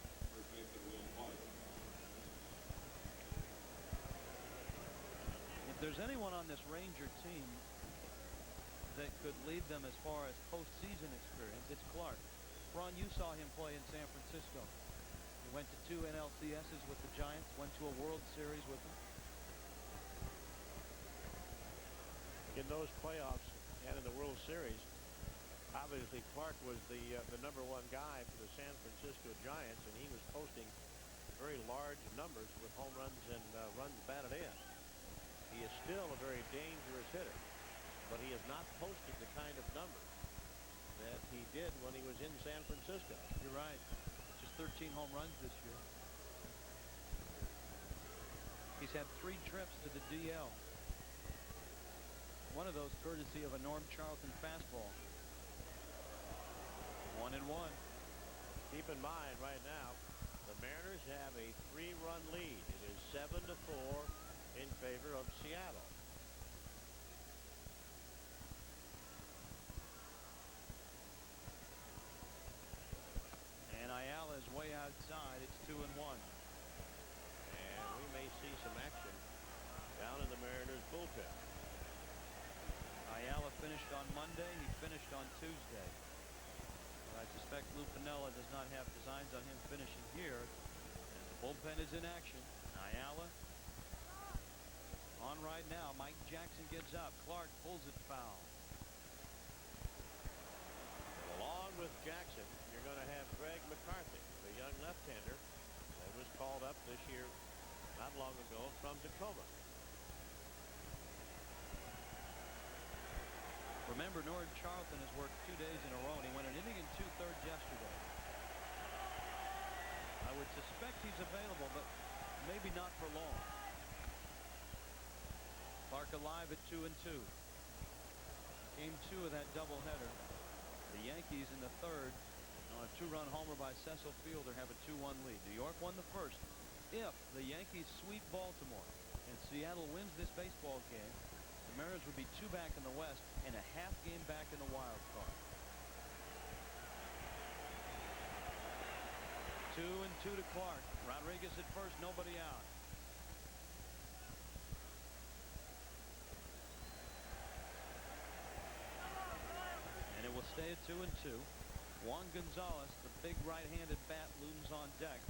If there's anyone on this Ranger team that could lead them as far as postseason experience, it's Clark. Ron, you saw him play in San Francisco. He went to 2 NLCSs with the Giants, went to a World Series with them. In those playoffs and in the World Series, obviously Clark was the #1 guy for the San Francisco Giants, and he was posting very large numbers with home runs and runs batted in. He is still a very dangerous hitter, but he has not posted the kind of numbers that he did when he was in San Francisco. You're right. Just 13 home runs this year. He's had 3 trips to the DL. One of those courtesy of a Norm Charlton fastball. 1-1. Keep in mind right now, the Mariners have a 3-run lead. It is 7-4 in favor of Seattle. And Ayala is way outside. It's 2-1. And we may see some action down in the Mariners bullpen. Ayala finished on Monday. He finished on Tuesday. But I suspect Lou Piniella does not have designs on him finishing here. And the bullpen is in action. Ayala on right now. Mike Jackson gets up. Clark pulls it foul. Along with Jackson, you're going to have Greg McCarthy, the young left-hander that was called up this year not long ago from Tacoma. Remember, Norm Charlton has worked 2 days in a row, and he went an inning and 2/3 yesterday. I would suspect he's available, but maybe not for long. Clark alive at 2-2. Game 2 of that doubleheader. The Yankees in the 3rd on a 2-run homer by Cecil Fielder have a 2-1 lead. New York won the first. If the Yankees sweep Baltimore and Seattle wins this baseball game, the Mariners would be 2 back in the West and a half game back in the wild card. 2-2 to Clark. Rodriguez at first, nobody out. And it will stay at 2-2. Juan Gonzalez, the big right-handed bat, looms on deck.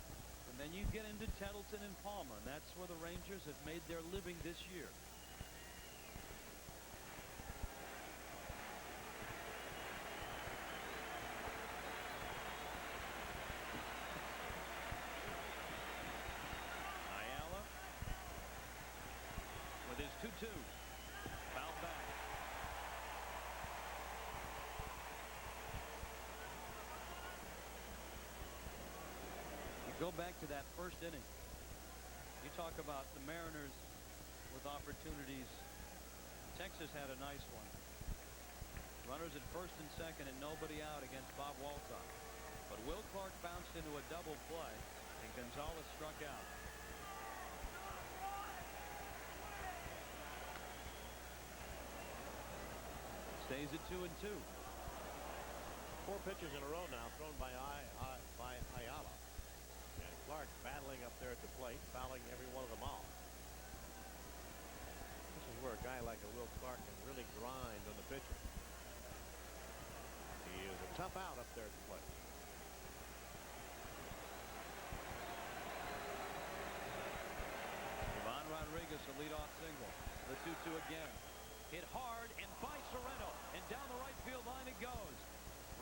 And then you get into Tettleton and Palmer, and that's where the Rangers have made their living this year. Ayala with his 2-2. Foul back. Go back to that first inning. You talk about the Mariners with opportunities. Texas had a nice one. Runners at first and second and nobody out against Bob Walcott. But Will Clark bounced into a double play and Gonzalez struck out. stays at 2-2. 4 pitches in a row now thrown by Ayala. And Clark battling up there at the plate, fouling every one of them off. This is where a guy like a Will Clark can really grind on the pitcher. He is a tough out up there at the plate. Rodriguez a leadoff single. The 2-2 again. Hit hard and by Sereno. And down the right field line it goes.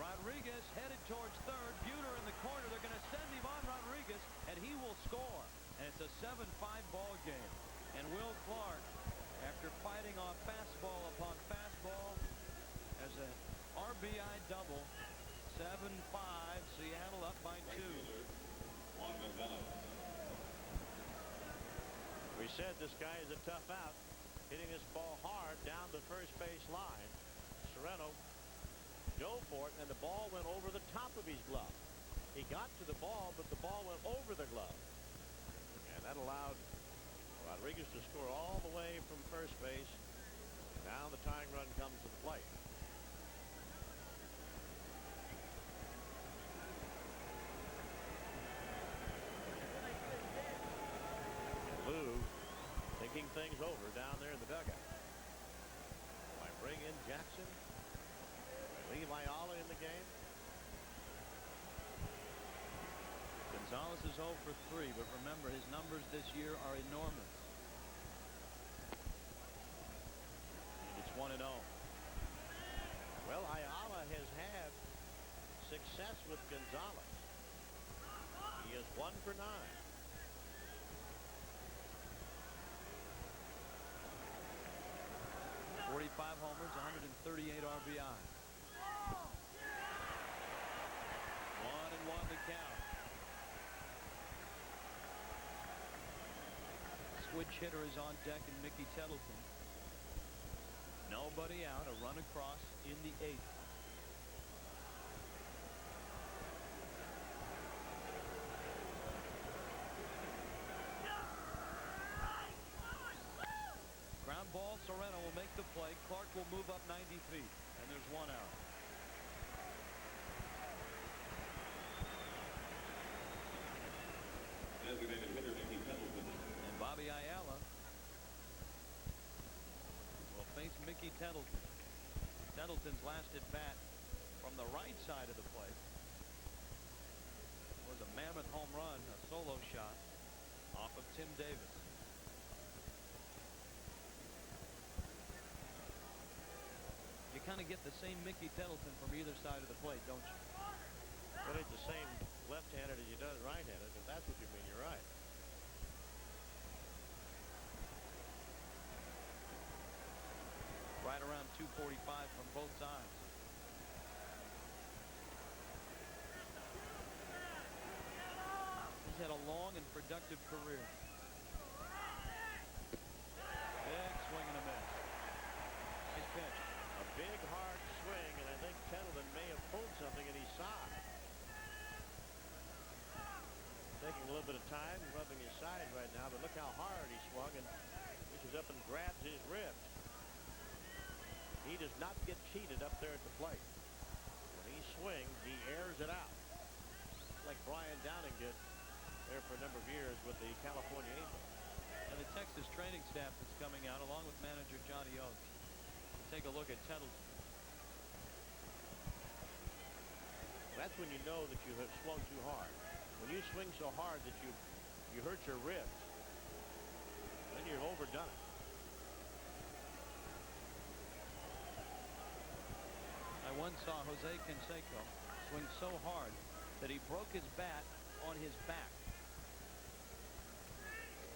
Rodriguez headed towards third. Buhner in the corner. They're going to send Ivan Rodriguez, and he will score. And it's a 7-5 ball game. And Will Clark, after fighting off fastball upon fastball, has an RBI double. 7-5. Seattle up by 2. We said this guy is a tough out, hitting this ball hard down the first base line. Sereno dove for it, and the ball went over the top of his glove. He got to the ball, but the ball went over the glove. And that allowed Rodriguez to score all the way from first base. Now the tying run comes to the plate. Lou thinking things over down there in the dugout. I bring in Jackson. Leave Ayala in the game. Gonzalez is 0 for 3, but remember his numbers this year are enormous. And it's 1-0. Well, Ayala has had success with Gonzalez. He is 1 for 9. 45 homers, 138 RBI. 1-1 to count. Switch hitter is on deck in Mickey Tettleton. Nobody out. A run across in the 8th. Ground ball. Sereno will make the play. Clark will move up 90 feet. And there's 1 out. Designated hitter Mickey Tettleton. And Bobby Ayala will face Mickey Tettleton. Tettleton's last at bat from the right side of the plate was a mammoth home run, a solo shot off of Tim Davis. You kind of get the same Mickey Tettleton from either side of the plate, don't you? But it's the same left-handed as you does right-handed. If that's what you mean, you're right. Right around 245 from both sides. He's had a long and productive career. Big swing and a miss. Nice pitch. A big hard swing, and I think Tettleton may have pulled something in his side. Taking a little bit of time, rubbing his side right now, but look how hard he swung, and reaches up and grabs his ribs. He does not get cheated up there at the plate. When he swings, he airs it out. Like Brian Downing did there for a number of years with the California Angels. And the Texas training staff that's coming out, along with manager Johnny Oates. Take a look at Tettleton. That's when you know that you have swung too hard. When you swing so hard that you hurt your ribs, then you've overdone it. I once saw Jose Canseco swing so hard that he broke his bat on his back.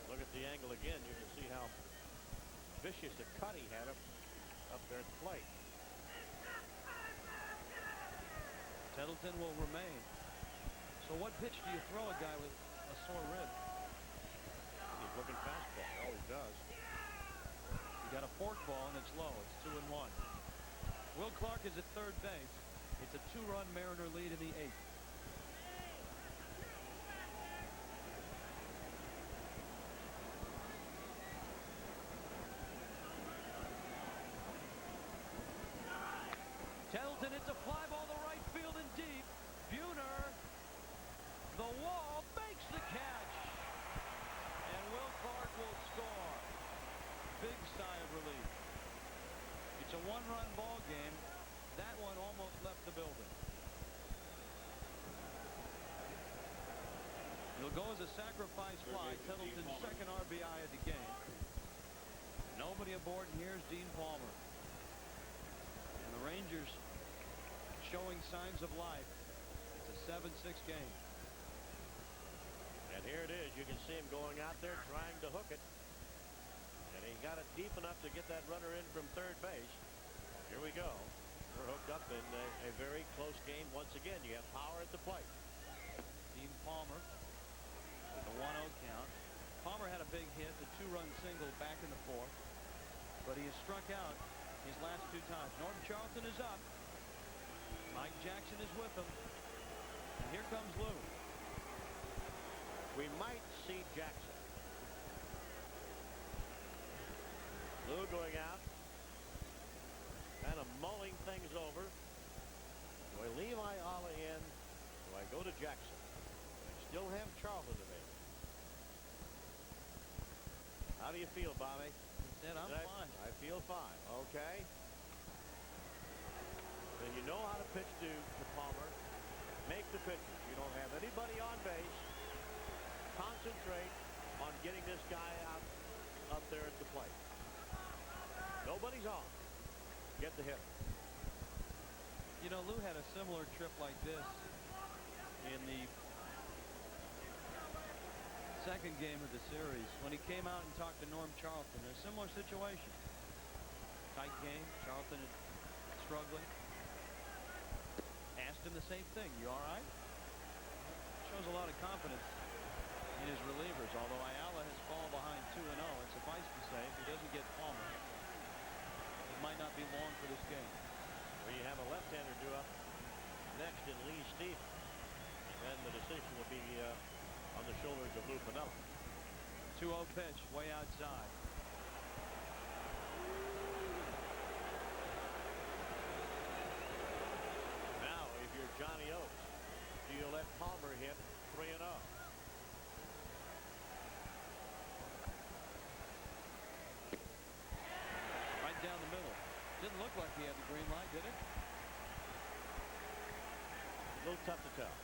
Look at the angle again. You can see how vicious a cut he had up there at the plate. Tettleton will remain. So what pitch do you throw a guy with a sore rib? He's looking fastball. He always does. You got a forkball and it's low. It's 2-1. Will Clark is at third base. It's a 2-run Mariner lead in the 8th. a fly ball to right field and deep. Buhner, the wall, makes the catch. And Will Clark will score. Big sigh of relief. It's a one-run ball game. That one almost left the building. It'll go as a sacrifice fly. Tettleton's second RBI of the game. Nobody aboard, and here's Dean Palmer. And the Rangers showing signs of life. It's a 7-6 game. And here it is. You can see him going out there trying to hook it. And he got it deep enough to get that runner in from third base. Here we go. We're hooked up in a very close game once again. You have power at the plate. Dean Palmer with a 1-0 count. Palmer had a big hit, the 2-run single back in the fourth. But he has struck out his last 2 times. Norm Charlton is up. Mike Jackson is with him. And here comes Lou. We might see Jackson. Lou going out. Kind of mulling things over. Do I leave Ayala in? Do I go to Jackson? I still have Charlton available. How do you feel, Bobby? He said, I'm fine. I feel fine. Okay. Then you know how to pitch to Palmer. Make the pitches. You don't have anybody on base. Concentrate on getting this guy out up there at the plate. Nobody's on. Get the hitter. You know, Lou had a similar trip like this in the second game of the series when he came out and talked to Norm Charlton. A similar situation. Tight game. Charlton struggling. Asked him the same thing. You all right? Shows a lot of confidence in his relievers, although Ayala has fallen behind 2-0, and suffice to say, if he doesn't get Palmer, it might not be long for this game. Where you have a left-hander due up next in Lee Stevens. And the decision will be on the shoulders of Lou Piniella. 2-0 pitch, way outside. Now, if you're Johnny Oates, do you let Palmer hit 3-0? Right down the middle. Didn't look like he had the green light, did it? A little tough to tell.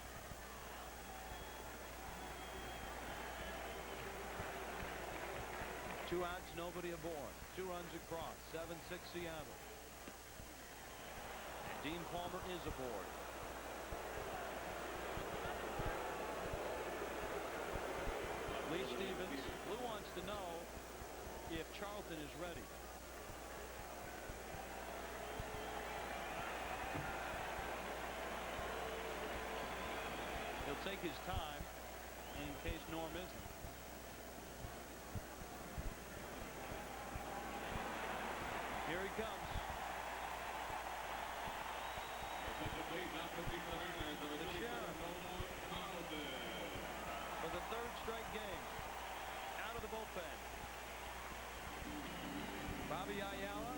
Two outs, nobody aboard. 2 runs across. 7-6 Seattle. And Dean Palmer is aboard. Lee Stevens. Lou wants to know if Charlton is ready. He'll take his time in case Norm isn't. Here he comes. The Sheriff. For the 3rd straight game. Out of the bullpen. Bobby Ayala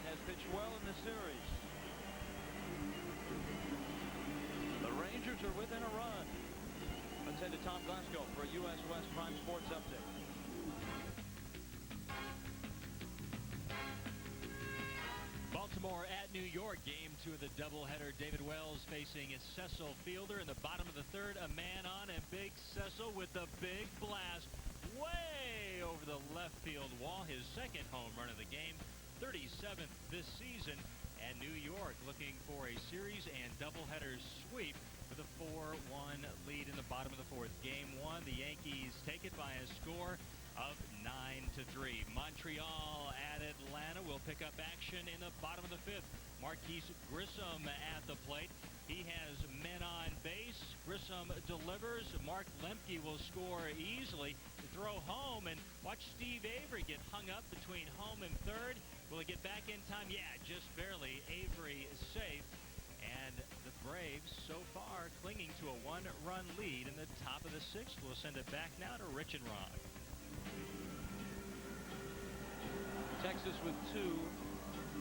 has pitched well in the series. The Rangers are within a run. Let's head to Tom Glasgow for a U.S. West Prime Sports update. Baltimore at New York, game 2 of the doubleheader. David Wells facing his Cecil Fielder in the bottom of the 3rd. A man on, and Big Cecil with the big blast way over the left field wall. His 2nd home run of the game, 37th this season. And New York looking for a series and doubleheader sweep with a 4-1 lead in the bottom of the 4th. Game 1, the Yankees take it by a score of 9-3. Montreal at Atlanta will pick up action in the bottom of the 5th. Marquise Grissom at the plate. He has men on base. Grissom delivers. Mark Lemke will score easily to throw home, and watch Steve Avery get hung up between home and 3rd. Will he get back in time? Yeah, just barely. Avery is safe. And the Braves so far clinging to a 1-run lead in the top of the 6th. We'll send it back now to Rich and Ron. Texas with 2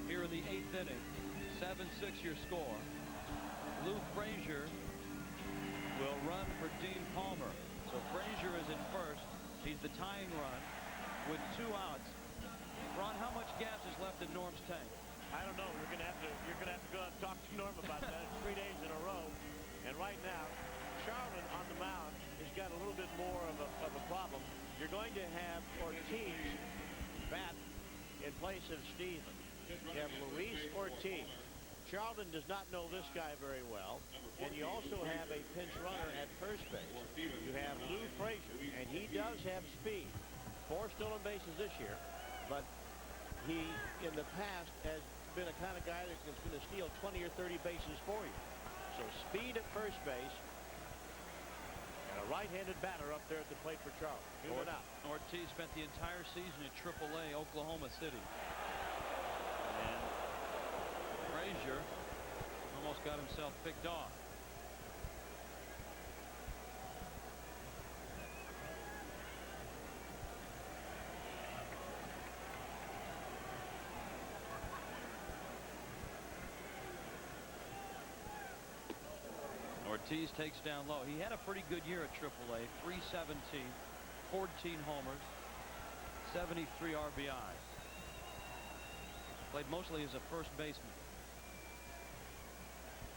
here in the 8th inning. 7-6 your score. Lou Frazier will run for Dean Palmer. So Frazier is in first. He's the tying run with 2 outs. Ron, how much gas is left in Norm's tank? I don't know. You're gonna have to go out and talk to Norm about that. It's 3 days in a row, and right now, Charlton on the mound has got a little bit more of a problem. You're going to have Ortiz bat in place of Stevens. You have Luis Ortiz. Charlton does not know this guy very well, and you also have a pinch runner at first base. You have Lou Frazier, and he does have speed. 4 stolen bases this year, but he, in the past, has been a kind of guy that's going to steal 20 or 30 bases for you. So speed at first base, and a right-handed batter up there at the plate for Charlton. Ortiz spent the entire season at AAA Oklahoma City. And Frazier almost got himself picked off. Ortiz takes down low. He had a pretty good year at AAA. 317, 14 homers, 73 RBI. Played mostly as a first baseman.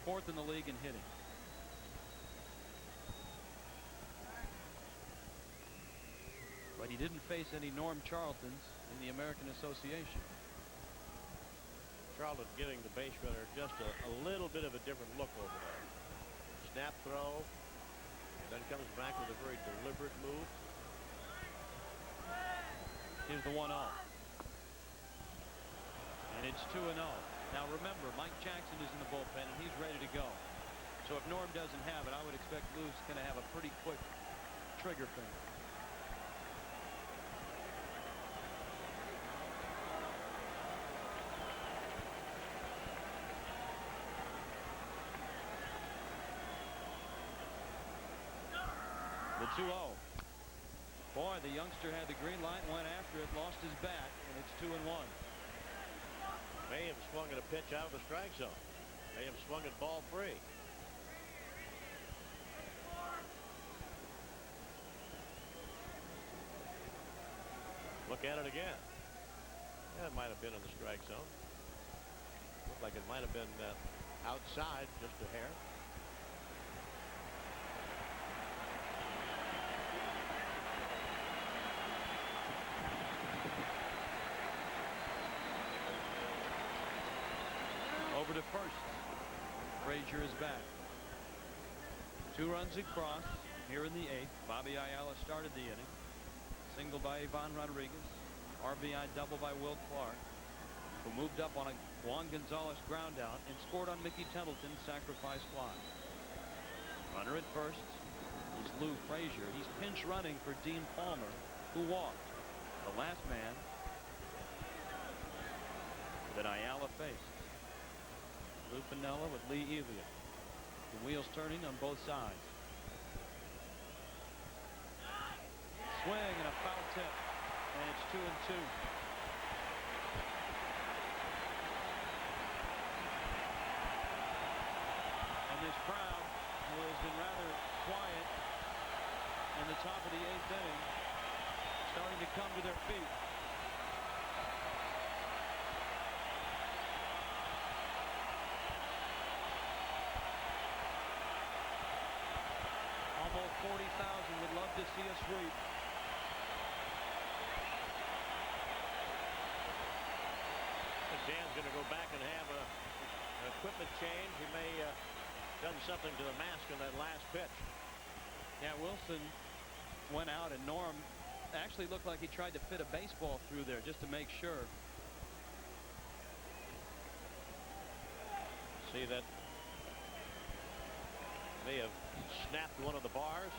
4th in the league in hitting. But he didn't face any Norm Charltons in the American Association. Charlton giving the base runner just a little bit of a different look over there. Snap throw, and then comes back with a very deliberate move. Here's the 1-0. And it's 2-0. Now remember, Mike Jackson is in the bullpen and he's ready to go. So if Norm doesn't have it, I would expect Lou's going to have a pretty quick trigger finger. The 2-0. Boy, the youngster had the green light, went after it, lost his bat, and it's 2-1. May have swung at a pitch out of the strike zone. May have swung at ball 3. Look at it again. Yeah, it might have been in the strike zone. Looked like it might have been outside just a hair. Over to first. Frazier is back. 2 runs across here in the 8th. Bobby Ayala started the inning. Single by A.Rodriguez. RBI double by Will Clark, who moved up on a Juan Gonzalez ground out and scored on Mickey Templeton's sacrifice fly. Runner at first is Lou Frazier. He's pinch running for Dean Palmer, who walked. The last man that Ayala faced. Lou Piniella with Lee Elliott. The wheels turning on both sides. Swing and a foul tip, and it's 2-2. And this crowd, who has been rather quiet in the top of the 8th inning, starting to come to their feet. Almost 40,000 would love to see a sweep. Dan's going to go back and have an equipment change. He may have done something to the mask on that last pitch. Yeah, Wilson went out, and Norm actually looked like he tried to fit a baseball through there just to make sure. See that may have snapped one of the bars.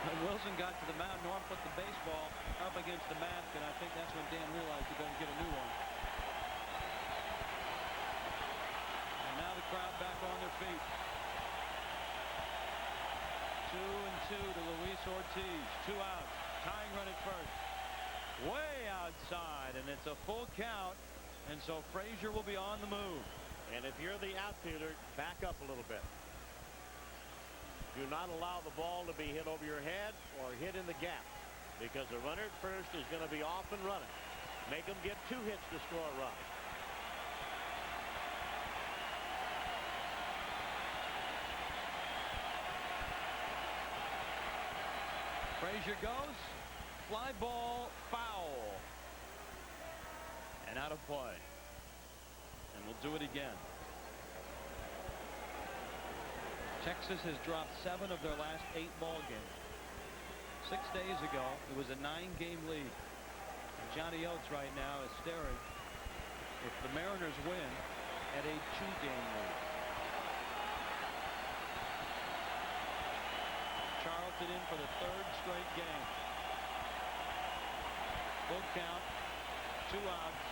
When Wilson got to the mound, Norm put the baseball up against the mask, and I think that's when Dan realized he better get a new one. And now the crowd back on their feet. 2-2 to Luis Ortiz. 2 outs. Tying run at first. Way outside, and it's a full count And so Frazier will be on the move. And if you're the outfielder, back up a little bit. Do not allow the ball to be hit over your head or hit in the gap, because the runner at first is going to be off and running. Make them get 2 hits to score a run. Frazier goes. Fly ball, foul. And out of play. And we'll do it again. Texas has dropped 7 of their last 8 ball games. 6 days ago, it was a 9-game lead. And Johnny Oates right now is staring if the Mariners win at a 2-game lead. Charlton in for the 3rd straight game. Full count, 2 outs,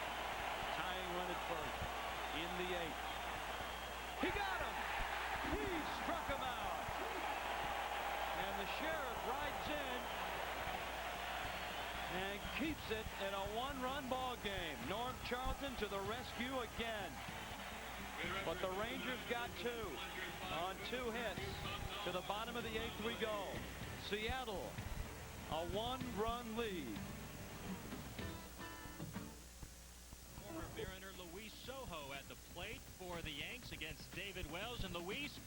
tying run at first in the 8th. He got him. He struck him out. And the Sheriff rides in and keeps it in a 1-run ball game. Norm Charlton to the rescue again. But the Rangers got 2 on 2 hits. To the bottom of the 8th we go. Seattle, a 1-run lead. Former Mariner Luis Sojo at the plate for the Yanks against David Wells. And Luis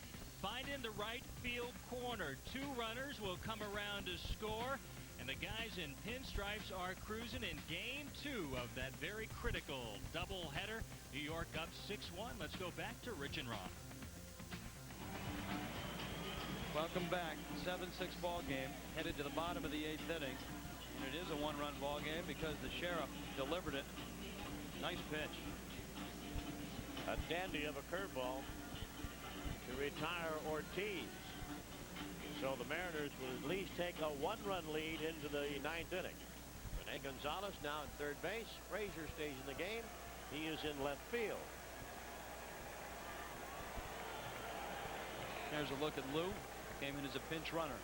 finding the right field corner. 2 runners will come around to score. And the guys in pinstripes are cruising in game 2 of that very critical doubleheader. New York up 6-1. Let's go back to Rich and Ron. Welcome back. 7-6 ball game, headed to the bottom of the 8th inning. And it is a 1-run ball game because the Sheriff delivered it. Nice pitch. A dandy of a curveball to retire Ortiz. So the Mariners will at least take a 1-run lead into the 9th inning. Rene Gonzalez now at third base. Frazier stays in the game. He is in left field. There's a look at Lou. Came in as a pinch runner.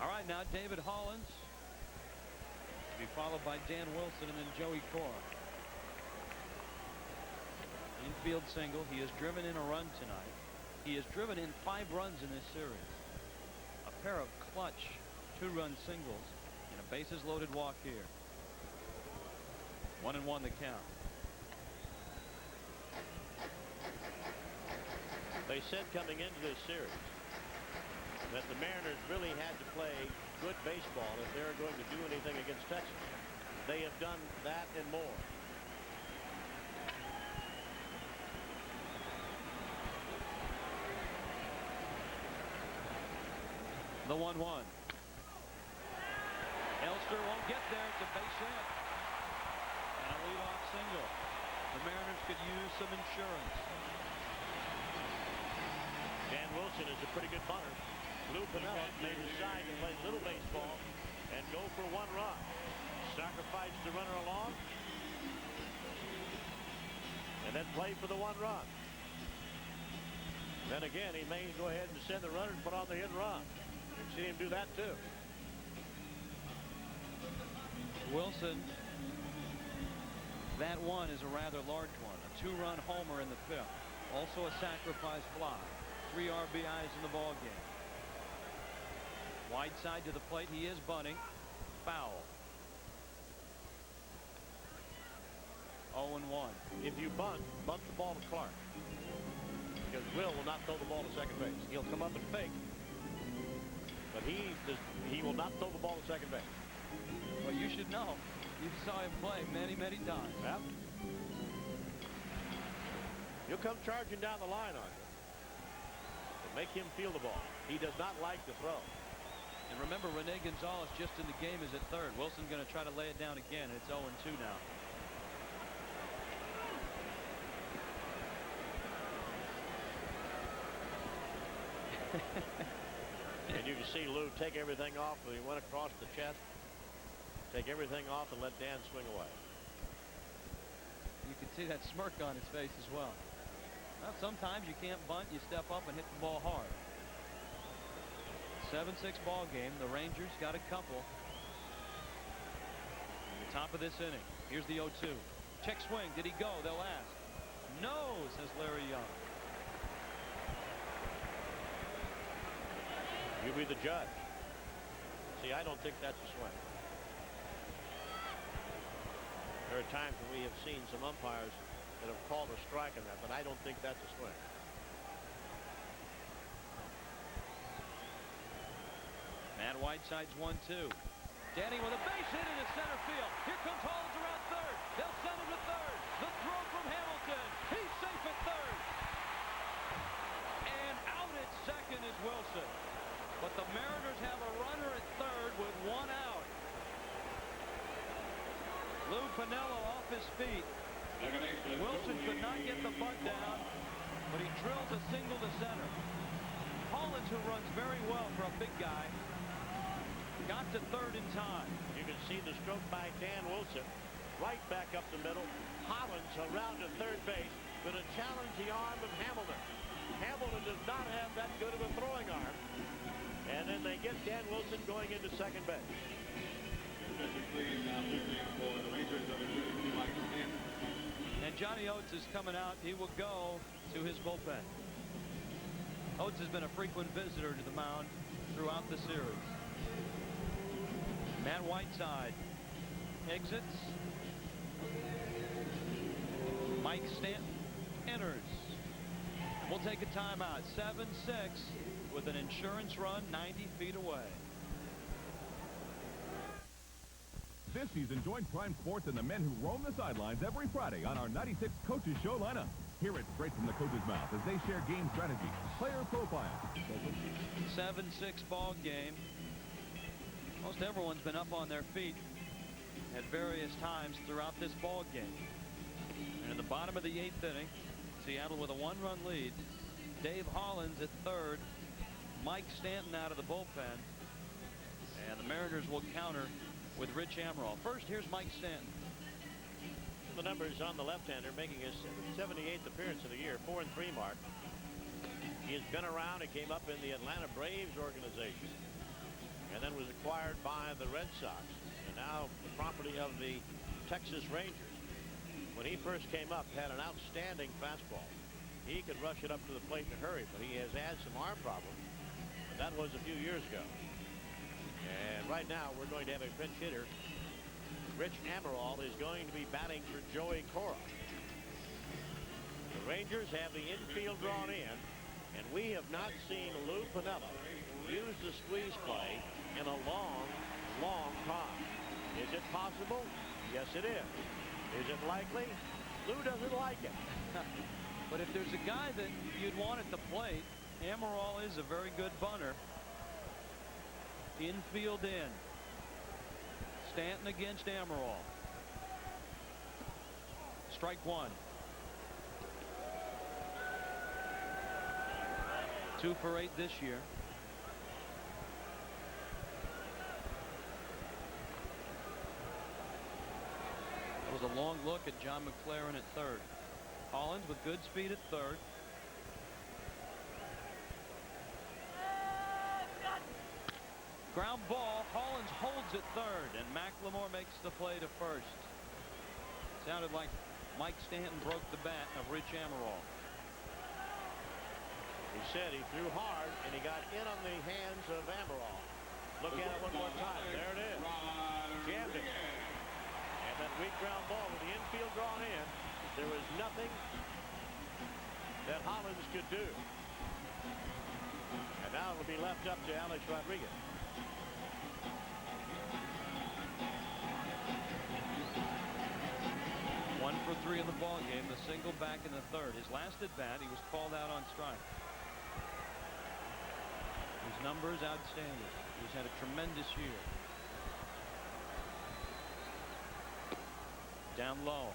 All right, now David Hollins. To be followed by Dan Wilson and then Joey Cora. Infield single. He has driven in a run tonight. He has driven in 5 runs in this series. A pair of clutch 2-run singles and a bases loaded walk here. 1-1 the count. They said coming into this series that the Mariners really had to play good baseball if they're going to do anything against Texas. They have done that and more. The 1-1. Elster won't get there. It's a base hit. And a leadoff single. The Mariners could use some insurance. Dan Wilson is a pretty good bunter. Lou Piniella may decide to play little baseball and go for 1 run. Sacrifice the runner along. And then play for the 1 run. Then again, he may go ahead and send the runner and put on the hit and run. We've seen him do that too. Wilson, that one is a rather large one. A 2-run homer in the 5th. Also a sacrifice fly. 3 RBIs in the ball game. Wide side to the plate. He is bunting. Foul. 0-1. If you bunt the ball to Clark. Because Will not throw the ball to second base. He'll come up and fake. But he will not throw the ball to second base. Well, you should know. You saw him play many, many times. Yep. You'll come charging down the line on you. But make him feel the ball. He does not like to throw. And remember, Rene Gonzalez just in the game is at third. Wilson going to try to lay it down again. It's 0-2 now. And you can see Lou take everything off. He went across the chest. Take everything off and let Dan swing away. You can see that smirk on his face as well. Well, sometimes you can't bunt. You step up and hit the ball hard. 7-6 ball game. The Rangers got a couple. In the top of this inning. Here's the 0-2. Check swing. Did he go? They'll ask. No, says Larry Young. You be the judge. See, I don't think that's a swing. There are times when we have seen some umpires that have called a strike on that, but I don't think that's a swing. Matt Whiteside's 1-2. Danny with a base hit into center field. Here comes Hollins around third. They'll send him to third. The throw from Hamilton. He's safe at third. And out at second is Wilson. But the Mariners have a runner at third with one out. Lou Piniella off his feet. Wilson could not get the bunt down, but he drills a single to center. Hollins, who runs very well for a big guy, got to third in time. You can see the stroke by Dan Wilson. Right back up the middle. Hollins around to third base, going to challenge the arm of Hamilton. Hamilton does not have that good of a throwing arm. And then they get Dan Wilson going into second base. And Johnny Oates is coming out. He will go to his bullpen. Oates has been a frequent visitor to the mound throughout the series. Matt Whiteside exits. Mike Stanton enters. We'll take a timeout. 7-6 with an insurance run 90 feet away. This season, join Prime Sports and the men who roam the sidelines every Friday on our 96 Coaches Show lineup. Hear it straight from the coach's mouth as they share game strategy, player profiles. 7-6 ball game. Most everyone's been up on their feet at various times throughout this ball game. And in the bottom of the 8th inning, Seattle with a 1-run lead. D.Hollins at third. Mike Stanton out of the bullpen. And the Mariners will counter with Rich Amaral. First, here's Mike Stanton. The numbers on the left-hander making his 78th appearance of the year, 4-3 mark. He has been around. He came up in the Atlanta Braves organization and then was acquired by the Red Sox and now the property of the Texas Rangers. When he first came up, had an outstanding fastball. He could rush it up to the plate in a hurry, but he has had some arm problems. But that was a few years ago. And right now we're going to have a pinch hitter. Rich Amaral is going to be batting for Joey Cora. The Rangers have the infield drawn in, and we have not seen Lou Piniella use the squeeze play in a long, long time. Is it possible? Yes, it is. Is it likely? Lou doesn't like it. But if there's a guy that you'd want at the plate, Amaral is a very good bunter. Infield in. Stanton against Amaral. Strike one. 2 for 8 this year. That was a long look at John McLaren at third. Hollins with good speed at third. Ground ball. Hollins holds at third, and McLemore makes the play to first. Sounded like Mike Stanton broke the bat of Rich Amaral. He said he threw hard, and he got in on the hands of Amaral. Look at it one more time. There it is. Jammed it. And that weak ground ball with the infield drawn in. There was nothing that Hollins could do. And now it'll be left up to Alex Rodriguez. One for 3 in the ball game. The single back in the third. His last at bat, he was called out on strike. His numbers outstanding. He's had a tremendous year. Down low.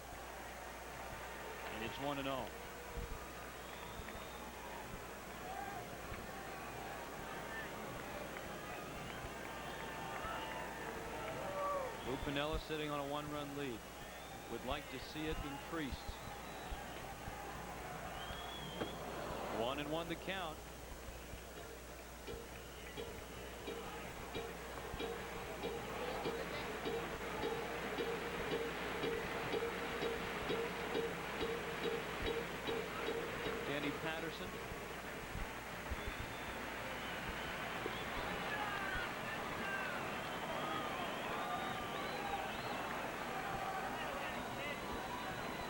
And it's 1-0. Lou Piniella sitting on a 1-run lead. Would like to see it increased. 1-1 the count. Randy Patterson.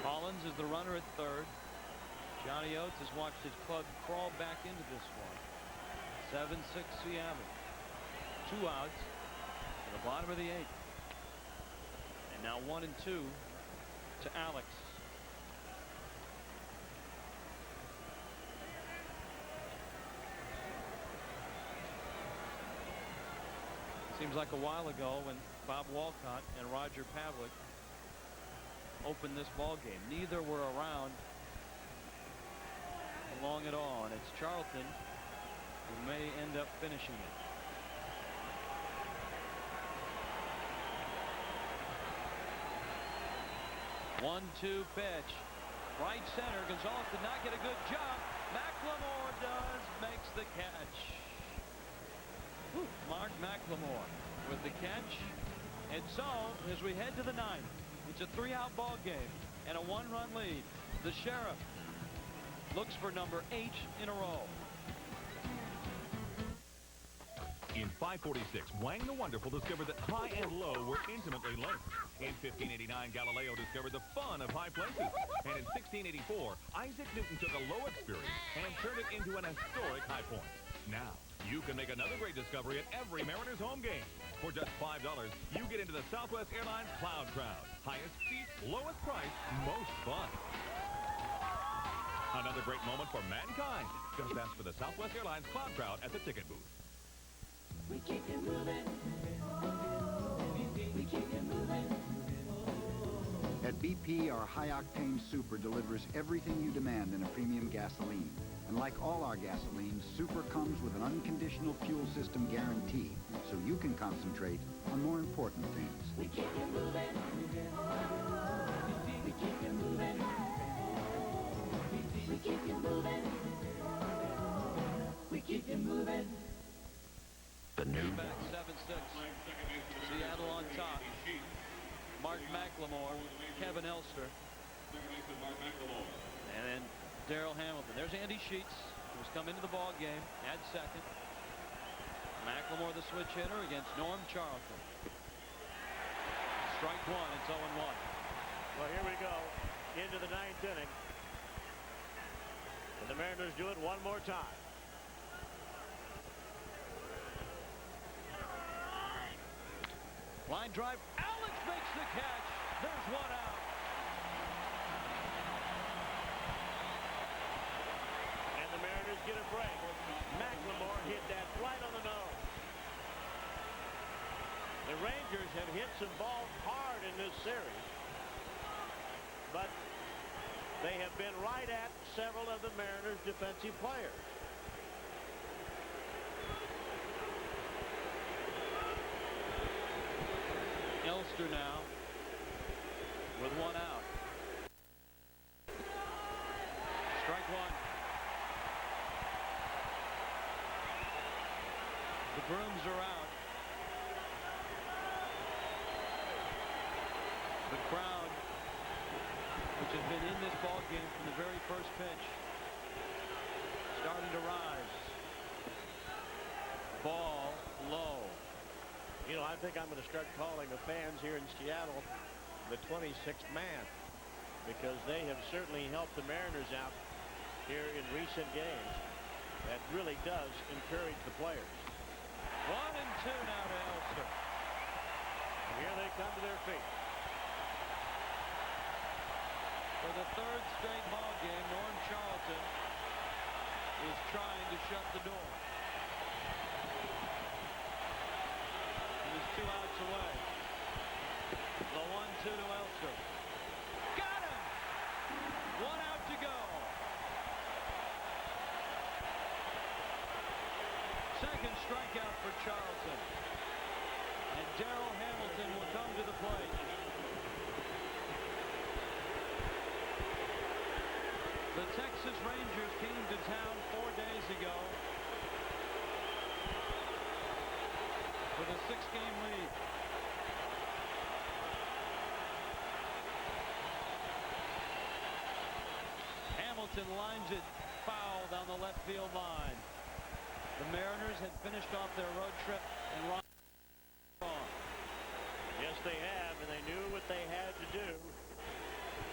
Hollins is the runner at third. Johnny Oates has watched his club crawl back into this one. 7-6 Seattle. 2 outs at the bottom of the 8th. And now 1-2 to Alex. Seems like a while ago when Bob Walcott and Roger Pavlik opened this ball game. Neither were around long at all, and it's Charlton who may end up finishing it. One-two pitch. Right center. Gonzalez did not get a good jump. McLemore makes the catch. Whew. Mark McLemore with the catch. And so, as we head to the 9th, it's a 3-out ball game and a 1-run lead. The Sheriff looks for number 8 in a row. In 546, Wang the Wonderful discovered that high and low were intimately linked. In 1589, Galileo discovered the fun of high places. And in 1684, Isaac Newton took a low experience and turned it into an historic high point. Now, you can make another great discovery at every Mariners home game. For just $5, you get into the Southwest Airlines Cloud Crowd. Highest seats, lowest price, most fun. Another great moment for mankind. Just ask for the Southwest Airlines Cloud Crowd at the ticket booth. We keep you moving. We keep you moving. At BP, our high-octane super delivers everything you demand in a premium gasoline. And like all our gasolines, Super comes with an unconditional fuel system guarantee, so you can concentrate on more important things. We keep you moving. We keep you moving. We keep you moving. We keep you moving. The new Back 7-6. Seattle on top. Mark McLemore, Kevin Elster, and then Darrell Hamilton. There's Andy Sheets, who's come into the ball game at second. McLemore, the switch hitter, against Norm Charlton. Strike 1. It's 0-1. Well, here we go into the 9th inning. And the Mariners do it one more time. Line drive. Alex makes the catch. There's 1 out. And the Mariners get a break. McLemore hit that right on the nose. The Rangers have hit some balls hard in this series, but they have been right at several of the Mariners' defensive players. Elster now with 1 out. Strike 1. The brooms are out. The crowd, which has been in this ball game from the very first pitch, starting to rise. Ball low. You know, I think I'm going to start calling the fans here in Seattle the 26th man, because they have certainly helped the Mariners out here in recent games. That really does encourage the players. 1-2 now to Elster. And here they come to their feet. For the 3rd straight ball game, Norm Charlton is trying to shut the door. He's 2 outs away. The 1-2 to Elster. Got him! 1 out to go. Second strikeout for Charlton. And Darrell Hamilton will come to the plate. The Texas Rangers came to town 4 days ago with a 6-game lead. Hamilton lines it foul down the left field line. The Mariners had finished off their road trip and wrong. Yes, they have, and they knew what they had to do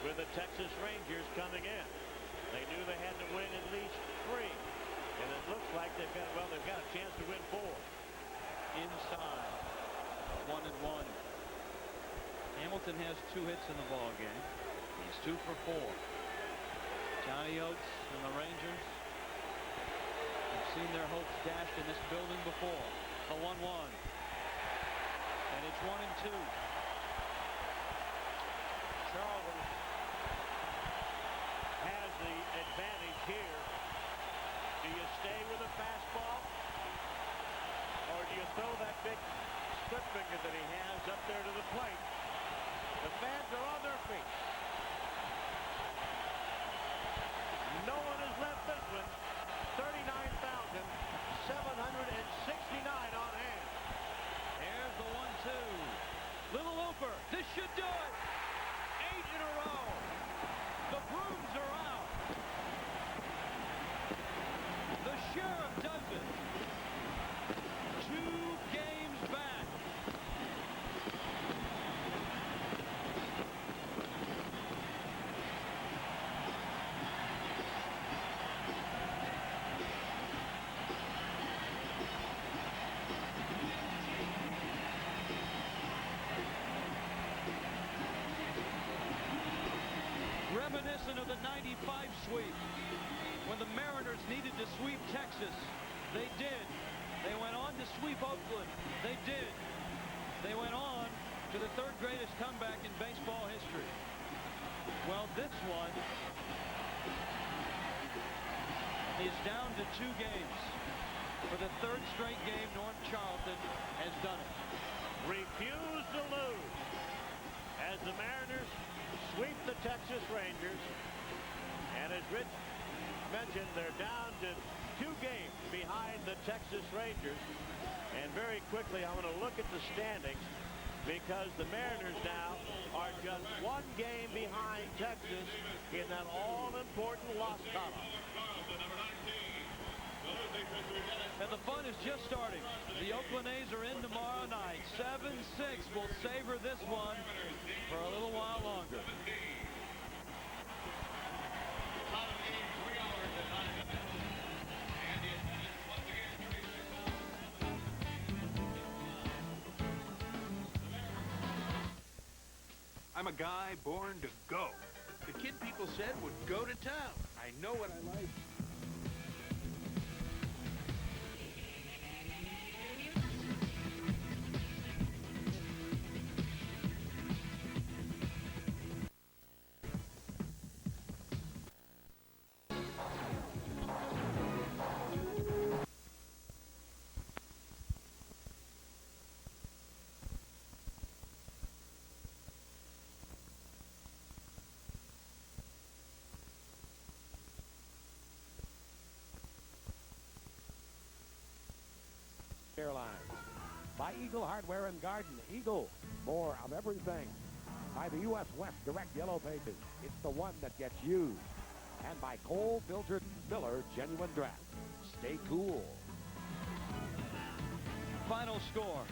with the Texas Rangers coming in. They knew they had to win at least 3, and it looks like they've got a chance to win 4. Inside, 1-1. Hamilton has 2 hits in the ball game. He's 2 for 4. Johnny Oates and the Rangers have seen their hopes dashed in this building before. A 1-1. And it's 1-2. Charlton has the advantage here. Do you stay with a fastball, or do you throw that big split finger that he has up there to the plate? The fans are on their feet. No one has left this one. 39,769 on hand. Here's the 1-2. Little Looper. This should do it. 8 in a row. The Brooms are out. The Sheriff does it. 2 games back. Reminiscent of the '95 sweep, when the Mariners needed to sweep Texas, they did. They went on to sweep Oakland. They did. They went on to the 3rd greatest comeback in baseball history. Well, this one is down to 2 games. For the 3rd straight game, North Charlton has done it. Refuse to lose as the Mariners sweep the Texas Rangers. And as Rich mentioned, they're down to 2 games behind the Texas Rangers. And very quickly, I want to look at the standings, because the Mariners now are just 1 game behind Texas in that all-important loss column. And the fun is just starting. The Oakland A's are in tomorrow night. 7-6 will savor this one for a little while longer. I'm a guy born to go. The kid people said would go to town. I know what I like. Airlines. By Eagle Hardware and Garden. Eagle, more of everything. By the U.S. West Direct Yellow Pages. It's the one that gets used. And by Cole Filtered Miller Genuine Draft. Stay cool. Final score,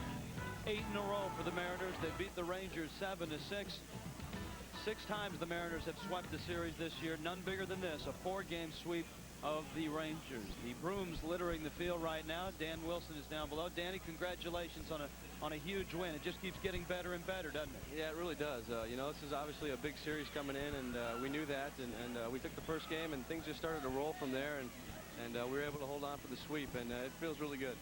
8 in a row for the Mariners. They beat the Rangers 7-6. 6 times the Mariners have swept the series this year. None bigger than this, a 4-game sweep of the Rangers. The Brooms littering the field right now. Dan Wilson is down below. Danny, congratulations on a huge win. It just keeps getting better and better, doesn't it? Yeah, it really does. You know, this is obviously a big series coming in, and we knew that, and we took the first game, and things just started to roll from there, and we were able to hold on for the sweep, and it feels really good.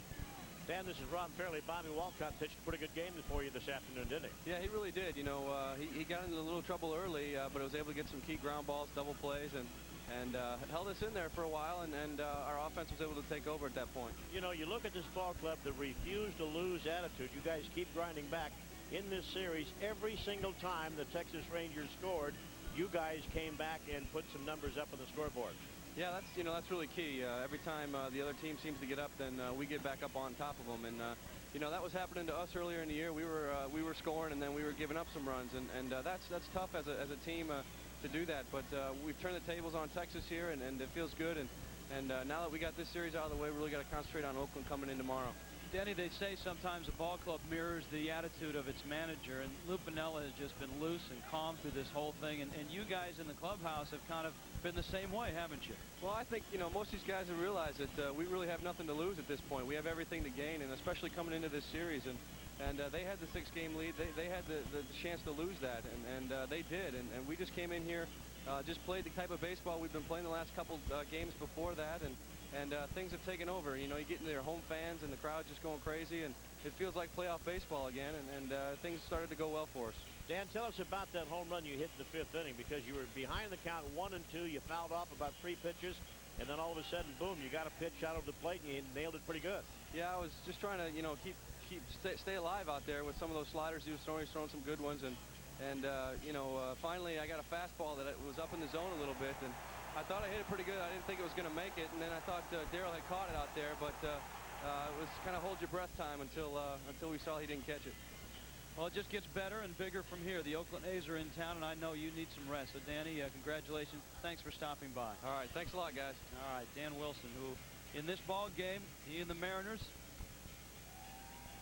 Dan, this is Ron Fairley. Bobby Walcott pitched a pretty good game for you this afternoon, didn't he? Yeah, he really did. You know, he got into a little trouble early, but was able to get some key ground balls, double plays, and held us in there for a while, and our offense was able to take over at that point. You know, you look at this ball club, the refuse to lose attitude. You guys keep grinding back in this series. Every single time the Texas Rangers scored, you guys came back and put some numbers up on the scoreboard. Yeah, that's really key. Every time the other team seems to get up, then we get back up on top of them, and that was happening to us earlier in the year. We were scoring, and then we were giving up some runs, and that's tough as a team. to do that. But we've turned the tables on Texas here, and it feels good. And now that we got this series out of the way, we really got to concentrate on Oakland coming in tomorrow. Danny, they say sometimes a ball club mirrors the attitude of its manager, and Lou Piniella has just been loose and calm through this whole thing, and you guys in the clubhouse have kind of been the same way, haven't you? Well, I think, you know, most of these guys have realized that we really have nothing to lose at this point. We have everything to gain, and especially coming into this series, and they had the 6-game lead. They had the chance to lose that, and they did, and we just came in here, just played the type of baseball we've been playing the last couple games before that, and things have taken over. You know, you get into their home fans and the crowd just going crazy, and it feels like playoff baseball again, and things started to go well for us. Dan, tell us about that home run you hit in the 5th inning, because you were behind the count 1-2. You fouled off about 3 pitches, and then all of a sudden, boom, you got a pitch out of the plate, and you nailed it pretty good. Yeah, I was just trying to, you know, stay alive out there with some of those sliders. He was throwing some good ones, and you know, finally I got a fastball that was up in the zone a little bit, and I thought I hit it pretty good. I didn't think it was going to make it, and then I thought Darryl had caught it out there, but it was kind of hold your breath time until we saw he didn't catch it. Well, it just gets better and bigger from here. The Oakland A's are in town, and I know you need some rest. So, Danny, congratulations. Thanks for stopping by. All right, thanks a lot, guys. All right, Dan Wilson, who in this ball game, he and the Mariners,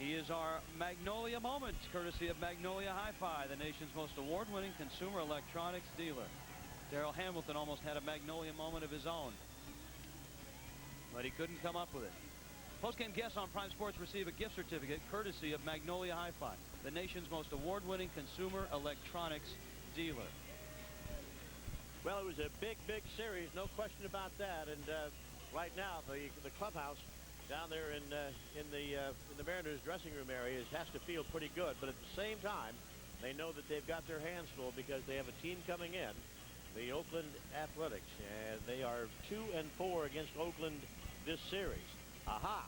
he is our Magnolia moment, courtesy of Magnolia Hi-Fi, the nation's most award-winning consumer electronics dealer. Darryl Hamilton almost had a Magnolia moment of his own, but he couldn't come up with it. Postgame guests on Prime Sports receive a gift certificate courtesy of Magnolia Hi-Fi, the nation's most award-winning consumer electronics dealer. Well, it was a big series, no question about that. And right now, the clubhouse down there in the Mariners dressing room areas has to feel pretty good. But at the same time, they know that they've got their hands full because they have a team coming in, the Oakland Athletics, and they are 2-4 against Oakland this series. Aha!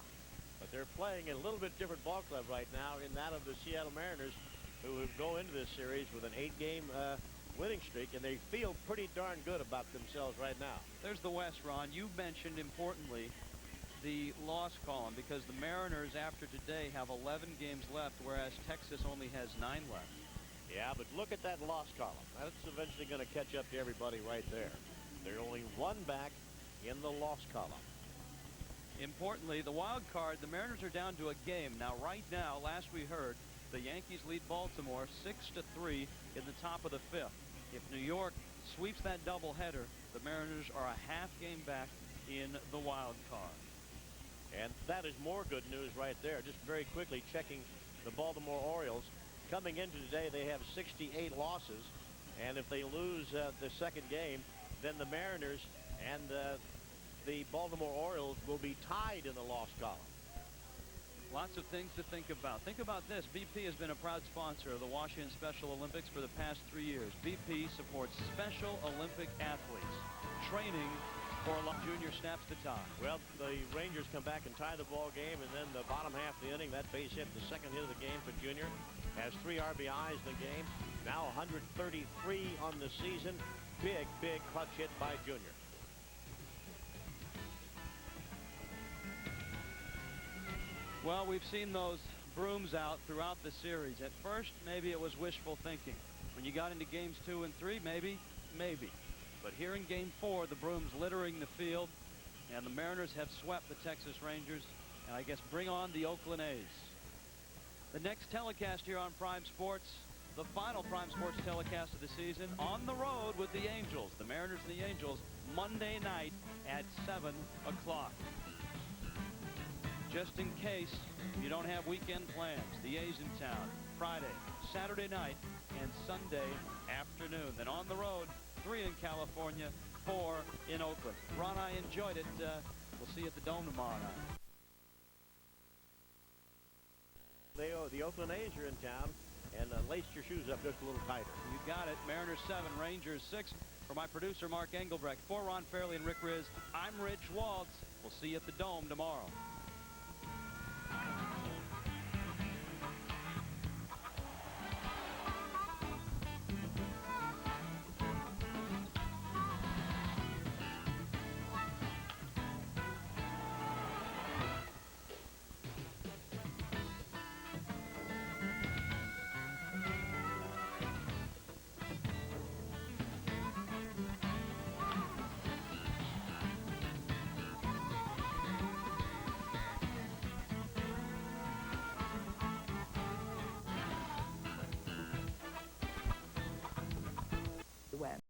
But they're playing a little bit different ball club right now in that of the Seattle Mariners, who go into this series with an 8-game winning streak, and they feel pretty darn good about themselves right now. There's the West, Ron. You mentioned, importantly, the loss column, because the Mariners, after today, have 11 games left, whereas Texas only has 9 left. Yeah, but look at that loss column. That's eventually going to catch up to everybody right there. They're only 1 back in the loss column. Importantly, the wild card, the Mariners are down to a game. Now, right now, last we heard, the Yankees lead Baltimore 6-3 in the top of the 5th. If New York sweeps that doubleheader, the Mariners are a half game back in the wild card. And that is more good news right there. Just very quickly checking the Baltimore Orioles. Coming into today, they have 68 losses. And if they lose the second game, then the Mariners and the Baltimore Orioles will be tied in the loss column. Lots of things to think about. Think about this. BP has been a proud sponsor of the Washington Special Olympics for the past 3 years. BP supports Special Olympic athletes. Training for junior snaps to tie. Well, the Rangers come back and tie the ball game, and then the bottom half of the inning, that base hit, the second hit of the game for Junior, has 3 RBIs in the game. Now 133 on the season. Big clutch hit by Junior. Well, we've seen those brooms out throughout the series. At first, maybe it was wishful thinking. When you got into games 2 and 3, maybe. But here in game 4, the brooms littering the field, and the Mariners have swept the Texas Rangers, and I guess bring on the Oakland A's. The next telecast here on Prime Sports, the final Prime Sports telecast of the season, on the road with the Angels, the Mariners and the Angels, Monday night at 7 o'clock. Just in case you don't have weekend plans, the A's in town Friday, Saturday night, and Sunday afternoon. Then on the road, 3 in California, 4 in Oakland. Ron, I enjoyed it. We'll see you at the Dome tomorrow night. The Oakland A's are in town, and lace your shoes up just a little tighter. You got it. Mariners 7, Rangers 6. For my producer, Mark Engelbrecht, for Ron Fairley and Rick Riz, I'm Rich Waltz. We'll see you at the Dome tomorrow.